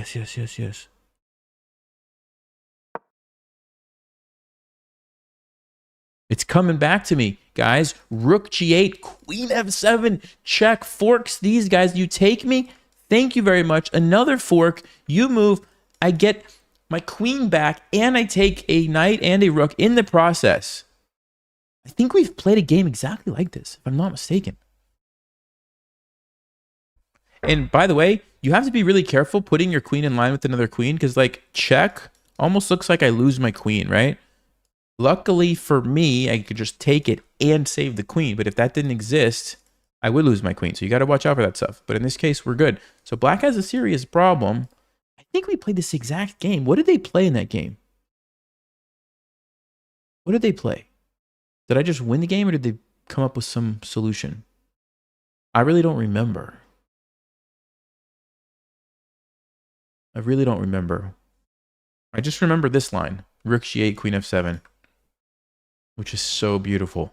It's coming back to me, guys. Rook g8, queen f7, check, forks these guys. You take me? Thank you very much. Another fork. You move. I get my queen back, and I take a knight and a rook in the process. I think we've played a game exactly like this, if I'm not mistaken. And by the way, you have to be really careful putting your queen in line with another queen, because like check almost looks like I lose my queen, right? Luckily for me, I could just take it and save the queen. But if that didn't exist, I would lose my queen. So you got to watch out for that stuff. But in this case, we're good. So black has a serious problem. I think we played this exact game. What did they play in that game? What did they play? Did I just win the game, or did they come up with some solution? I really don't remember. I really don't remember. I just remember this line. Rook g8, queen f7. Which is so beautiful.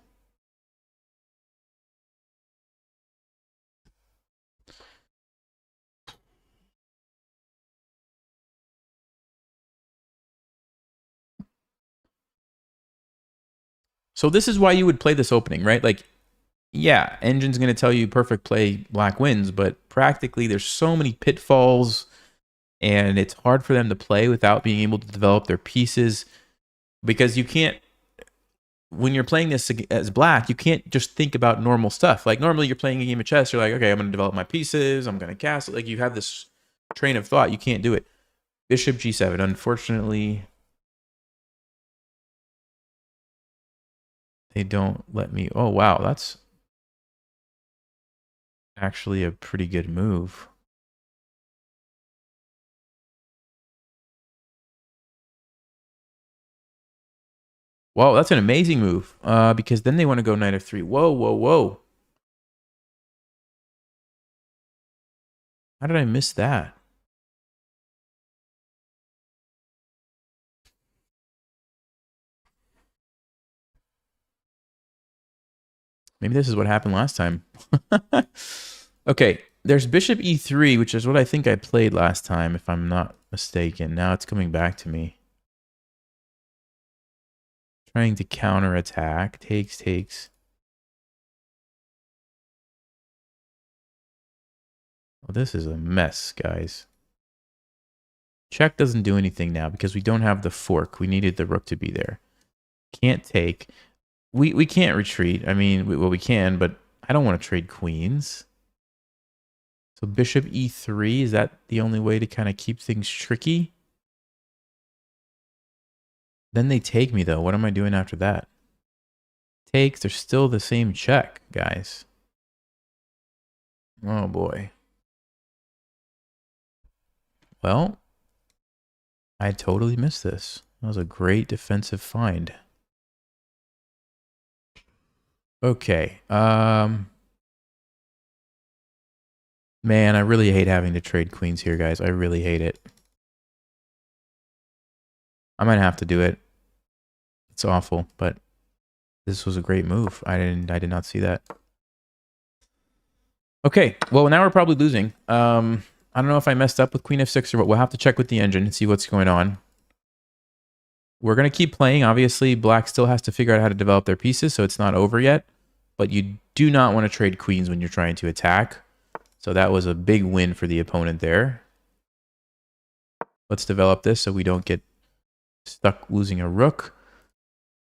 So this is why you would play this opening, right? Like, yeah, Engine's going to tell you perfect play, black wins, but practically there's so many pitfalls, and it's hard for them to play without being able to develop their pieces, because you can't, when you're playing this as black, you can't just think about normal stuff. Like normally you're playing a game of chess, you're like, okay, I'm going to develop my pieces, I'm going to castle. Like you have this train of thought. You can't do it. Bishop g7, unfortunately, they don't let me. Oh, wow, that's actually a pretty good move. Whoa, that's an amazing move. Because then they want to go knight f3. Whoa. How did I miss that? Maybe this is what happened last time. Okay, there's bishop e3, which is what I think I played last time, if I'm not mistaken. Now it's coming back to me. Trying to counterattack. Takes. Well, this is a mess, guys. Check doesn't do anything now because we don't have the fork. We needed the rook to be there. Can't take. We can't retreat. I mean, well, we can, but I don't want to trade queens. So bishop e3, is that the only way to kind of keep things tricky? Then they take me, though. What am I doing after that? Takes, they're still the same check, guys. Oh, boy. Well, I totally missed this. That was a great defensive find. Okay. Man, I really hate having to trade queens here, guys. I really hate it. I might have to do it. It's awful, but this was a great move. I did not see that. Okay, well, now we're probably losing. I don't know if I messed up with queen f6 or what. We'll have to check with the engine and see what's going on. We're going to keep playing. Obviously, black still has to figure out how to develop their pieces, so it's not over yet. But you do not want to trade queens when you're trying to attack. So that was a big win for the opponent there. Let's develop this so we don't get stuck losing a rook.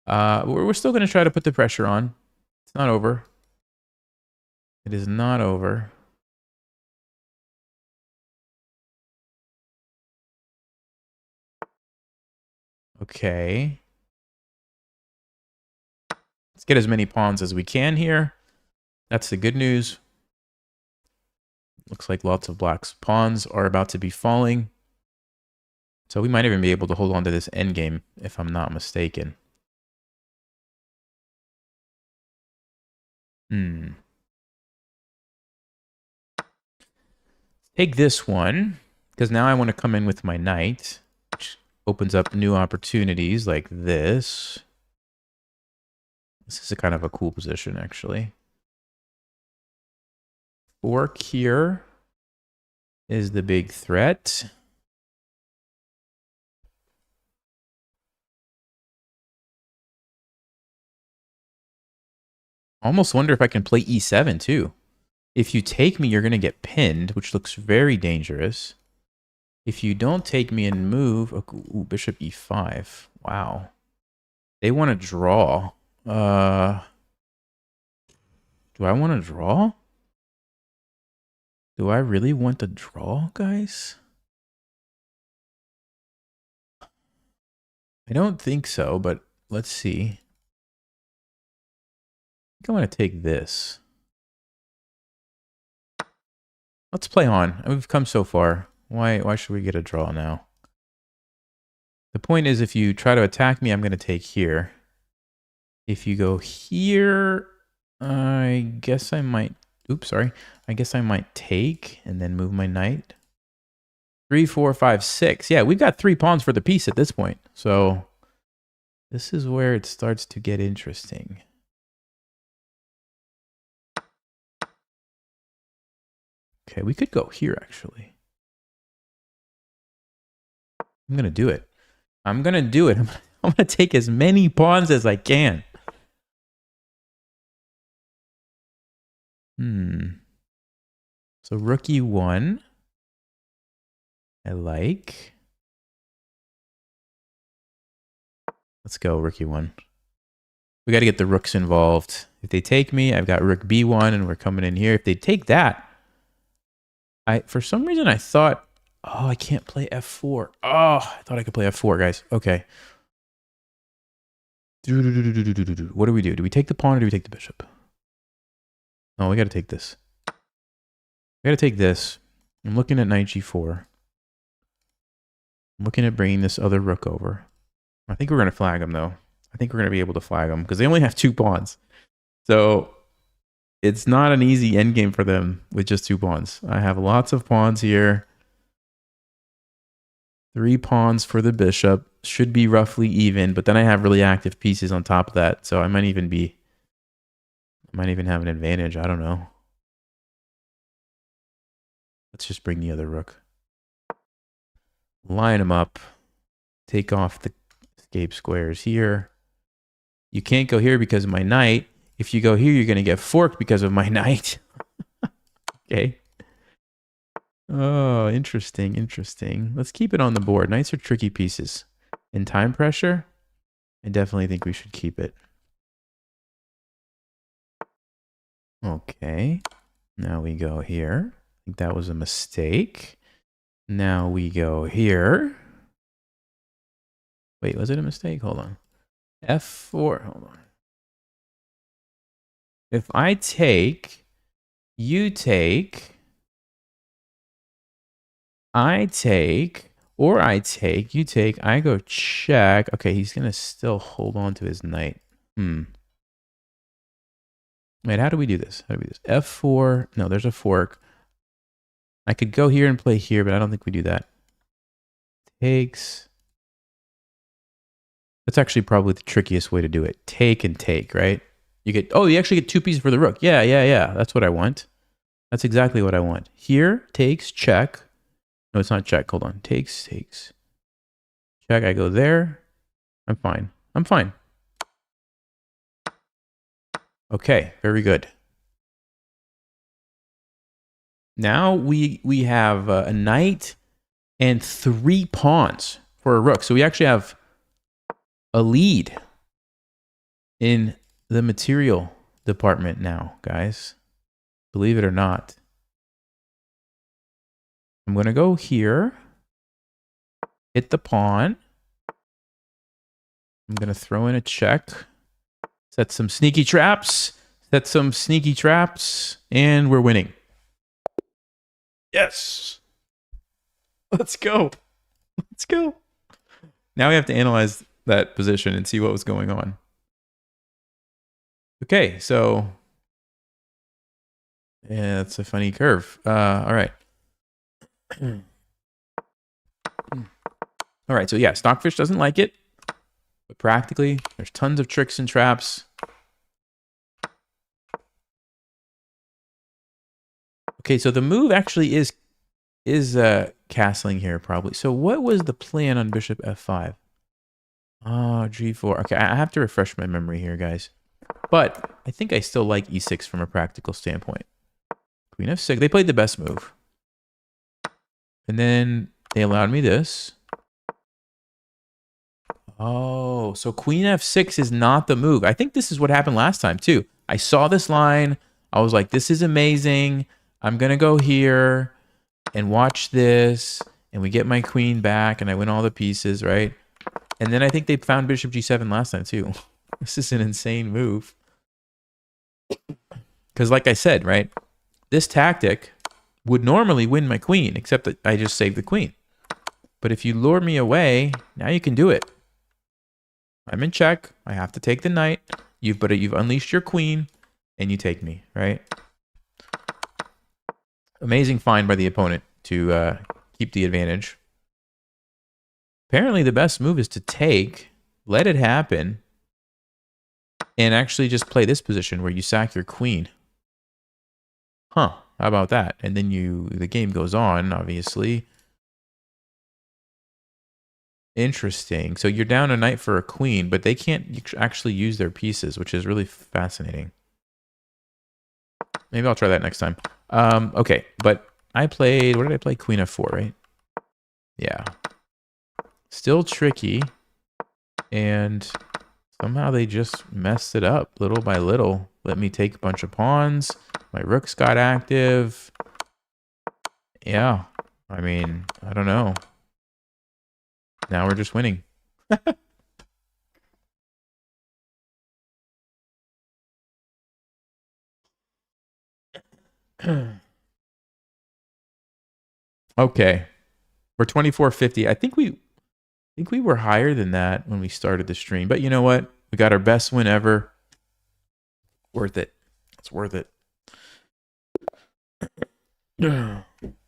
We're still going to try to put the pressure on. It's not over. It is not over. Okay. Let's get as many pawns as we can here. That's the good news. Looks like lots of black's pawns are about to be falling. So we might even be able to hold on to this endgame, if I'm not mistaken. Take this one, because now I want to come in with my knight, which opens up new opportunities like this. This is a kind of a cool position, actually. Fork here is the big threat. I almost wonder if I can play e7 too. If you take me, you're going to get pinned, which looks very dangerous. If you don't take me and move... Ooh, bishop e5. Wow. They want to draw. Do I want to draw? Do I really want to draw, guys? I don't think so, but let's see. I think I want to take this. Let's play on. We've come so far. Why should we get a draw now? The point is, if you try to attack me, I'm going to take here. If you go here, I guess I might... Oops, sorry. I guess I might take and then move my knight. 3, 4, 5, 6. Yeah, we've got 3 pawns for the piece at this point. So this is where it starts to get interesting. Okay, we could go here, actually. I'm going to do it. I'm going to do it. I'm going to take as many pawns as I can. So rook e1. I like. Let's go, rook e1. We got to get the rooks involved. If they take me, I've got rook b1 and we're coming in here. If they take that, for some reason I thought, oh, I can't play f4. Oh, I thought I could play f4, guys. Okay. What do we do? Do we take the pawn or do we take the bishop? No, we got to take this. We got to take this. I'm looking at knight g4. I'm looking at bringing this other rook over. I think we're going to flag them, though. I think we're going to be able to flag them because they only have 2 pawns. So it's not an easy endgame for them with just 2 pawns. I have lots of pawns here. 3 pawns for the bishop. Should be roughly even, but then I have really active pieces on top of that. So I might even have an advantage. I don't know. Let's just bring the other rook. Line them up. Take off the escape squares here. You can't go here because of my knight. If you go here, you're going to get forked because of my knight. Okay. Oh, interesting, interesting. Let's keep it on the board. Knights are tricky pieces. In time pressure, I definitely think we should keep it. Okay. Now we go here. I think that was a mistake. Now we go here. Wait, was it a mistake? Hold on. F4. Hold on. If I take, you take, I take, or I take, you take, I go check. Okay, he's going to still hold on to his knight. Wait, how do we do this? How do we do this? F4. No, there's a fork. I could go here and play here, but I don't think we do that. Takes. That's actually probably the trickiest way to do it. Take and take, right? You get, oh, you actually get 2 pieces for the rook. Yeah. That's what I want. That's exactly what I want. Here, takes, check. No, it's not check. Hold on. Takes. Check. I go there. I'm fine. Okay, very good. Now we have a knight and 3 pawns for a rook. So we actually have a lead in the material department now, guys. Believe it or not. I'm going to go here. Hit the pawn. I'm going to throw in a check. Set some sneaky traps. And we're winning. Yes. Let's go. Now we have to analyze that position and see what was going on. Okay, so yeah, that's a funny curve. All right. All right, so yeah, Stockfish doesn't like it, but practically there's tons of tricks and traps. Okay, so the move actually is castling here probably. So what was the plan on bishop f5? Oh, g4. Okay, I have to refresh my memory here, guys. But I think I still like e6 from a practical standpoint. Queen f6. They played the best move. And then they allowed me this. Oh, so queen f6 is not the move. I think this is what happened last time too. I saw this line. I was like, this is amazing. I'm going to go here and watch this. And we get my queen back and I win all the pieces, right? And then I think they found bishop g7 last time too. This is an insane move. Because like I said, right? This tactic would normally win my queen, except that I just saved the queen. But if you lure me away, now you can do it. I'm in check. I have to take the knight. But you've unleashed your queen, and you take me, right? Amazing find by the opponent to keep the advantage. Apparently, the best move is to take, let it happen, and actually just play this position where you sack your queen. Huh? How about that? And then the game goes on, obviously. Interesting. So you're down a knight for a queen, but they can't actually use their pieces, which is really fascinating. Maybe I'll try that next time. Okay, but I played, what did I play? Queen f4, right? Yeah. Still tricky. And somehow they just messed it up little by little. Let me take a bunch of pawns. My rooks got active. Yeah. I mean, I don't know. Now we're just winning. Okay. We're 2450. I think we were higher than that when we started the stream. But you know what? We got our best win ever. Worth it. It's worth it.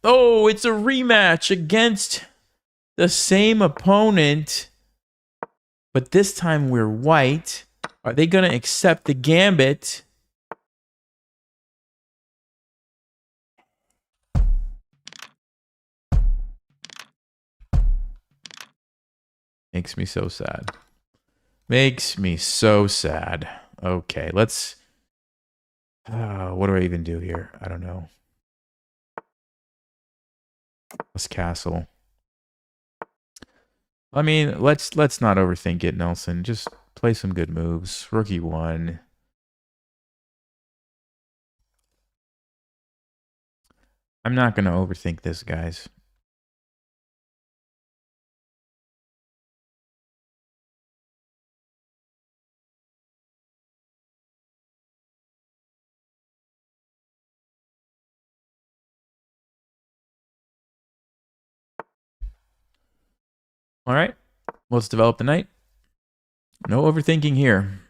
Oh, it's a rematch against the same opponent. But this time we're white. Are they going to accept the gambit? Makes me so sad. Makes me so sad. Okay, let's... what do I even do here? I don't know. Let's castle. I mean, let's not overthink it, Nelson. Just play some good moves. Rook e1. I'm not going to overthink this, guys. All right, let's develop the knight. No overthinking here.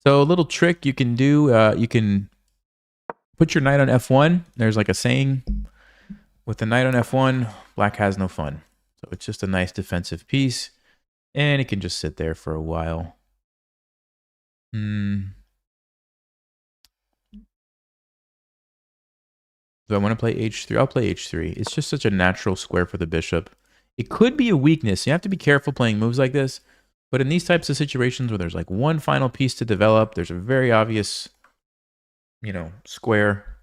So a little trick you can do, you can put your knight on f1. There's like a saying. with the knight on f1, black has no fun. So it's just a nice defensive piece, and it can just sit there for a while. Do I want to play h3? I'll play h3. It's just such a natural square for the bishop. It could be a weakness. You have to be careful playing moves like this. But in these types of situations where there's like one final piece to develop, there's a very obvious, square.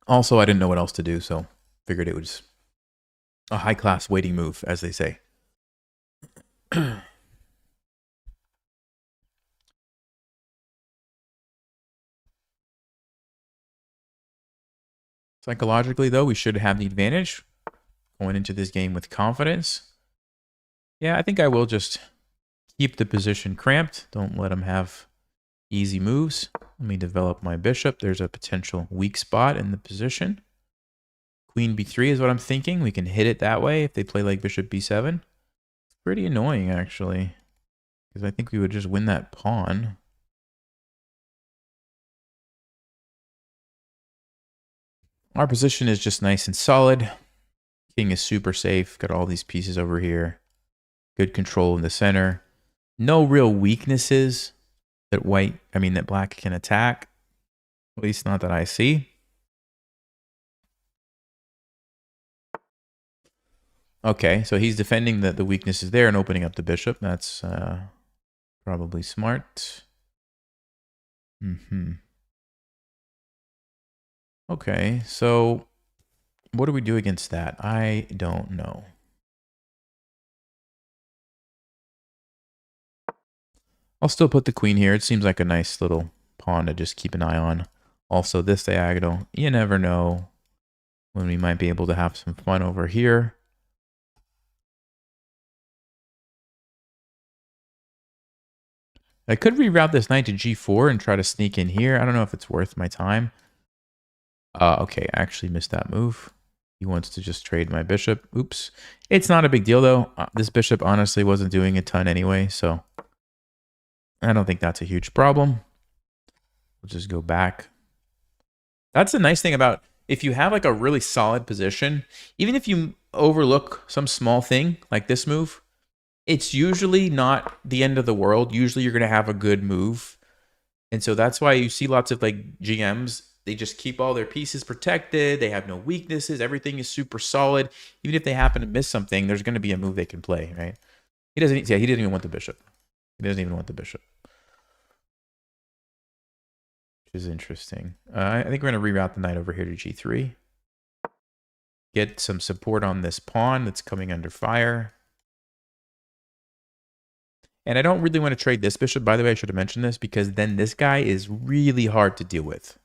Also, I didn't know what else to do, so figured it was a high-class waiting move, as they say. Psychologically, though, we should have the advantage going into this game with confidence. Yeah, I think I will just keep the position cramped. Don't let him have easy moves. Let me develop my bishop. There's a potential weak spot in the position. Queen b3 is what I'm thinking. We can hit it that way if they play like bishop b7. It's pretty annoying, actually, because I think we would just win that pawn. Our position is just nice and solid. King is super safe. Got all these pieces over here. Good control in the center. No real weaknesses that black can attack. At least not that I see. Okay, so he's defending the weaknesses there and opening up the bishop. That's probably smart. Okay, so what do we do against that? I don't know. I'll still put the queen here. It seems like a nice little pawn to just keep an eye on. Also, this diagonal, you never know when we might be able to have some fun over here. I could reroute this knight to g4 and try to sneak in here. I don't know if it's worth my time. Okay, I actually missed that move. He wants to just trade my bishop. Oops. It's not a big deal, though. This bishop honestly wasn't doing a ton anyway, so I don't think that's a huge problem. We'll just go back. That's the nice thing about if you have like a really solid position, even if you overlook some small thing like this move, it's usually not the end of the world. Usually you're going to have a good move. And so that's why you see lots of like GMs, they just keep all their pieces protected. They have no weaknesses. Everything is super solid. Even if they happen to miss something, there's going to be a move they can play, right? He didn't even want the bishop. He doesn't even want the bishop. Which is interesting. I think we're going to reroute the knight over here to g3. Get some support on this pawn that's coming under fire. And I don't really want to trade this bishop. By the way, I should have mentioned this because then this guy is really hard to deal with.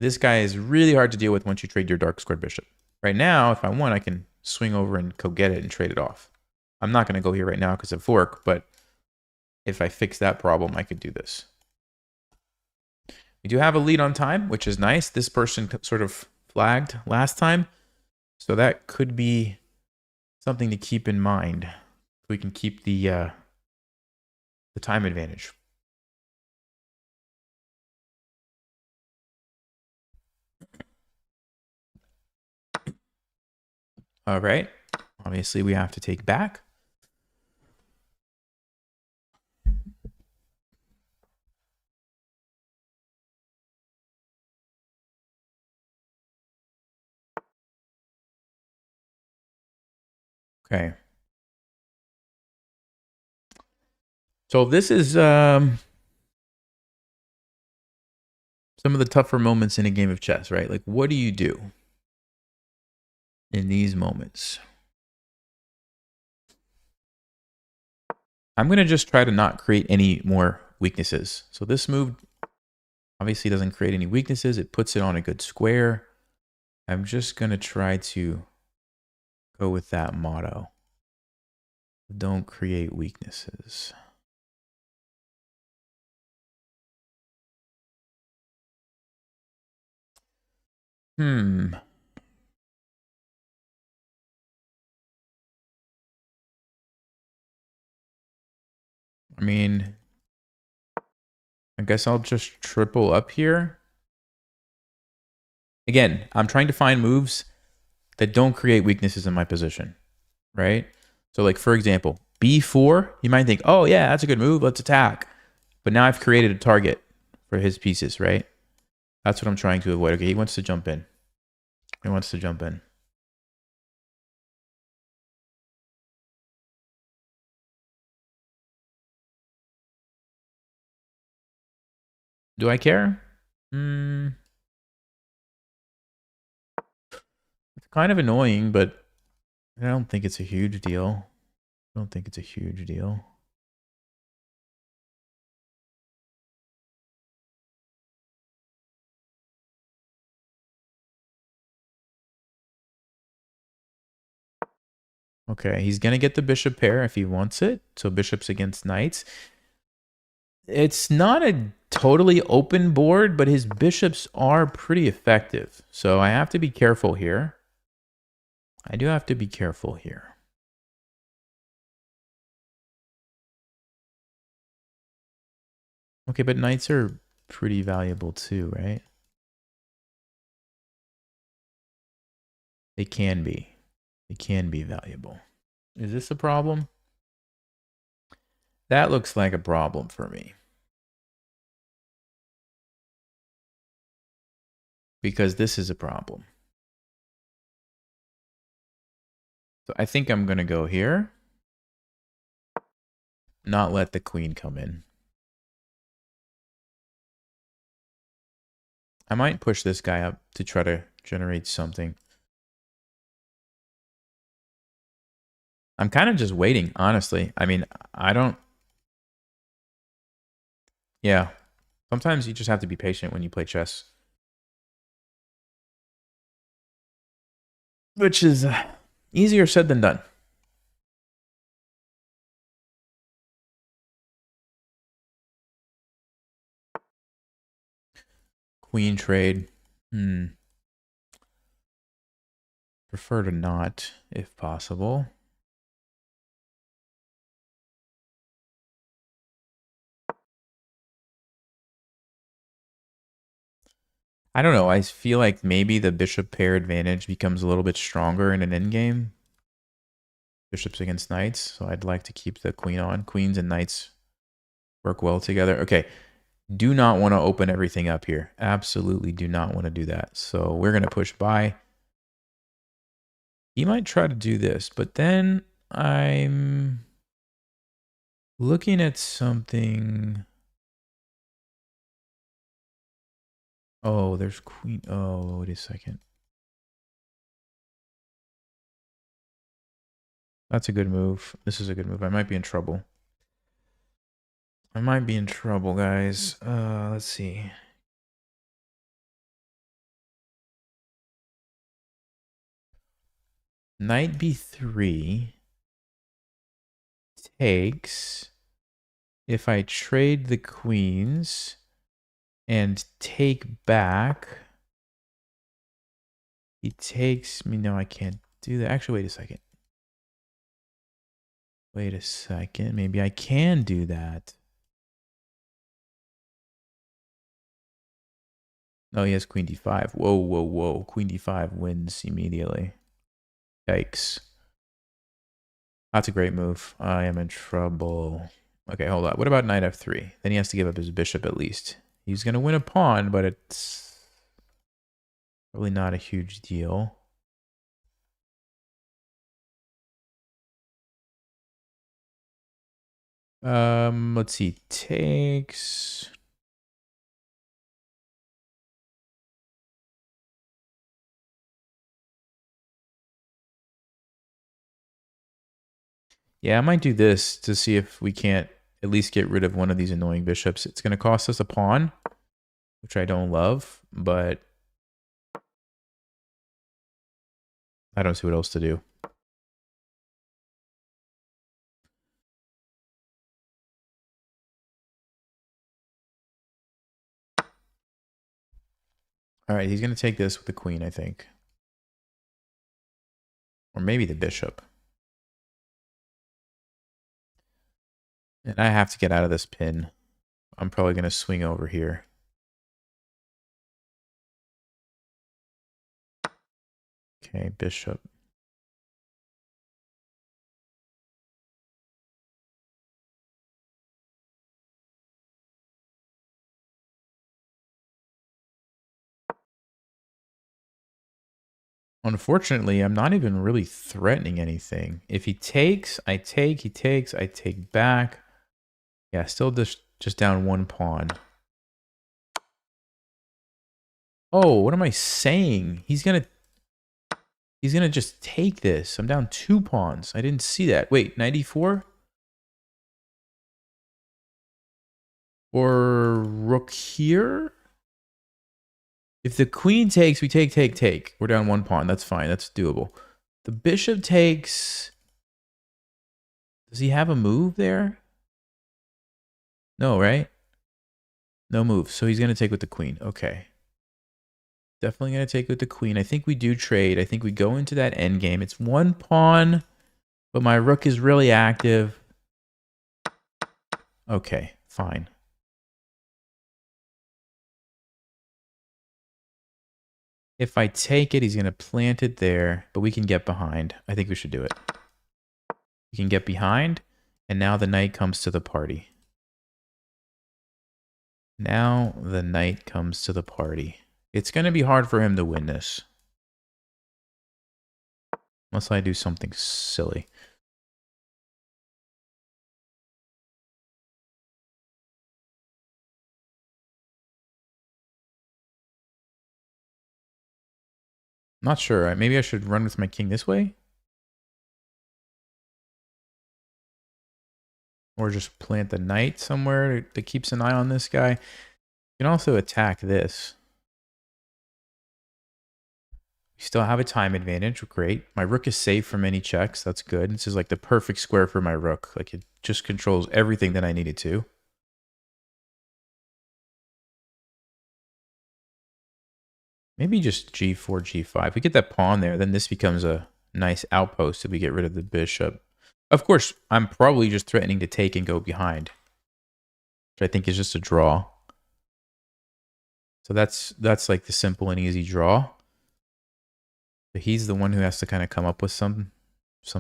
This guy is really hard to deal with once you trade your dark squared bishop. Right now, if I want, I can swing over and go get it and trade it off. I'm not going to go here right now because of fork, but if I fix that problem, I could do this. We do have a lead on time, which is nice. This person sort of flagged last time, so that could be something to keep in mind. We can keep the time advantage. All right. Obviously, we have to take back. Okay. So this is some of the tougher moments in a game of chess, right? Like, what do you do in these moments? I'm going to just try to not create any more weaknesses. So this move obviously doesn't create any weaknesses. It puts it on a good square. I'm just going to try to go with that motto. Don't create weaknesses. I mean, I guess I'll just triple up here. Again, I'm trying to find moves that don't create weaknesses in my position, right? So like, for example, b4, you might think, oh yeah, that's a good move, let's attack. But now I've created a target for his pieces, right? That's what I'm trying to avoid. Okay, he wants to jump in. He wants to jump in. Do I care? It's kind of annoying, but I don't think it's a huge deal. I don't think it's a huge deal. Okay, he's going to get the bishop pair if he wants it. So bishops against knights. It's not a totally open board, but his bishops are pretty effective. So I have to be careful here. I do have to be careful here. Okay, but knights are pretty valuable too, right? They can be. They can be valuable. Is this a problem? That looks like a problem for me. Because this is a problem. So I think I'm going to go here. Not let the queen come in. I might push this guy up to try to generate something. I'm kind of just waiting, honestly. I mean, I don't... Yeah. Sometimes you just have to be patient when you play chess. Which is easier said than done. Queen trade. Prefer to not, if possible. I don't know. I feel like maybe the bishop pair advantage becomes a little bit stronger in an endgame. Bishops against knights. So I'd like to keep the queen on. Queens and knights work well together. Okay. Do not want to open everything up here. Absolutely do not want to do that. So we're going to push by. He might try to do this, but then I'm looking at something. Oh, there's queen. Oh, wait a second. That's a good move. This is a good move. I might be in trouble. I might be in trouble, guys. Let's see. Knight b3 takes. If I trade the queens and take back, he takes me. No, I can't do that. Actually, wait a second. Wait a second. Maybe I can do that. Oh, he has queen d5. Whoa, whoa, whoa. Queen d5 wins immediately. Yikes. That's a great move. I am in trouble. Okay, hold on. What about knight f3? Then he has to give up his bishop at least. He's going to win a pawn, but it's probably not a huge deal. Let's see. Takes. Yeah, I might do this to see if we can't at least get rid of one of these annoying bishops. It's going to cost us a pawn, which I don't love, but I don't see what else to do. All right, he's going to take this with the queen, I think. Or maybe the bishop. And I have to get out of this pin. I'm probably going to swing over here. Okay, bishop. Unfortunately, I'm not even really threatening anything. If he takes, I take. He takes, I take back. Yeah, still just down one pawn. Oh, what am I saying? He's gonna just take this. I'm down 2 pawns. I didn't see that. Wait, 94? Or rook here? If the queen takes, we take. We're down 1 pawn. That's fine. That's doable. The bishop takes. Does he have a move there? No, right? No move. So he's going to take with the queen. Okay. Definitely going to take with the queen. I think we do trade. I think we go into that endgame. It's 1 pawn, but my rook is really active. Okay, fine. If I take it, he's going to plant it there, but we can get behind. I think we should do it. We can get behind, and now the knight comes to the party. Now the knight comes to the party. It's going to be hard for him to win this. Unless I do something silly. Not sure. Maybe I should run with my king this way? Or just plant the knight somewhere that keeps an eye on this guy. You can also attack this. We still have a time advantage. Great. My rook is safe from any checks. That's good. This is like the perfect square for my rook. Like it just controls everything that I needed to. Maybe just g4, g5. If we get that pawn there, then this becomes a nice outpost if we get rid of the bishop. Of course, I'm probably just threatening to take and go behind, which I think is just a draw. So that's like the simple and easy draw. But he's the one who has to kind of come up with some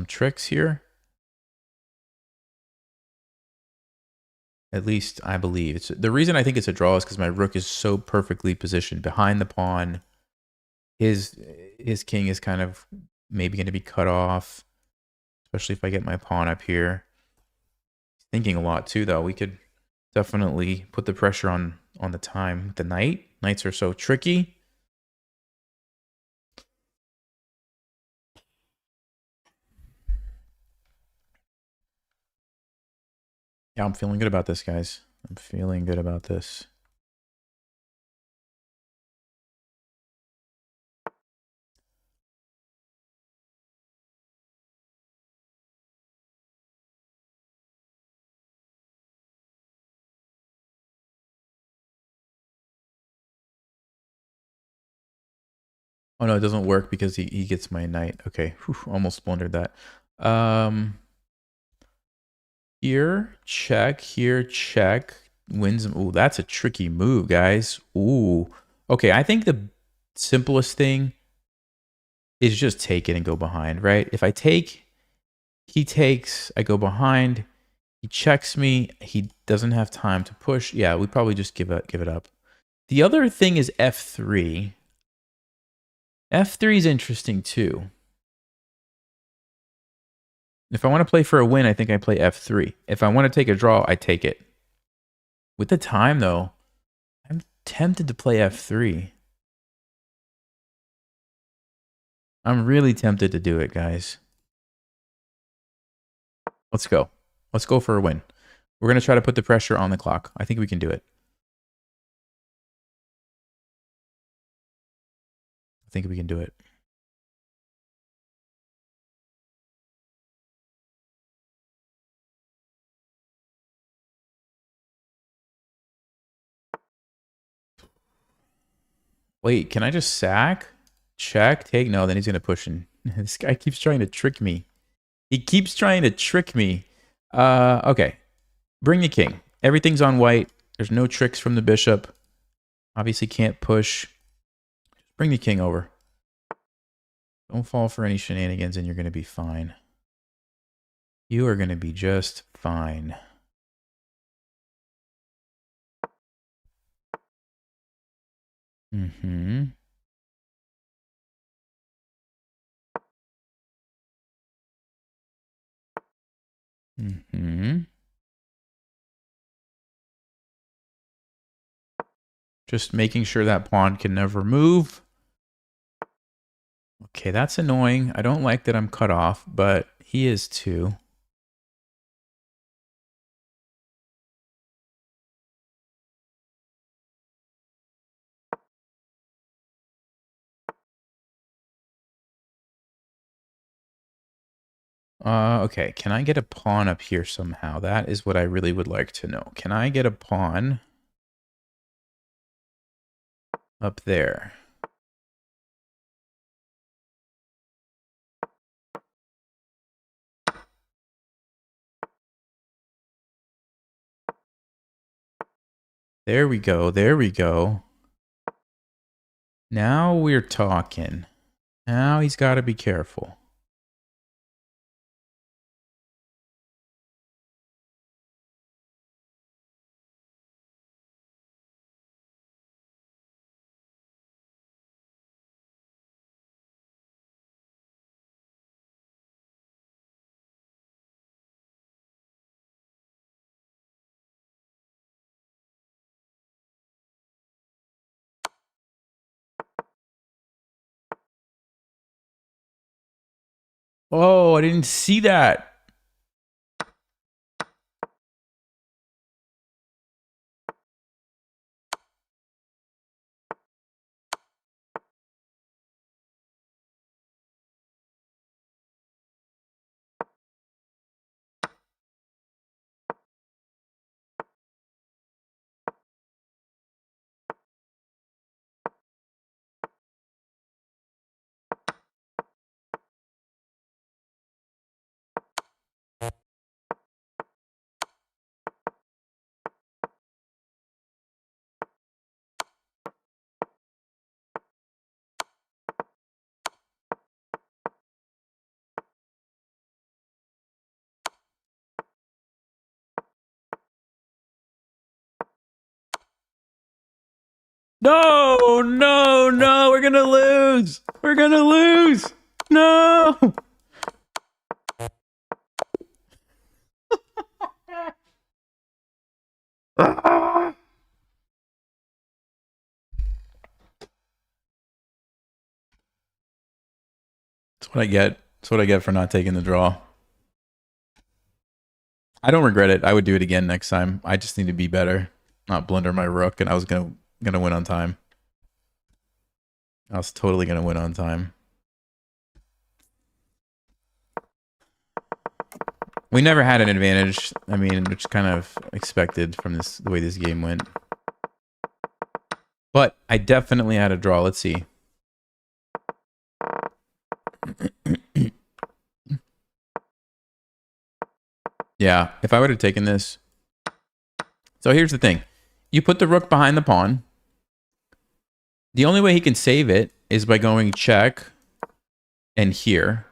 tricks here. At least I believe. The reason I think it's a draw is because my rook is so perfectly positioned behind the pawn. His king is kind of maybe going to be cut off, especially if I get my pawn up here. He's thinking a lot too, though. We could definitely put the pressure on the time. The knight. Knights are so tricky. Yeah, I'm feeling good about this, guys. I'm feeling good about this. Oh no, it doesn't work because he gets my knight. Okay, whew, almost blundered that. Here, check. Here, check. Wins. Ooh, that's a tricky move, guys. Ooh. Okay, I think the simplest thing is just take it and go behind, right? If I take, he takes, I go behind, he checks me, he doesn't have time to push. Yeah, we probably just give it up. The other thing is f3. f3 is interesting too. If I want to play for a win, I think I play f3. If I want to take a draw, I take it. With the time, though, I'm tempted to play f3. I'm really tempted to do it, guys. Let's go. Let's go for a win. We're going to try to put the pressure on the clock. I think we can do it. I think we can do it. Wait, can I just sack? Check, take? No, then he's going to push in. This guy keeps trying to trick me. He keeps trying to trick me. Okay. Bring the king. Everything's on white. There's no tricks from the bishop. Obviously can't push. Bring the king over. Don't fall for any shenanigans and you're going to be fine. You are going to be just fine. Mm-hmm. Mm-hmm. Just making sure that pawn can never move. Okay, that's annoying. I don't like that I'm cut off, but he is too. Okay, can I get a pawn up here somehow? That is what I really would like to know. Can I get a pawn up there? There we go, there we go. Now we're talking. Now he's got to be careful. Oh, I didn't see that. No, no, no, we're gonna lose. We're gonna lose. No. That's what I get. That's what I get for not taking the draw. I don't regret it. I would do it again next time. I just need to be better. Not blunder my rook, and I was gonna win on time. I was totally gonna win on time. We never had an advantage. I mean, which kind of expected from this the way this game went. But I definitely had a draw. Let's see. Yeah, if I would have taken this. So here's the thing. You put the rook behind the pawn. The only way he can save it is by going check and here.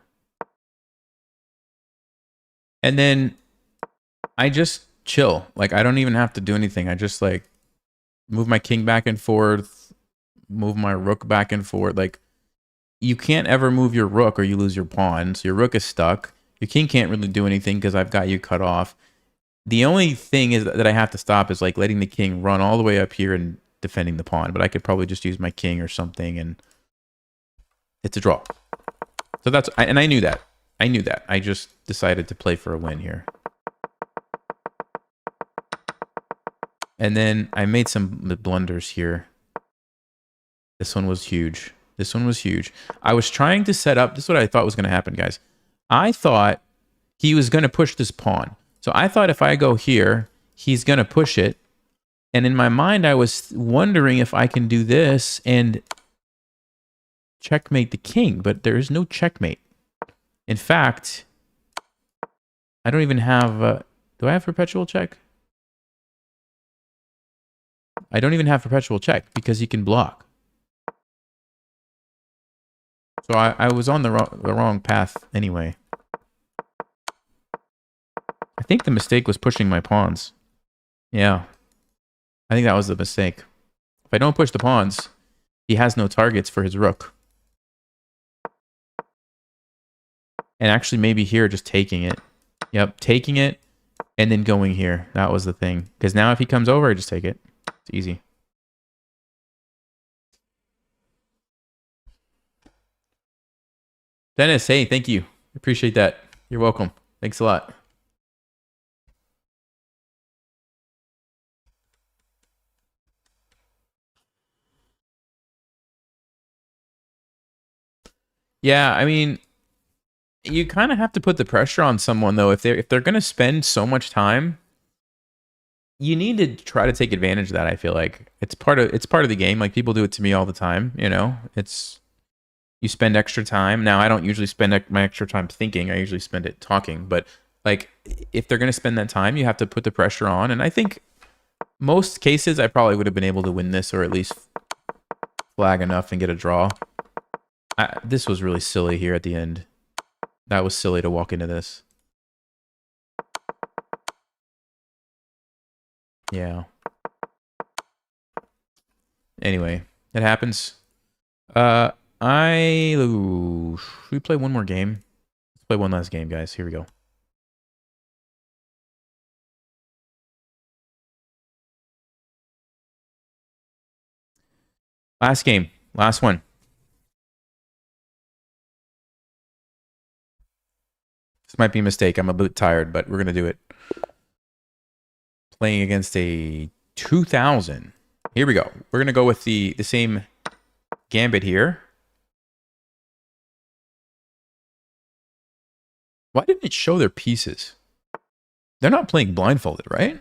And then I just chill. Like, I don't even have to do anything. I just, like, move my king back and forth, move my rook back and forth. Like, you can't ever move your rook or you lose your pawn. So your rook is stuck. Your king can't really do anything because I've got you cut off. The only thing is that I have to stop is, like, letting the king run all the way up here and defending the pawn. But I could probably just use my king or something, and it's a draw. So that's... And I knew that. I knew that. I just decided to play for a win here. And then I made some blunders here. This one was huge. This one was huge. I was trying to set up... This is what I thought was going to happen, guys. I thought he was going to push this pawn. So I thought if I go here, he's going to push it. And in my mind, I was wondering if I can do this and checkmate the king. But there is no checkmate. In fact, I don't even have... do I have perpetual check? I don't even have perpetual check because he can block. So I was on the wrong path anyway. I think the mistake was pushing my pawns. Yeah. I think that was the mistake. If I don't push the pawns, he has no targets for his rook. And actually maybe here just taking it. Yep, taking it and then going here. That was the thing. Because now if he comes over, I just take it. It's easy. Dennis, hey, thank you. Appreciate that. You're welcome. Thanks a lot. Yeah, I mean, you kind of have to put the pressure on someone though. If they're going to spend so much time, you need to try to take advantage of that. I feel like it's part of the game. Like people do it to me all the time. You know, you spend extra time. Now I don't usually spend my extra time thinking. I usually spend it talking. But like if they're going to spend that time, you have to put the pressure on. And I think most cases I probably would have been able to win this or at least flag enough and get a draw. This was really silly here at the end. That was silly to walk into this. Yeah. Anyway, it happens. Should we play one more game? Let's play one last game, guys. Here we go. Last game. Last one. This might be a mistake. I'm a bit tired, but we're going to do it. Playing against a 2000. Here we go. We're going to go with the same gambit here. Why didn't it show their pieces? They're not playing blindfolded, right?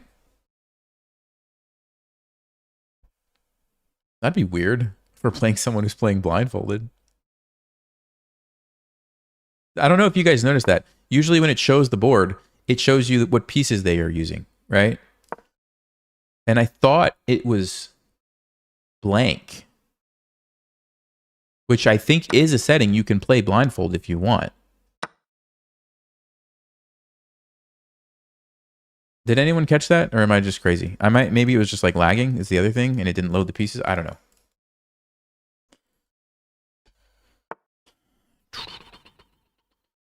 That'd be weird for playing someone who's playing blindfolded. I don't know if you guys noticed that. Usually when it shows the board, it shows you what pieces they are using, right? And I thought it was blank, which I think is a setting you can play blindfold if you want. Did anyone catch that, or am I just crazy? Maybe it was just like lagging is the other thing, and it didn't load the pieces. I don't know.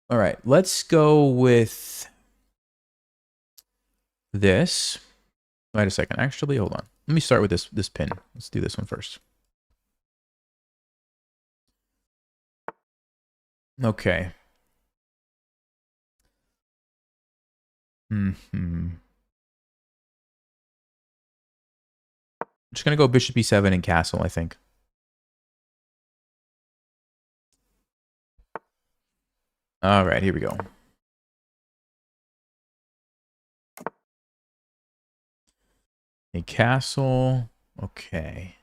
All right, let's go with this. Wait a second. Actually, hold on. Let me start with this pin. Let's do this one first. Okay. I'm just going to go bishop e7 and castle, I think. All right, here we go. A castle. Okay.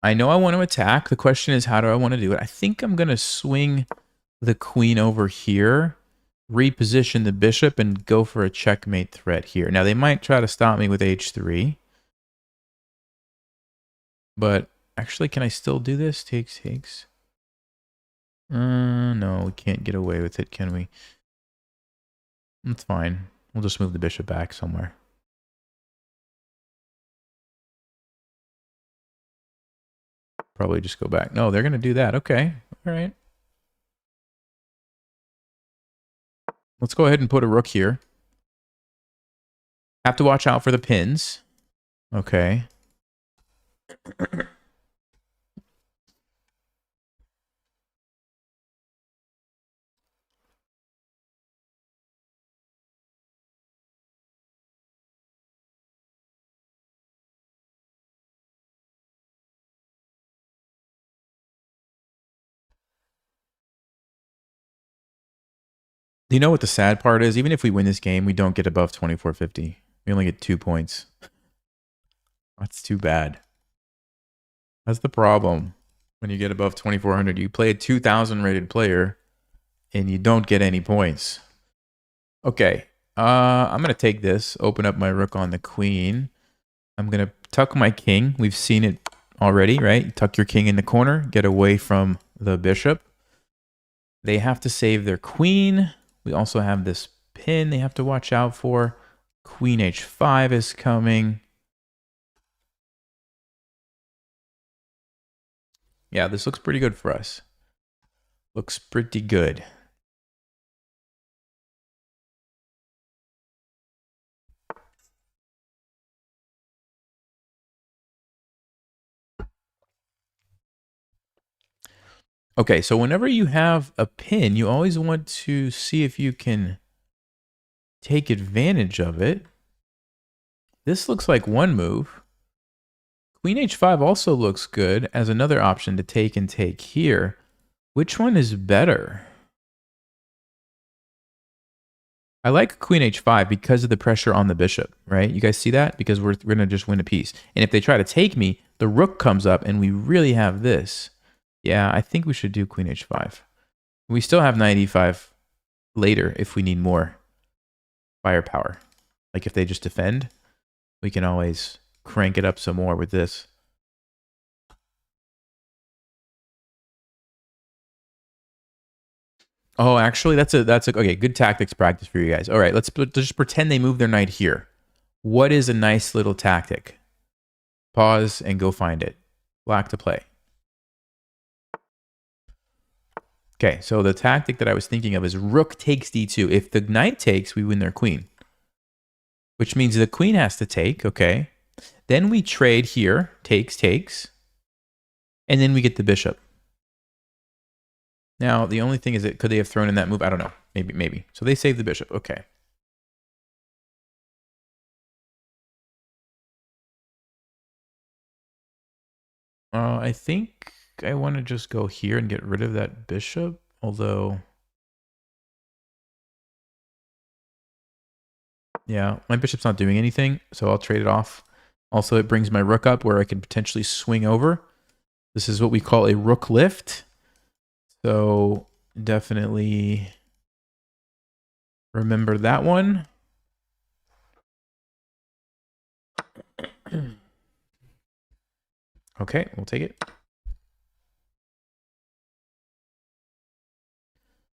I know I want to attack. The question is, how do I want to do it? I think I'm going to swing the queen over here, reposition the bishop, and go for a checkmate threat here. Now, they might try to stop me with h3. But actually, can I still do this? Takes. No, we can't get away with it, can we? That's fine. We'll just move the bishop back somewhere. Probably just go back. No, they're going to do that. Okay. All right. Let's go ahead and put a rook here. Have to watch out for the pins. Okay. Do you know what the sad part is? Even if we win this game, we don't get above 2450. We only get 2 points. That's too bad. That's the problem. When you get above 2400, you play a 2000 rated player and you don't get any points. Okay. I'm going to take this, open up my rook on the queen. I'm going to tuck my king. We've seen it already, right? Tuck your king in the corner, get away from the bishop. They have to save their queen. We also have this pin they have to watch out for. Queen h5 is coming. Yeah, this looks pretty good for us. Looks pretty good. Okay, so whenever you have a pin, you always want to see if you can take advantage of it. This looks like one move. Queen h5 also looks good as another option to take and take here. Which one is better? I like queen h5 because of the pressure on the bishop, right? You guys see that? Because we're going to just win a piece. And if they try to take me, the rook comes up and we really have this. Yeah, I think we should do queen h5. We still have knight e5 later if we need more firepower. Like if they just defend, we can always crank it up some more with this. Oh, actually, that's a okay. Good tactics practice for you guys. All right, let's just pretend they move their knight here. What is a nice little tactic? Pause and go find it. Black to play. Okay, so the tactic that I was thinking of is rook takes d2. If the knight takes, we win their queen, which means the queen has to take. Okay, then we trade here. Takes, and then we get the bishop. Now, the only thing is that could they have thrown in that move? I don't know. Maybe. So they save the bishop. Okay. I think I want to just go here and get rid of that bishop. Although, yeah, my bishop's not doing anything, so I'll trade it off. Also, it brings my rook up where I can potentially swing over. This is what we call a rook lift. So definitely remember that one. Okay, we'll take it.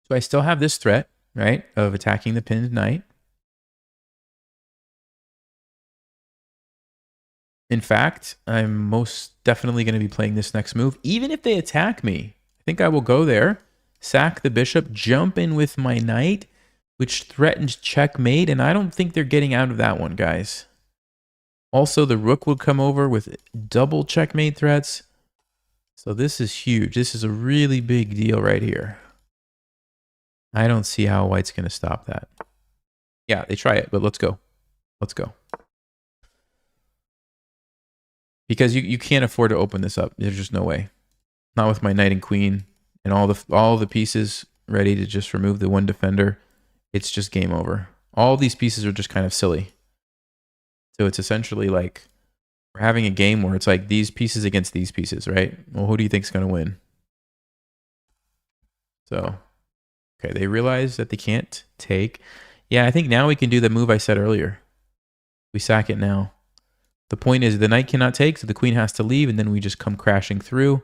So I still have this threat, right, of attacking the pinned knight. In fact, I'm most definitely going to be playing this next move. Even if they attack me, I think I will go there, sack the bishop, jump in with my knight, which threatens checkmate, and I don't think they're getting out of that one, guys. Also, the rook will come over with double checkmate threats. So this is huge. This is a really big deal right here. I don't see how white's going to stop that. Yeah, they try it, but let's go. Let's go. Because you can't afford to open this up. There's just no way. Not with my knight and queen and all the pieces ready to just remove the one defender. It's just game over. All these pieces are just kind of silly. So it's essentially like we're having a game where it's like these pieces against these pieces, right? Well, who do you think's going to win? So, okay, they realize that they can't take. Yeah, I think now we can do the move I said earlier. We sack it now. The point is the knight cannot take, so the queen has to leave, and then we just come crashing through.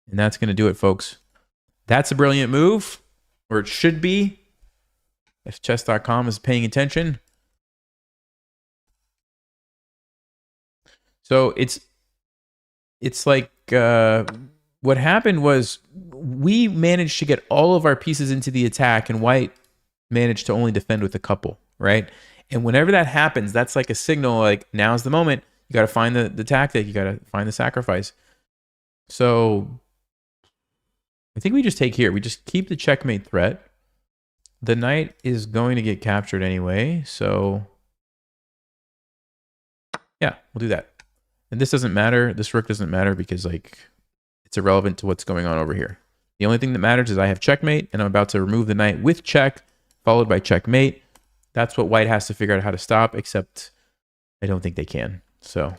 And that's going to do it, folks. That's a brilliant move, or it should be, if chess.com is paying attention. So it's like what happened was we managed to get all of our pieces into the attack, and white managed to only defend with a couple, right? And whenever that happens, that's like a signal, like now's the moment. You got to find the tactic. You got to find the sacrifice. So I think we just take here. We just keep the checkmate threat. The knight is going to get captured anyway. So yeah, we'll do that. And this doesn't matter. This rook doesn't matter because like it's irrelevant to what's going on over here. The only thing that matters is I have checkmate and I'm about to remove the knight with check, followed by checkmate. That's what white has to figure out how to stop, except I don't think they can. So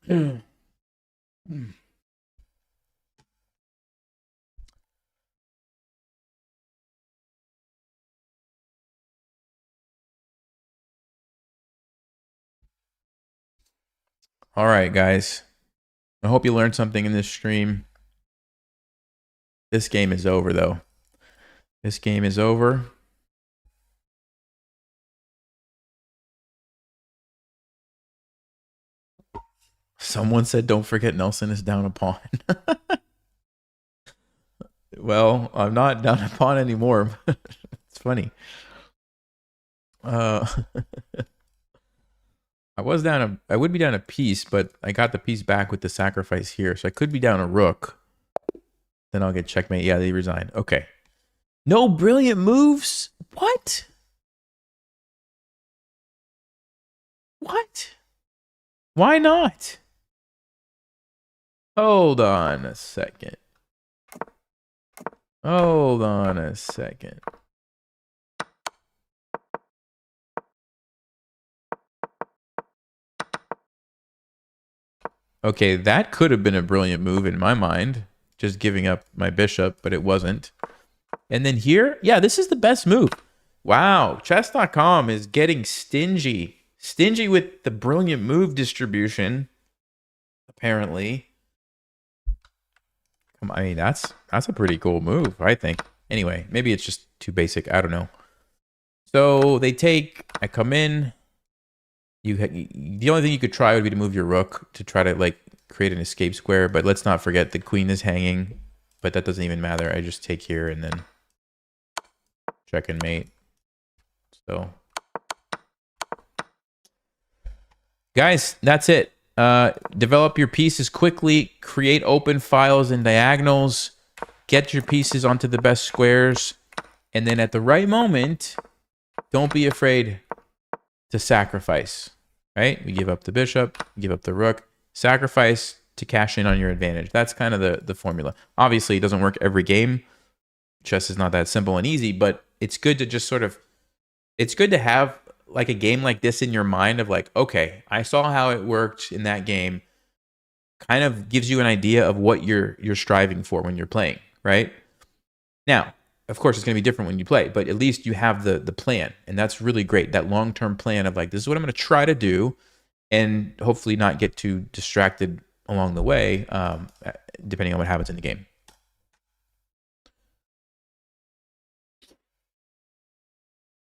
All right, guys. I hope you learned something in this stream. This game is over, though. This game is over. Someone said, don't forget Nelson is down a pawn. Well, I'm not down a pawn anymore. It's funny. I would be down a piece, but I got the piece back with the sacrifice here. So I could be down a rook. Then I'll get checkmate. Yeah, they resigned. Okay. No brilliant moves? What? What? Why not? Hold on a second. Hold on a second. Okay, that could have been a brilliant move in my mind. Just giving up my bishop, but it wasn't. And then here, yeah, this is the best move. Wow, chess.com is getting stingy. Stingy with the brilliant move distribution, apparently. I mean, that's a pretty cool move, I think. Anyway, maybe it's just too basic. I don't know. So they take, I come in. The only thing you could try would be to move your rook to try to like create an escape square. But let's not forget the queen is hanging. But that doesn't even matter. I just take here and then check and mate. So, guys, that's it. Develop your pieces quickly. Create open files and diagonals. Get your pieces onto the best squares. And then at the right moment, don't be afraid to sacrifice. Right? We give up the bishop, give up the rook, sacrifice to cash in on your advantage. That's kind of the formula. Obviously, it doesn't work every game. Chess is not that simple and easy, but it's good to just sort of, it's good to have like a game like this in your mind of like, okay, I saw how it worked in that game. Kind of gives you an idea of what you're striving for when you're playing, right? Now, of course, it's going to be different when you play, but at least you have the plan, and that's really great. That long-term plan of like, this is what I'm going to try to do, and hopefully not get too distracted along the way, depending on what happens in the game.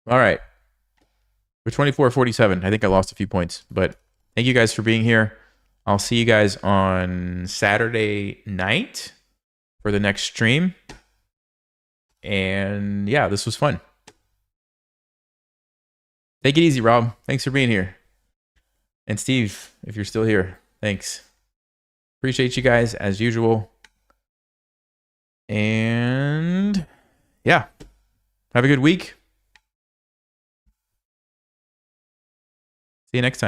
All right. We're 24-47. I think I lost a few points, but thank you guys for being here. I'll see you guys on Saturday night for the next stream. And yeah, this was fun. Take it easy, Rob. Thanks for being here. And Steve, if you're still here, thanks. Appreciate you guys as usual. And yeah, have a good week. See you next time.